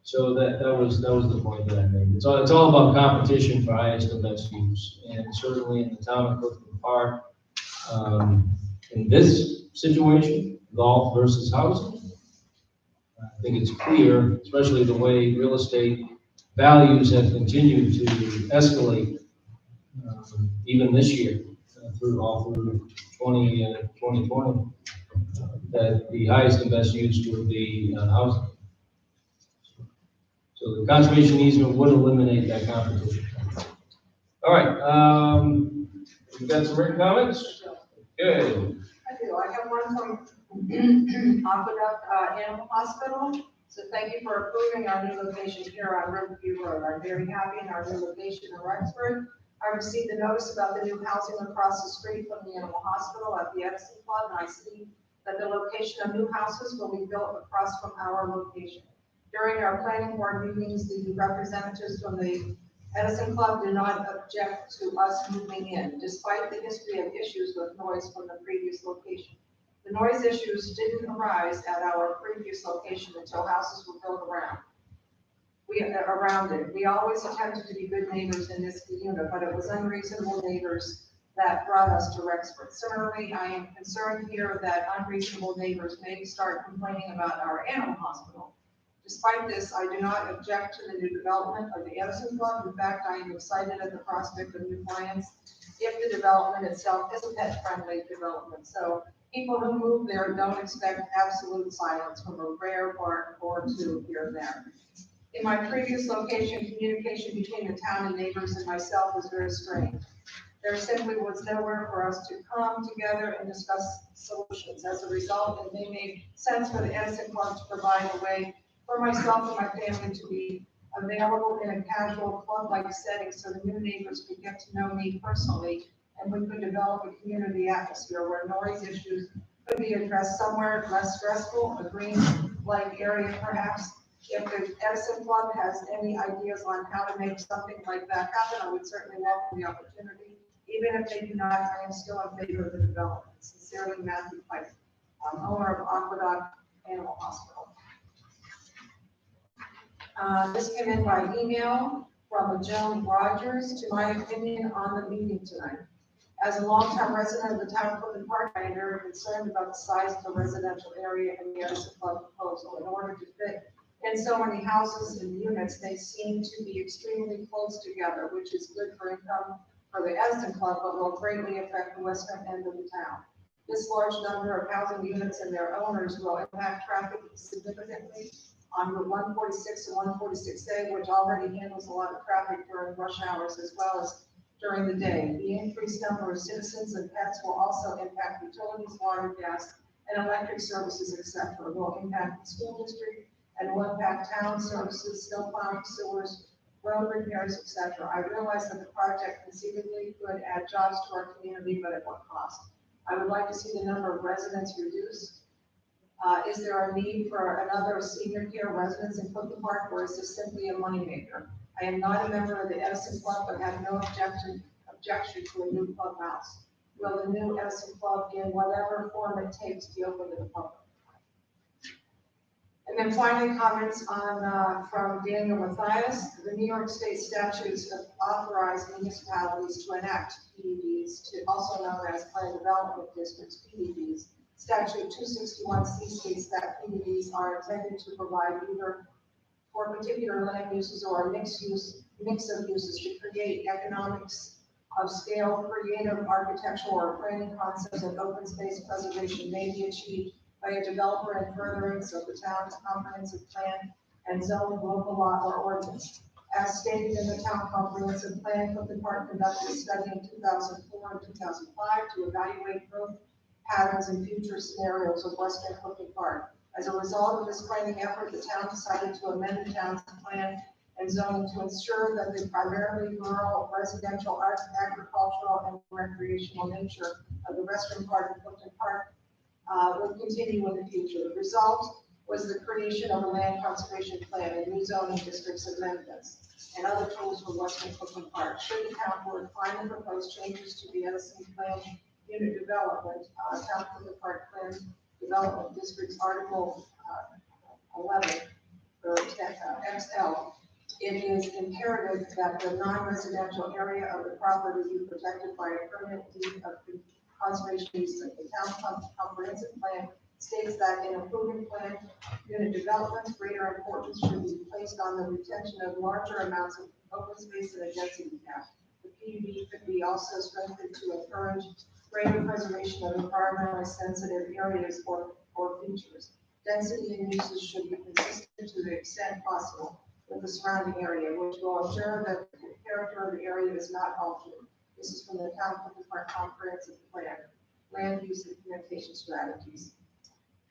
So that was the point that I made. It's all about competition for highest and best use. And certainly in the town of Clifton Park, in this situation, golf versus housing, I think it's clear, especially the way real estate values have continued to escalate, even this year, through 2020, that the highest and best use would be housing. So the conservation easement would eliminate that competition. All right, we've got some written comments? Good. I do. I have one from Aqueduct Animal Hospital. So thank you for approving our new location here on Riverview Road. I'm very happy in our new location in Rexford. I received a notice about the new housing across the street from the animal hospital at the Edison Club, and I see that the location of new houses will be built across from our location. During our planning board meetings, the representatives from the Edison Club did not object to us moving in, despite the history of issues with noise from the previous location. The noise issues didn't arise at our previous location until houses were built around it. We always attempted to be good neighbors in this unit, but it was unreasonable neighbors that brought us to Rexford. Similarly, I am concerned here that unreasonable neighbors may start complaining about our animal hospital. Despite this, I do not object to the new development of the Edison Club. In fact, I am excited at the prospect of new clients if the development itself is a pet-friendly development. So people who move there don't expect absolute silence from a rare bark or two here and there. In my previous location, communication between the town and neighbors and myself was very strained. There simply was nowhere for us to come together and discuss solutions. As a result, it may make sense for the Edison Club to provide a way for myself and my family to be available in a casual club-like setting so the new neighbors could get to know me personally, and we could develop a community atmosphere where noise issues could be addressed somewhere less stressful, a green-like area perhaps. If the Edison Club has any ideas on how to make something like that happen, I would certainly welcome the opportunity. Even if they do not, I am still in favor of the development. Sincerely, Matthew Pike, owner of Aqueduct Animal Hospital. This came in by email from Joan Rogers. To my opinion on the meeting tonight. As a longtime resident of the town of Clifton Park, I am very concerned about the size of the residential area in the Edison Club proposal. In order to fit in so many houses and units, they seem to be extremely close together, which is good for income for the Edison Club, but will greatly affect the western end of the town. This large number of housing units and their owners will impact traffic significantly on Route 146 and 146A, which already handles a lot of traffic during rush hours as well as during the day. The increased number of citizens and pets will also impact utilities, water, gas, and electric services, etc. It will impact the school district and will impact town services, snow plowing, sewers, road repairs, etc. I realize that the project conceivably could add jobs to our community, but at what cost? I would like to see the number of residents reduced. Is there a need for another senior care residence in Clifton Park, or is this simply a moneymaker? I am not a member of the Edison Club, but have no objection to a new clubhouse. Will the new Edison Club, in whatever form it takes, be open to the public? And then finally, comments on from Daniel Mathias. The New York State statutes have authorized municipalities to enact PDDs, also known as Plan Development Districts, PDDs. Statute 261C states that PDDs are intended to provide either for particular land uses or a mix of uses to create economics of scale, creative architectural or planning concepts of open space preservation may be achieved by a developer in furtherance of the town's comprehensive plan and zone local law or ordinance. As stated in the town comprehensive plan, Clifton Park conducted a study in 2004 and 2005 to evaluate growth patterns and future scenarios of Western Clifton Park. As a result of this planning effort, the town decided to amend the town's plan and zoning to ensure that the primarily rural, residential, agricultural, and recreational nature of the western part of Clifton Park would continue in the future. The result was the creation of a land conservation plan and new zoning districts amendments. and other tools for Western Clifton Park. Should the town board find the proposed changes to the Edison Plan Unit Development, Town Clifton Park Plan Development District's Article 11, or XL, it is imperative that the non-residential area of the property be protected by a permanent deed of conservation easement. The town comprehensive plan states that in approving plan unit developments, greater importance should be placed on the retention of larger amounts of open space and a density cap. The PUD could be also strengthened to encourage greater preservation of environmentally sensitive areas or features. Density and uses should be consistent to the extent possible with the surrounding area, which will ensure that the character of the area is not altered. This is from the Town Clifton Park Comprehensive Plan, Land Use Implementation Strategies.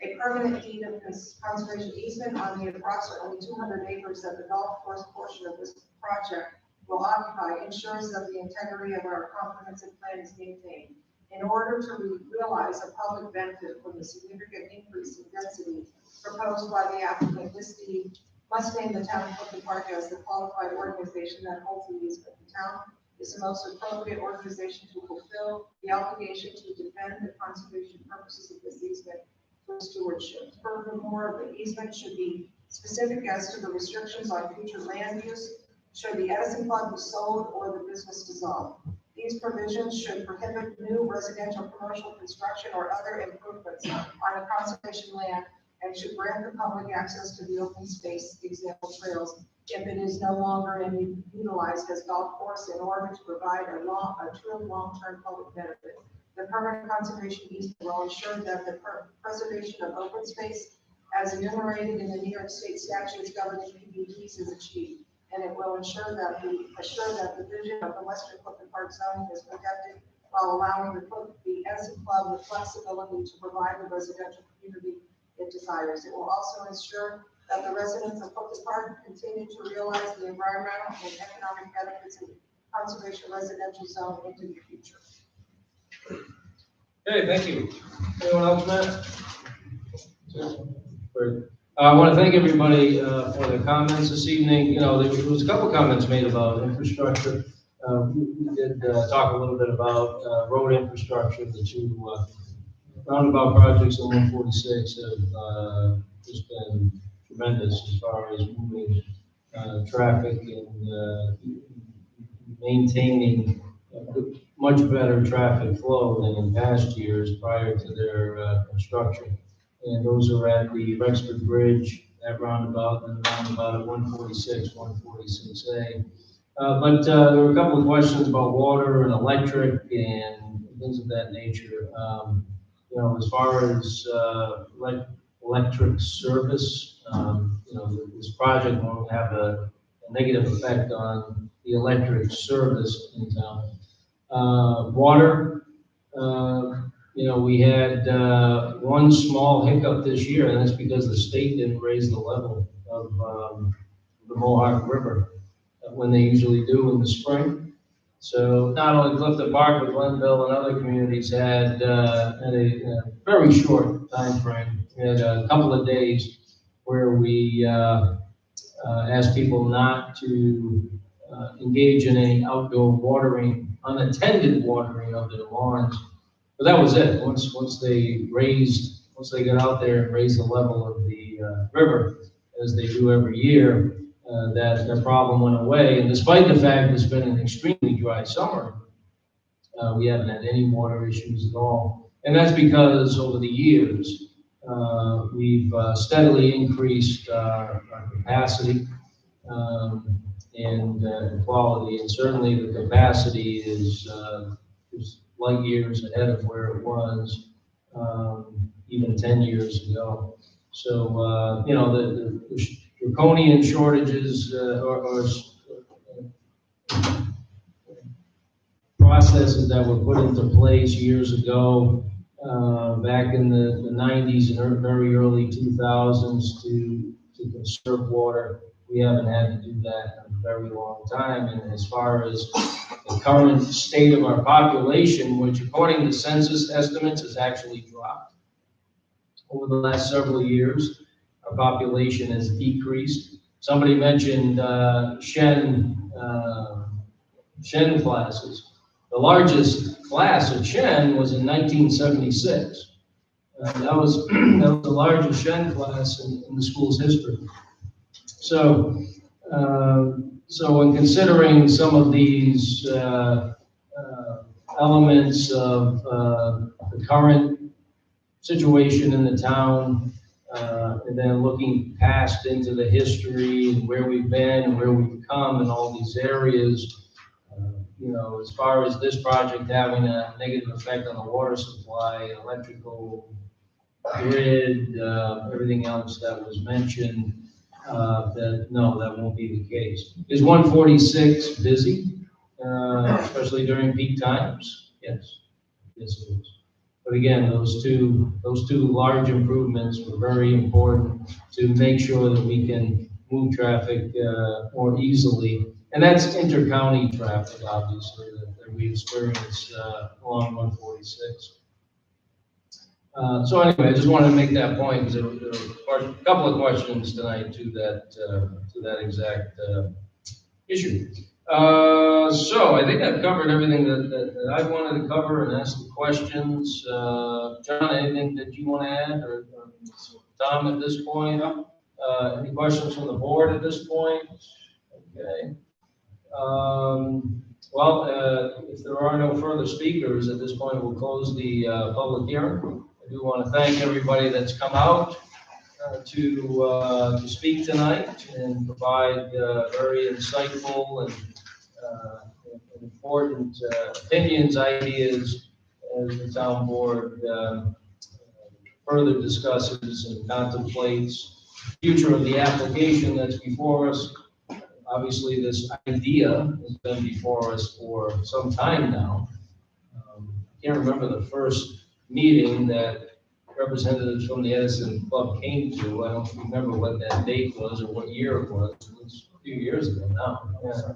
A permanent deed of conservation easement on the approximately 200 acres that the golf course portion of this project will occupy ensures that the integrity of our comprehensive plan is maintained. In order to realize a public benefit from the significant increase in density proposed by the applicant, this deed must name the town of Clifton Park as the qualified organization that holds the easement. The town is the most appropriate organization to fulfill the obligation to defend the conservation purposes of this easement for stewardship. Furthermore, the easement should be specific as to the restrictions on future land use should the Edison Club be sold or the business dissolved. These provisions should prohibit new residential, commercial construction or other improvements on a conservation land and should grant the public access to the open space, example trails, if it is no longer utilized as golf course in order to provide a true long-term public benefit. The permanent conservation easement will ensure that the preservation of open space as enumerated in the New York State statutes governing PUDs is achieved. And it will ensure that the vision of the Western Clifton Park zoning is protected while allowing the Edison Club the flexibility to provide the residential community it desires. It will also ensure that the residents of Clifton Park continue to realize the environmental and economic benefits of the conservation residential zone into the future. Okay, thank you. Anyone else, Matt? Great. I want to thank everybody for their comments this evening. You know, there was a couple comments made about infrastructure. We did talk a little bit about road infrastructure. The two roundabout projects on 146 have just been tremendous as far as moving traffic and maintaining much better traffic flow than in past years prior to their construction. And those are at the Rexford Bridge, that roundabout, and the roundabout at 146, 146A. But there were a couple of questions about water and electric and things of that nature. You know, as far as electric service, you know, this project won't have a negative effect on the electric service in town. Water, you know, we had one small hiccup this year, and that's because the state didn't raise the level of the Mohawk River when they usually do in the spring. So not only Clifton Park, but Glenville and other communities had a very short time frame. We had a couple of days where we asked people not to engage in any outdoor watering, unattended watering of their lawns. But that was it. Once they got out there and raised the level of the river, as they do every year, that problem went away. And despite the fact it's been an extremely dry summer, we haven't had any water issues at all. And that's because over the years, we've steadily increased our capacity and quality. And certainly the capacity is light years ahead of where it was even 10 years ago. So, you know, the draconian shortages or processes that were put into place years ago, back in the 90s and very early 2000s to conserve water, we haven't had to do that in a very long time. And as far as the current state of our population, which according to census estimates has actually dropped over the last several years, our population has decreased. Somebody mentioned Shen classes. The largest class at Shen was in 1976. That was the largest Shen class in the school's history. So, when considering some of these elements of the current situation in the town, and then looking past into the history and where we've been and where we've come in all these areas, as far as this project having a negative effect on the water supply, electrical grid, everything else that was mentioned, that won't be the case. Is 146 busy, especially during peak times? Yes, yes it is. But again, those two large improvements were very important to make sure that we can move traffic more easily. And that's inter-county traffic, obviously, that we experience along 146. So anyway, I just wanted to make that point because there were a couple of questions tonight to that exact issue. So I think I've covered everything that I wanted to cover and ask the questions. John, anything that you want to add, or Tom at this point? Any questions from the board at this point? Okay. If there are no further speakers at this point, we'll close the public hearing. I do want to thank everybody that's come out to speak tonight and provide very insightful and important opinions, ideas as the town board further discusses and contemplates the future of the application that's before us. Obviously, this idea has been before us for some time now. I can't remember the first meeting that representatives from the Edison Club came to. I don't remember what that date was or what year it was. It was a few years ago now. Yeah.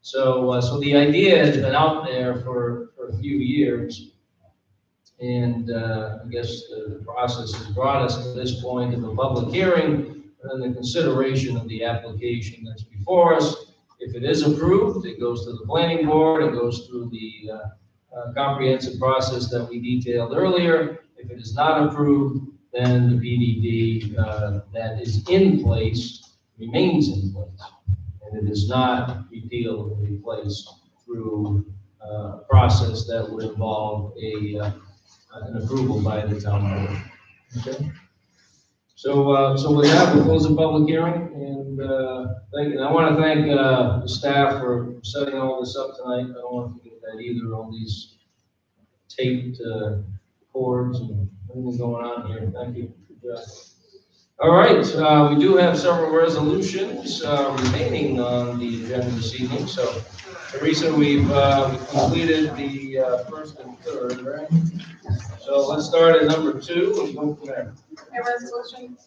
So the idea has been out there for a few years, and I guess the process has brought us to this point of the public hearing and the consideration of the application that's before us. If it is approved, it goes to the planning board. It goes through the comprehensive process that we detailed earlier. If it is not approved, then the PDD that is in place remains in place. And it is not repealed or replaced through a process that would involve an approval by the town board. Okay. So with that, we'll close the public hearing, and I want to thank the staff for setting all this up tonight. I don't want to forget that either, all these taped cords and everything going on here. Thank you. Good job. All right, we do have several resolutions remaining on the agenda this evening. So, Teresa, we've completed the first and third, right? So let's start at number 2 and go from there. A resolution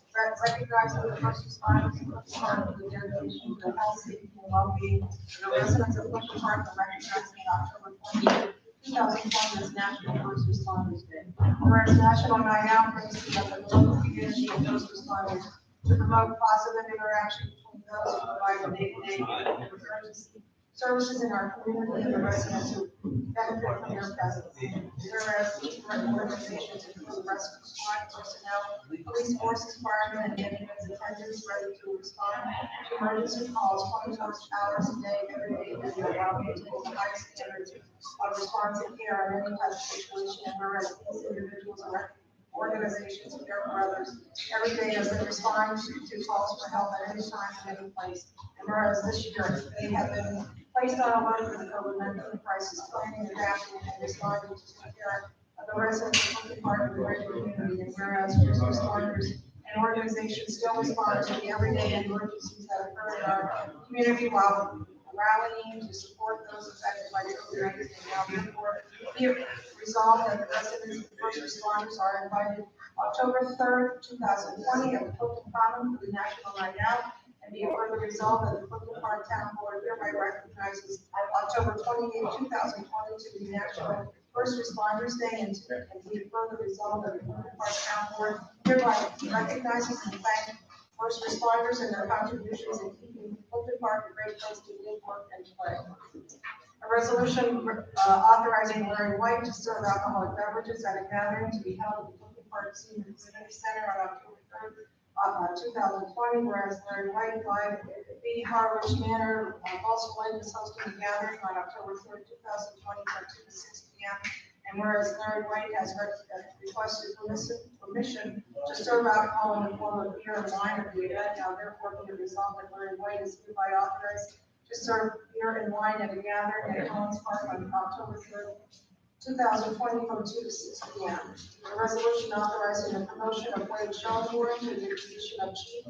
recognizing the first responders as part of the dedication to health, safety, and well-being of the residents of Clifton Park and recognizing October 20th, 2020 as National First Responders Day. Whereas National Night Out brings together the local community and first responders to promote positive interaction between those who provide the day-to-day emergency services in our community and the residents who benefit from their presence. Whereas each organizations include rescue squad personnel, police forces, firemen, and ambulance attendants ready to respond to emergency calls 24 hours a day, every day, and while maintaining the high standards of response and care in any type of situation. And whereas these individuals are organizations care for others every day as they respond to calls for help at any time and any place. And whereas this year they have been placed on alert for the COVID-19 crisis, planning, adapting, and responding to take care of the residents of Clifton Park and the greater community. And whereas first responders and organizations still respond to the everyday emergencies that occur in our community while rallying to support those affected by COVID-19. Now, therefore, be it resolved that the residents and first responders are invited October 3rd, 2020 at the Clifton Common for the National Night Out. And be it further resolved that the Clifton Park Town Board hereby recognizes October 28, 2020 to be National First Responders Day, and be it further resolved that the Clifton Park Town Board hereby recognizes and thanks first responders and their contributions in keeping Clifton Park a great place to live, work, and play. A resolution authorizing Larry White to serve alcoholic beverages at a gathering to be held at the Clifton Park Senior Community Center on October 3rd, 2020, whereas Larry White, 5B Harwich Manor, Balsam Lake is hosting a gathering on October 3rd, 2020, from 2 to 6 p.m. And whereas Larry White has requested permission to serve alcohol in the form of beer and wine at the event, now therefore be it resolved that Larry White is hereby authorized to serve beer and wine at a gathering at Collins Park on October 3rd, 2020, from 2 to 6 p.m. A resolution authorizing the promotion of Wade Schoenborn to the position of Chief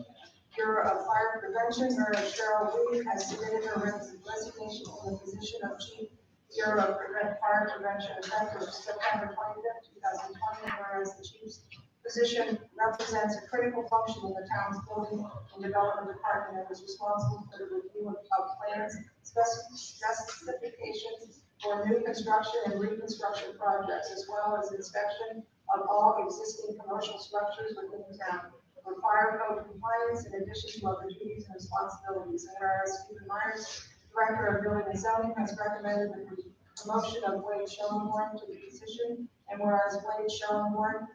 Bureau of Fire Prevention, whereas Cheryl Lee has submitted her resignation from the position of Chief Bureau of Fire Prevention effective September 25th, 2020, whereas the Chief's position represents a critical function in the town's building and development department and is responsible for the review of plans, specifications for new construction and reconstruction projects, as well as inspection of all existing commercial structures within the town for fire code compliance, in addition to other duties and responsibilities. And whereas Stephen Myers, Director of Building and Zoning, has recommended the promotion of Wade Schoenborn to the position, and whereas Wade Schoenborn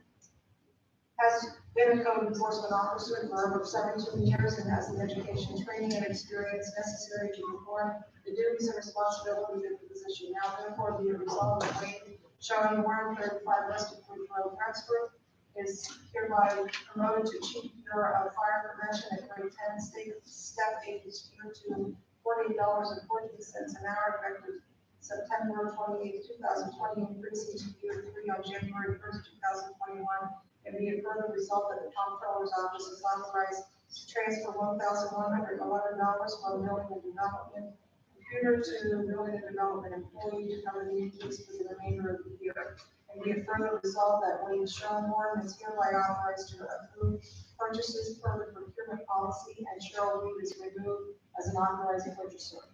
has been a code enforcement officer for over 17 years and has the education, training, and experience necessary to perform the duties and responsibilities of the position. Now therefore be it resolved that Wade Schoenborn, 35 West Creek Road, Rexford, is hereby promoted to Chief Bureau of Fire Prevention at grade 10, step 8, tier 2, $48.14 an hour, effective September 28, 2020, increasing to tier 3 on January 1st, 2021. And be it further resolved that the comptroller's office is authorized to transfer $1,111 from building and development computer to building and development employee to cover the increase for the remainder of the year. And be it further resolved that Wade Schoenborn is hereby authorized to approve purchases per the procurement policy, and Cheryl Reed is removed as an authorized purchaser.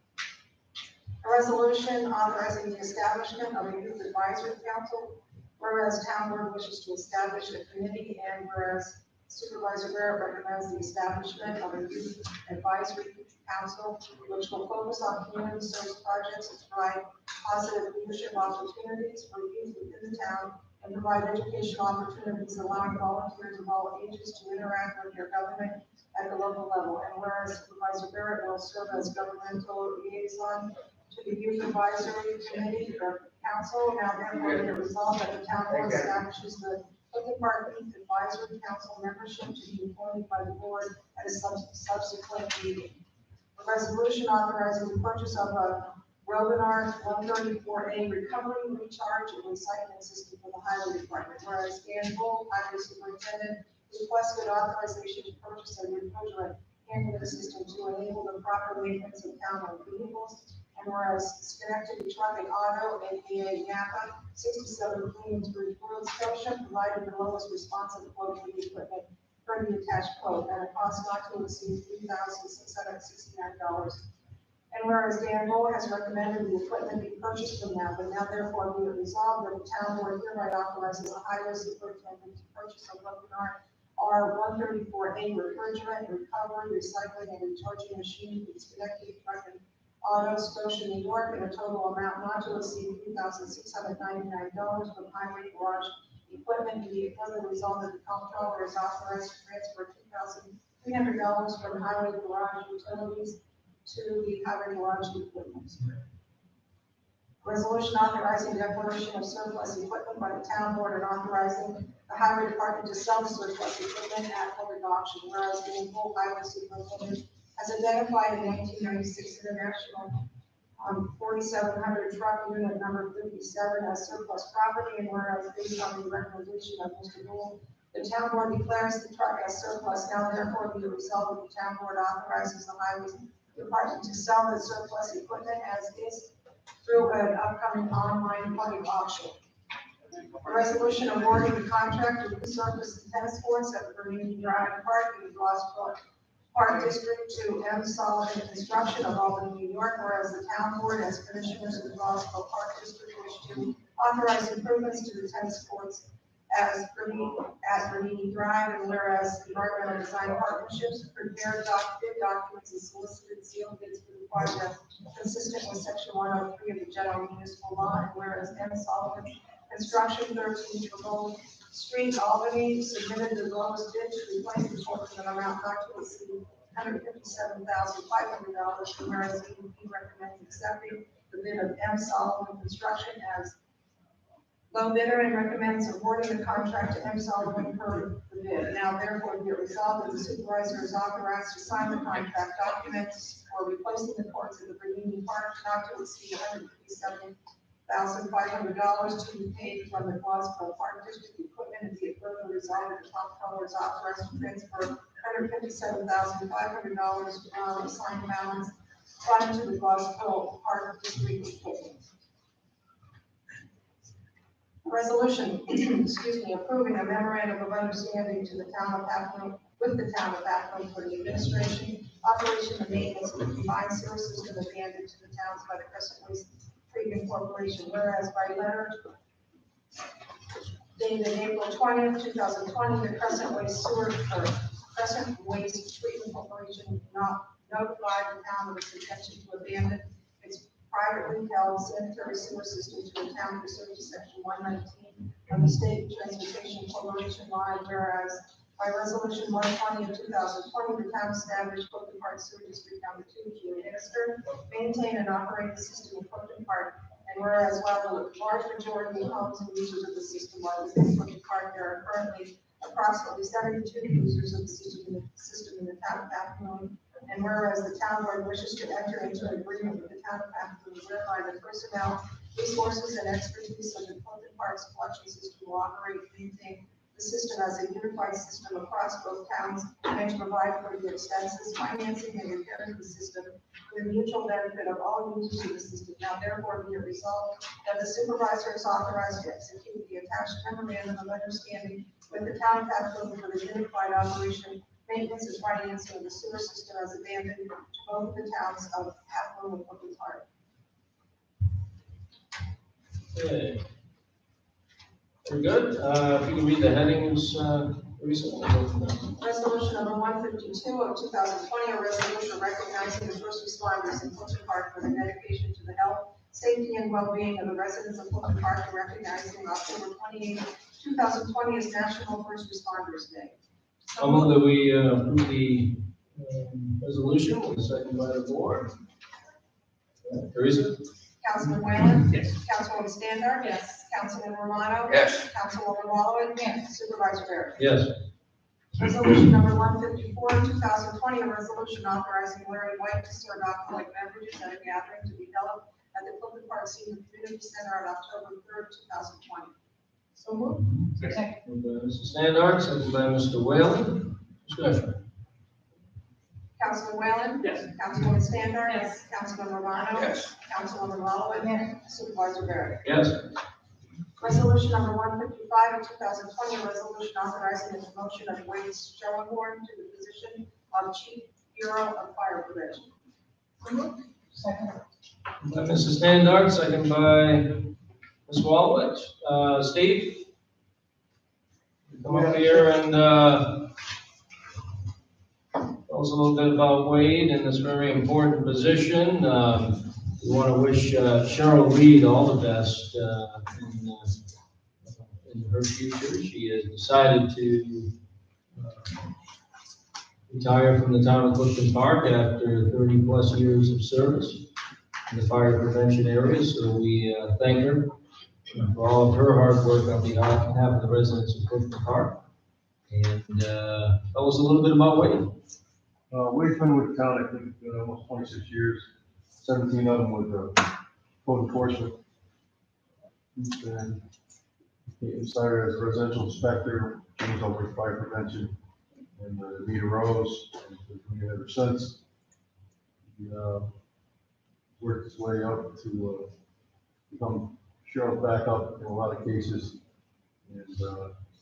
A resolution authorizing the establishment of a youth advisory council. Whereas town board wishes to establish a committee, and whereas Supervisor Barrett recommends the establishment of a youth advisory council, which will focus on community service projects and provide positive leadership opportunities for youth within the town, and provide educational opportunities allowing volunteers of all ages to interact with their government at the local level. And whereas Supervisor Barrett will serve as governmental liaison to the youth advisory committee or council, now therefore be it resolved that the town board establishes the Clifton Park Youth Advisory Council membership to be appointed by the board at a subsequent meeting. A resolution authorizing the purchase of a Robinar 134A recovery, recharge, and recycling system for the highway department. Whereas Dan Bull, highway superintendent, requested authorization to purchase a refrigerant handling system to enable the proper maintenance of town-owned vehicles. And whereas Schenectady Truck and Auto, aka NAPA, 67 Queensbridge Road Station, provided the lowest responsive quote for the equipment for the attached quote at a cost not to exceed $3,669. And whereas Dan Bull has recommended the equipment be purchased from NAPA, now therefore be it resolved that the town board hereby authorizes the highway superintendent to purchase a Robinar R134A refrigerant, recovery, recycling, and recharging machine for the Schenectady Truck and Auto, Scotia, New York, in a total amount not to exceed $3,699 from highway garage equipment. To be further resolved that the comptroller is authorized to transfer $2,300 from highway garage utilities to the highway garage equipment. Resolution authorizing declaration of surplus equipment by the town board and authorizing the highway department to sell the surplus equipment at public auction. Whereas the full highway superintendent has identified a 1996 International 4700 truck unit number 57 as surplus property, and whereas based on the recommendation of Mr. Gould, the town board declares the truck as surplus. Now therefore be it resolved that the town board authorizes the highway department to sell the surplus equipment as is through an upcoming online public auction. A resolution awarding the contract to resurface the tennis courts at Bernini Drive Park in the Rossville Park District to M. Sullivan Construction of Albany, New York, whereas the town board as commissioners of the Rossville Park District wish to authorize improvements to the tennis courts at Bernini Drive, and whereas environmental design partnerships prepared bid documents and solicited sealed bids for the project consistent with section 103 of the general municipal law, and whereas M. Sullivan Construction 13 Trevose Street, Albany, submitted the lowest bid to replace the portion of amount not to exceed $157,500, and whereas EDP recommends accepting the bid of M. Sullivan Construction as low bidder and recommends awarding the contract to M. Sullivan per the bid. Now therefore be it resolved that the supervisor is authorized to sign the contract documents for replacing the courts at the Bernini Park not to exceed $157,500 to be paid from the Glassboro Park District equipment, and be it further resolved that the comptroller is authorized to transfer $157,500 assigned balance fund to the Glassboro Park District equipment. Resolution, approving a memorandum of understanding to the town of Half Moon, with the town of Half Moon for the administration, operation, and maintenance of the combined sewer system abandoned to the towns by the Crescent Waste Treatment Corporation, whereas by letter dated April 20th, 2020, the Crescent Waste Treatment Corporation notified the town of its intention to abandon its privately held sanitary sewer system to the town pursuant to section 119 of the State Transportation Corporation line, whereas by resolution 120 of 2020, the town established Clifton Park Sewer District number 2 to administer, maintain, and operate the system of Clifton Park. And whereas while the large majority of homes and users of the system are within Clifton Park, there are currently approximately 72 users of the system in the town of Half Moon. And whereas the town board wishes to enter into an agreement with the town of Half Moon whereby the personnel, resources, and expertise of the Clifton Parks collection system will operate and maintain the system as a unified system across both towns, and to provide for the expenses, financing, and repairing the system for the mutual benefit of all users of the system. Now therefore be it resolved that the supervisor is authorized to execute the attached memorandum of understanding with the town of Half Moon for the unified operation, maintenance, and financing of the sewer system as abandoned to both the towns of Half Moon and Clifton Park. Okay. Very good. If you can read the headings, Teresa. Resolution number 152 of 2020, a resolution recognizing the first responders in Clifton Park for the dedication to the health, safety, and well-being of the residents of Clifton Park, and recognizing October 28, 2020 as National First Responders Day. I'll move that we approve the resolution with a second by the board. Teresa? Councilman Whalen? Yes. Councilwoman Standard? Yes. Councilman Romano? Yes. Councilwoman Wallowitz? Yes. Supervisor Barrett? Yes. Resolution number 154, 2020, a resolution authorizing Larry White to serve alcoholic beverages at a gathering to be held at the Clifton Park Senior Community Center on October 3rd, 2020. So moved. Second. Moved by Mr. Standard, second by Mr. Whalen. Discussion. Councilman Whalen? Yes. Councilwoman Standard? Yes. Councilman Romano? Yes. Councilwoman Wallowitz? Yes. Supervisor Barrett? Yes. Resolution number 155 of 2020, a resolution authorizing the promotion of Wade Schoenborn to the position of Chief Bureau of Fire Prevention. Second. By Mrs. Standard, second by Ms. Wallowitz. Steve? Come up here and tell us a little bit about Wade and this very important position. We want to wish Cheryl Reed all the best in her future. She has decided to retire from the town of Clifton Park after 30-plus years of service in the fire prevention area. So we thank her for all of her hard work on behalf of the residents of Clifton Park. And tell us a little bit about Wade. Wade's been with the town, I think, almost 26 years, 17 of them with code enforcement. And he started as a residential inspector, changed over to fire prevention, and Anita Rose, and he's been doing it ever since. He worked his way up to become sheriff backup in a lot of cases, and he's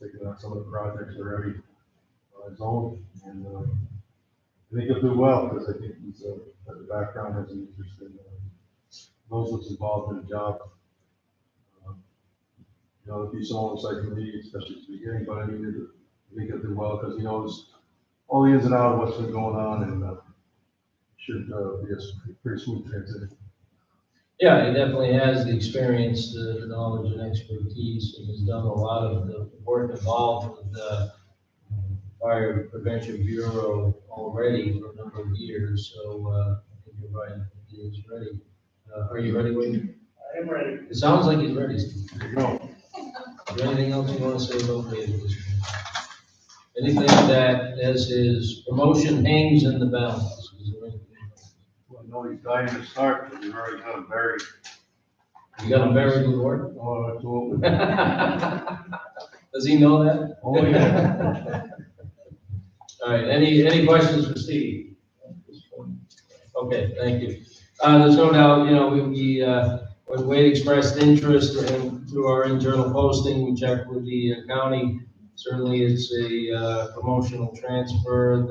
taken on some of the projects already on his own. And I think he'll do well, because I think he's has a background, has an interest in, knows what's involved in the job. you know, if he's someone like me, especially at the beginning, but I mean, I think he'll do well because he knows all the ins and outs of what's been going on and should be a pretty smooth transition. Yeah, he definitely has the experience, the knowledge and expertise, and has done a lot of the work involved with the Fire Prevention Bureau already for a number of years, so, I think you're right, he is ready. Are you ready, Wayne? I am ready. It sounds like he's ready, Steve. There you go. Is there anything else you want to say about David? Anything that, as his promotion hangs in the balance? Is there anything? Well, I know he's dying to start, but we've already got him buried. You got him buried with work? Oh, absolutely. Does he know that? Oh, yeah. All right, any questions for Steve? Okay, thank you. There's no doubt, you know, when Wade expressed interest and through our internal posting, we checked with the county. Certainly it's a promotional transfer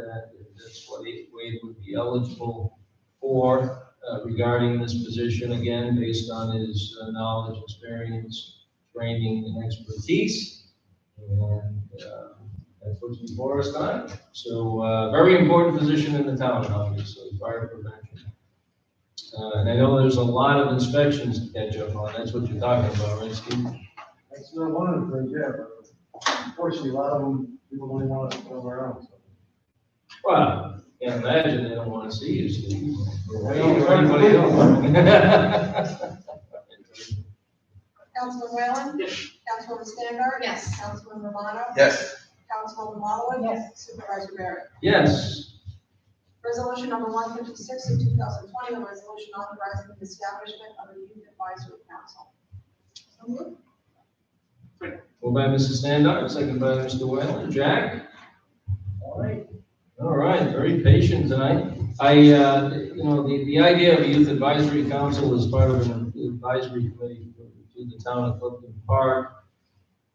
that's what Wade would be eligible for regarding this position, again, based on his knowledge, experience, training, and expertise. And that's what's before us tonight. So very important position in the town, obviously, fire prevention. And I know there's a lot of inspections to catch up on. That's what you're talking about, right, Steve? That's not one of the things, yeah, but unfortunately, a lot of them, people don't want to come around. So. Well, can't imagine they don't want to see you, Steve. Or Well, anybody else. Councilman Whalen? Yes. Councilwoman Standard? Yes. Councilman Romano? Yes. Councilwoman Malowin? Yes. Supervisor Barrett? Yes. Resolution number 156 of 2020, a resolution authorizing the establishment of a youth advisory council. So moved. Moved by Mrs. Standard, second by Mr. Whalen. Jack? All right, very patient tonight. You know, the idea of a youth advisory council is part of an advisory committee to the town of Clifton Park.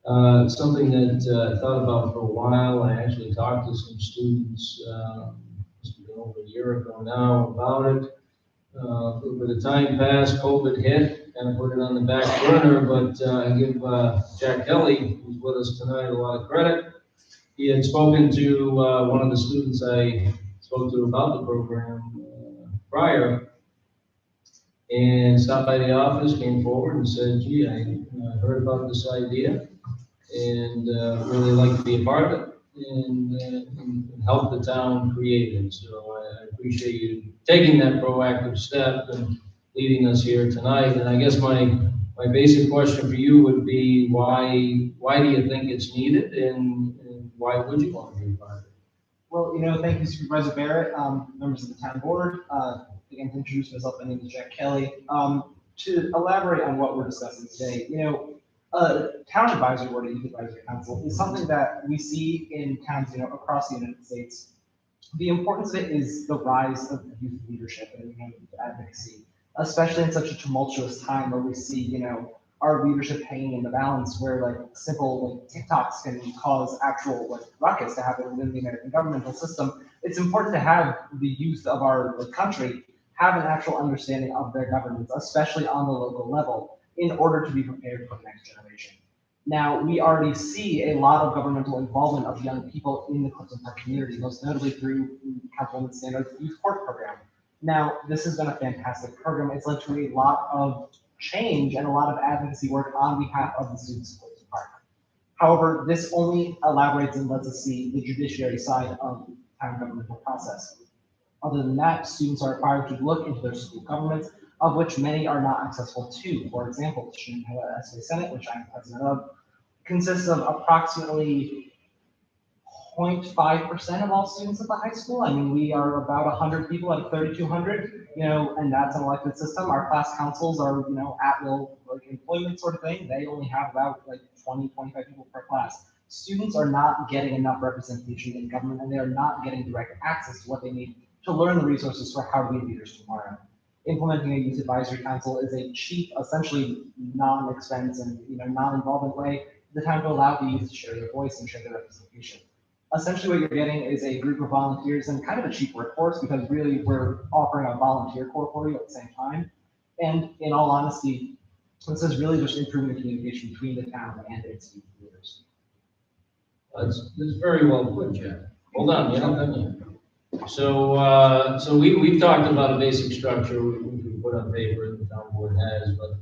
Something that I thought about for a while. I actually talked to some students, it's been over a year ago now about it. By the time passed, COVID hit, kind of put it on the back burner, but I give Jack Kelly, who's with us tonight, a lot of credit. He had spoken to one of the students I spoke to about the program prior, and stopped by the office, came forward and said, gee, I heard about this idea and really like to be a part of it and help the town create it. So I appreciate you taking that proactive step and leading us here tonight. And I guess my basic question for you would be, why do you think it's needed and why would you want to be a part of it? Well, you know, thank you, Supervisor Barrett, members of the town board. Again, to introduce myself, my name is Jack Kelly. To elaborate on what we're discussing today, you know, town advisory board, youth advisory council, is something that we see in towns, you know, across the United States. The importance of it is the rise of youth leadership and, you know, advocacy, especially in such a tumultuous time where we see, you know, our leadership hanging in the balance, where like simple like TikToks can cause actual like ruckus to happen within the American governmental system. It's important to have the youth of our country have an actual understanding of their governments, especially on the local level, in order to be prepared for the next generation. Now, we already see a lot of governmental involvement of young people in the Clifton Park community, most notably through Councilwoman Standard's Youth Court program. Now, this has been a fantastic program. It's led to a lot of change and a lot of advocacy work on behalf of the students of Clifton Park. However, this only elaborates and lets us see the judiciary side of the town governmental process. Other than that, students are required to look into their school governments, of which many are not accessible to. For example, the Shenandoah SA Senate, which I'm president of, consists of approximately 0.5% of all students at the high school. I mean, we are about 100 people out of 3,200, you know, and that's an elected system. Our class councils are, you know, at will like employment sort of thing. They only have about like 20, 25 people per class. Students are not getting enough representation in government, and they are not getting direct access to what they need to learn the resources for how to be leaders tomorrow. Implementing a youth advisory council is a cheap, essentially non-expense and, you know, non-involvement way for the time to allow the youth to share their voice and share their representation. Essentially what you're getting is a group of volunteers and kind of a cheap workforce, because really we're offering a volunteer corps for you at the same time. And in all honesty, So this is really just improving the communication between the town and its youth leaders. That's very well put, Jack. Hold on, you're not done yet. So we've talked about a basic structure we put on paper, the town board has, but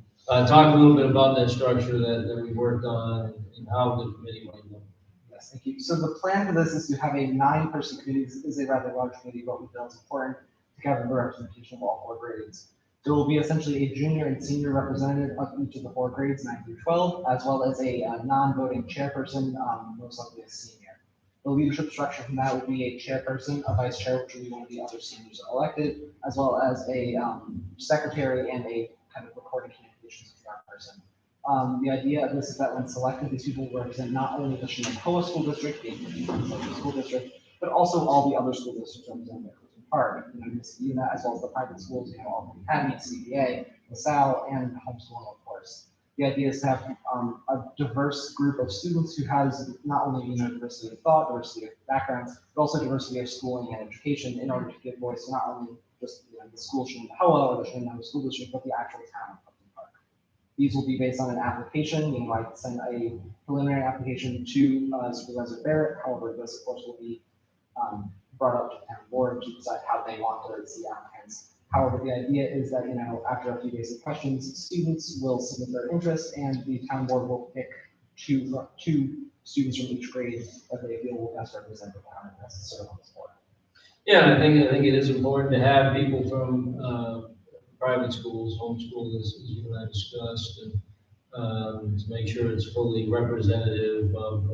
talk a little bit about that structure that we worked on and how the committee might look. Yes, thank you. So the plan for this is to have a 9-person committee. This is a rather large committee, but we feel it's important to have the representation of all 4 grades. There will be essentially a junior and senior representative of each of the 4 grades, 9 through 12, as well as a non-voting chairperson, most likely a senior. The leadership structure from that would be a chairperson, a vice chair, which would be one of the other seniors elected, as well as a secretary and a kind of recording communications person. The idea of this is that when selected, these people will represent not only the Shenandoah School District, the school district, but also all the other school districts represented by Clifton Park, UNA, as well as the private schools, Albany Academy, CBA, LaSalle, and homeschooling, of course. The idea is to have a diverse group of students who has not only diversity of thought, diversity of backgrounds, but also diversity of schooling and education in order to give voice to not only just the school Shenandoah or the Shenandoah School District, but the actual town of Clifton Park. These will be based on an application, meaning I send a preliminary application to Supervisor Barrett. However, this of course will be brought up to the town board to decide how they want to see applicants. However, the idea is that, after a few basic questions, students will submit their interest and the town board will pick two students from each grade that they feel will best represent the town and best serve on this board. Yeah, I think it is important to have people from private schools, homeschool, as you and I discussed, and to make sure it's fully representative of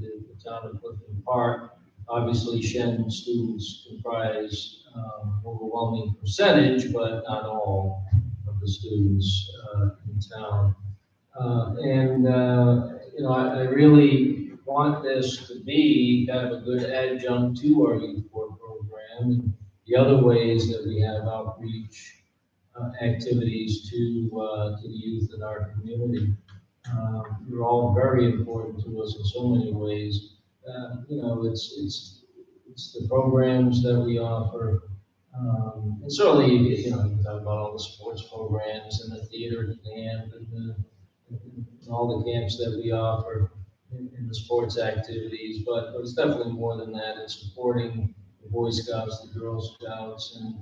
the town of Clifton Park. Obviously, Shen students comprise overwhelming percentage, but not all of the students in town. I really want this to be kind of a good adjunct to our youth board program and the other ways that we have outreach activities to the youth in our community. They're all very important to us in so many ways. It's the programs that we offer, and certainly, you can talk about all the sports programs and the theater camp and all the camps that we offer in the sports activities, but it's definitely more than that. It's supporting the Boy Scouts, the Girl Scouts, and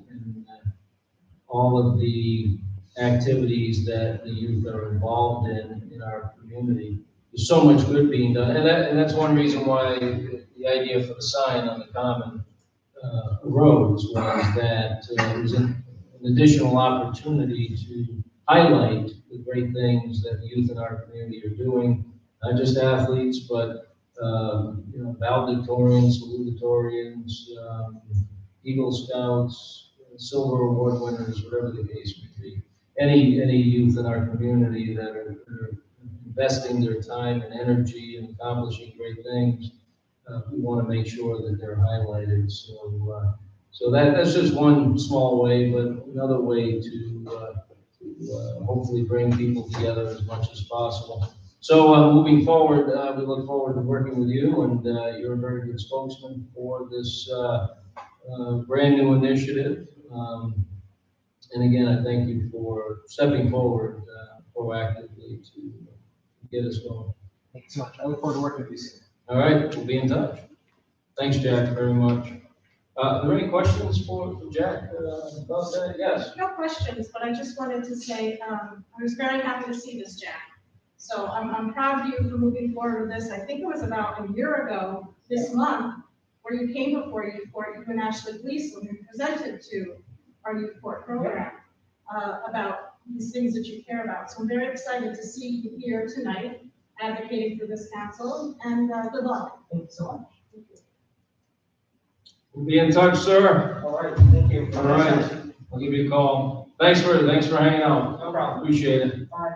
all of the activities that the youth are involved in our community. There's so much good being done, and that's one reason why the idea for the sign on the common arose was that there's an additional opportunity to highlight the great things that the youth in our community are doing, not just athletes, but valedictorians, salutatorians, Eagle Scouts, Silver Award winners, whatever the case may be. Any youth in our community that are investing their time and energy and accomplishing great things, we want to make sure that they're highlighted. So that's just one small way, but another way to hopefully bring people together as much as possible. So moving forward, we look forward to working with you, and you're a very good spokesman for this brand new initiative. And again, I thank you for stepping forward proactively to get us going. Thank you so much. I look forward to working with you soon. All right, we'll be in touch. Thanks, Jack, very much. Are there any questions for Jack about that? Yes. No questions, but I just wanted to say, I was very happy to see this, Jack. So I'm proud of you for moving forward with this. I think it was about a year ago this month where you came before youth court, you and Ashley Gleason, and presented to our youth court program about these things that you care about. So I'm very excited to see you here tonight advocating for this council, and good luck. Thank you so much. Thank you. We'll be in touch, sir. All right, thank you. All right, I'll give you a call. Thanks for hanging out. No problem. Appreciate it. Bye.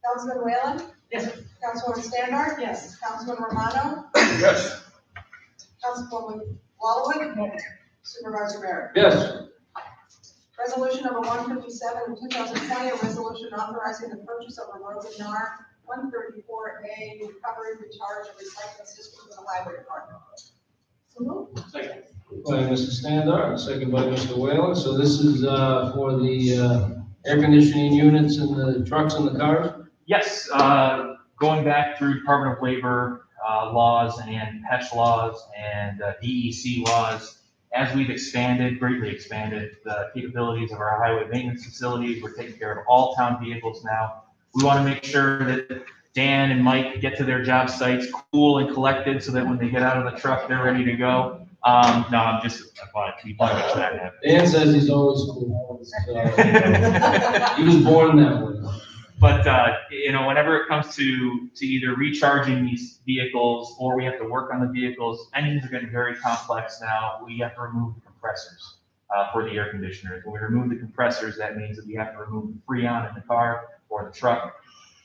Councilman Whalen? Yes. Councilwoman Standard? Yes. Councilman Romano? Yes. Councilwoman Walloway? Supervisor Barrett? Yes. Resolution number 157 of 2020, a resolution authorizing the purchase of a Rosenar 134A recovery, recharge, and recycling system for the highway department. So moved. By Mr. Standard, second by Mr. Whalen. So this is for the air conditioning units in the trucks and the cars? Yes, going back through Department of Labor laws and PESH laws and DEC laws, as we've greatly expanded the capabilities of our highway maintenance facilities, we're taking care of all town vehicles now. We want to make sure that Dan and Mike get to their job sites cool and collected so that when they get out of the truck, they're ready to go. No, I want to keep on with that. Dan says he's always cool. He was born that way. But, whenever it comes to either recharging these vehicles or we have to work on the vehicles, engines are getting very complex now. We have to remove the compressors for the air conditioners. When we remove the compressors, that means that we have to remove the Freon in the car or the truck.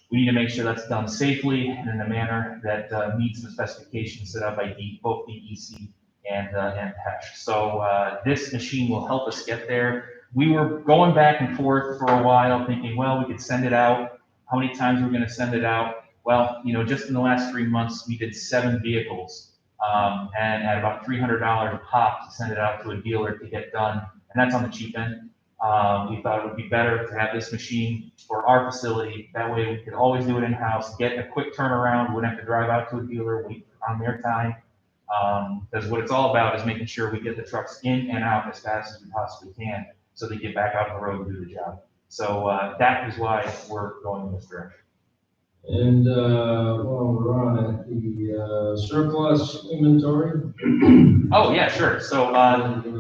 We need to make sure that's done safely and in a manner that meets the specifications set out by both DEC and PESH. So this machine will help us get there. We were going back and forth for a while thinking, well, we could send it out. How many times we're going to send it out? Well, just in the last 3 months, we did 7 vehicles and at about $300 a pop to send it out to a dealer to get done. And that's on the cheap end. We thought it would be better to have this machine for our facility. That way we could always do it in-house, get a quick turnaround, wouldn't have to drive out to a dealer, wait on their time. Because what it's all about is making sure we get the trucks in and out as fast as we possibly can so they get back out on the road and do the job. So that is why we're going in this direction. And while we're on it, the surplus inventory? Oh, yeah, sure. So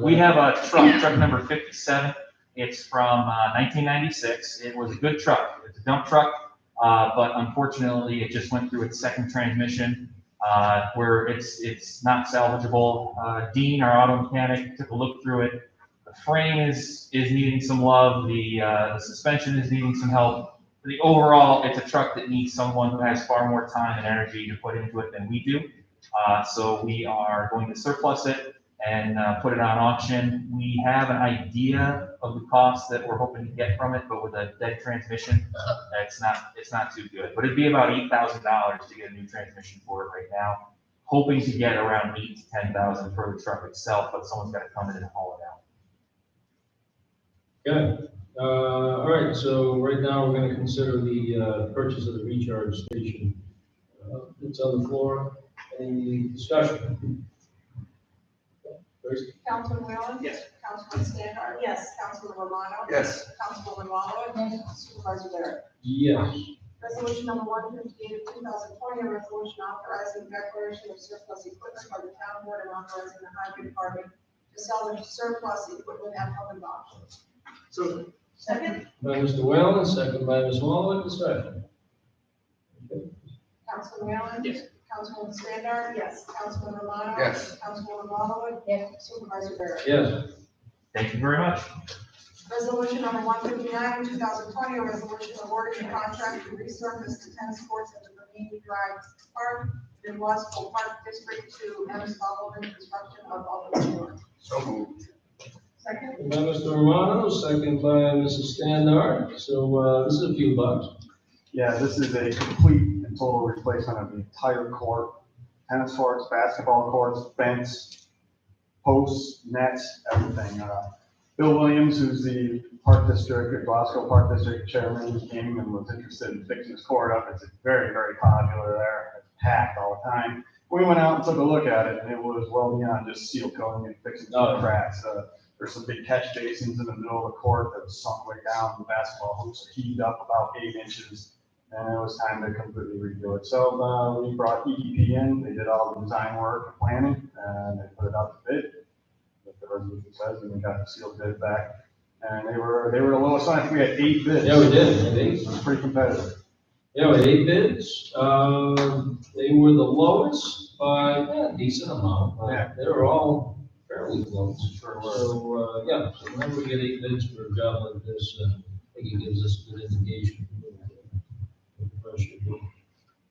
we have a truck number 57. It's from 1996. It was a good truck. It's a dump truck, but unfortunately, it just went through its second transmission where it's not salvageable. Dean, our auto mechanic, took a look through it. The frame is needing some love. The suspension is needing some help. The overall, it's a truck that needs someone who has far more time and energy to put into it than we do. So we are going to surplus it and put it on auction. We have an idea of the cost that we're hoping to get from it, but with a dead transmission, it's not too good. But it'd be about $8,000 to get a new transmission for it right now. Hoping to get around $8,000 to $10,000 for the truck itself, but someone's got to come in and haul it out. Good. All right, so right now we're going to consider the purchase of the recharge station. It's on the floor. Any discussion? First. Councilman Whalen? Yes. Councilman Standard? Yes. Councilman Romano? Yes. Councilwoman Wallen? Supervisor Barrett? Yes. Resolution number 158 of 2020, a resolution authorizing declaration of surplus equipment by the town board and authorizing the highway department to sell the surplus equipment at public auction. So. Second. By Mr. Whalen, second by Ms. Wallen, discussion. Councilman Whalen? Yes. Councilwoman Standard? Yes. Councilman Romano? Yes. Councilwoman Wallen? Yes. Supervisor Barrett? Yes. Thank you very much. Resolution number 159 of 2020, a resolution awarding the contract to resurface the tennis courts at the Bernini Drive Park in Wasco Park District to M. Sullivan Construction of Albany, New York. So moved. Second. By Mr. Romano, second by Mrs. Standard. So this is a few bucks. Yeah, this is a complete and total replacement of the entire court, tennis courts, basketball courts, fence, posts, nets, everything. Bill Williams, who's the Park District, Glasgow Park District Chairman, came and was interested in fixing his court up. It's very, very popular there. It's packed all the time. We went out and took a look at it, and it was well beyond just seal coating and fixing the cracks. There's some big catch basins in the middle of the court that was sunk way down. The basketball hoops heaved up about 8 inches, and it was time to completely redo it. So we brought EDP in. They did all the design work and planning, and they put it out to bid. Like the resolution says, and we got the sealed bid back. And they were the lowest one. I think we had 8 bids. Yeah, we did. It was pretty competitive. Yeah, we had 8 bids. They were the lowest by a decent amount. Yeah. They were all fairly close. Sure were. So, yeah, so whenever we get 8 bids for a job like this, I think it gives us a good indication of what the price should be.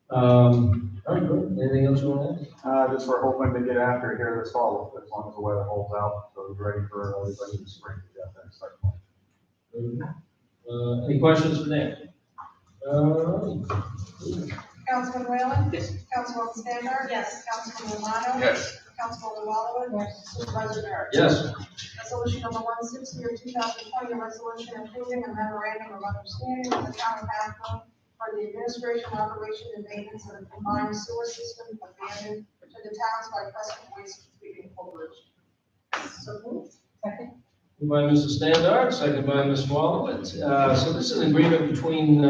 All right, good. Anything else you want to add? Just we're hoping to get after it here this fall, as long as the weather holds out. So we're ready for everybody in spring to get out there and start playing. Any questions for Dan? All right. Councilman Whalen? Yes. Councilwoman Standard? Yes. Councilman Romano? Yes. Councilwoman Wallowitz. Supervisor Barrett. Yes. Resolution number 160 of 2020, a resolution approving a memorandum of understanding with the town of Hatfield for the administration, operation, and maintenance of the combined sewer system abandoned to the towns by Crescent Waste Treatment Corporation. So moved. Second. Moved by Mrs. Standard, second by Ms. Wallowitz. So this is an agreement between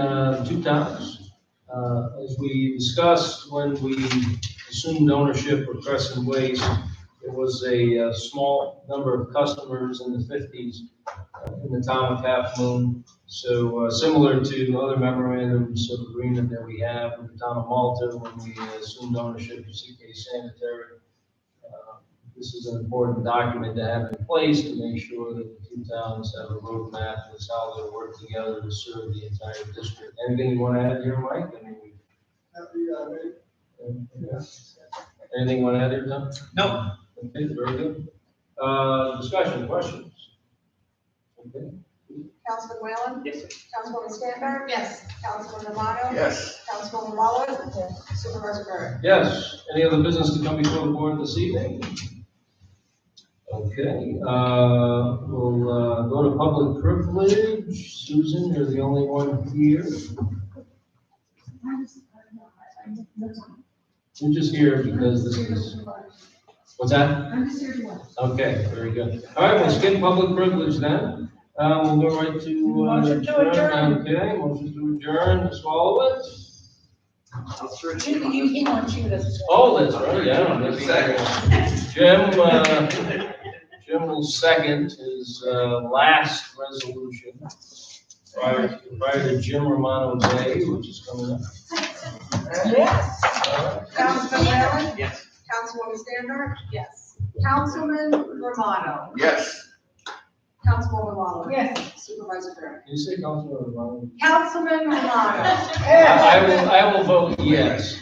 two towns. As we discussed when we assumed ownership of Crescent Waste, there was a small number of customers in the 50s in the town of Half Moon. So similar to other memorandums of agreement that we have with the town of Malta when we assumed ownership of CK Sanitary. This is an important document to have in place to make sure that the two towns have a roadmap as how they work together to serve the entire district. Anything you want to add here, Mike? I mean, anything you want to add here, Tom? No. Okay, very good. Discussion, questions? Okay. Councilman Whalen? Yes. Councilwoman Standard? Yes. Councilman Romano? Yes. Councilwoman Wallowitz? Yes. Supervisor Barrett? Yes. Any other business to come before the board this evening? Okay, we'll go to public privilege. Susan, you're the only one here. You're just here because this is, what's that? I'm just here to watch. Okay, very good. All right, we'll skip public privilege then. We'll go right to. Motion to adjourn. Okay, motion to adjourn, Ms. Wallowitz. You want you to. Oh, that's right, yeah. That's Jim will second his last resolution prior to Jim Romano Day, which is coming up. Yes. Councilman Whalen? Yes. Councilwoman Standard? Yes. Councilman Romano? Yes. Councilwoman Wallowitz? Yes. Supervisor Barrett? Can you say Councilman Romano? Councilman Romano? I will vote yes.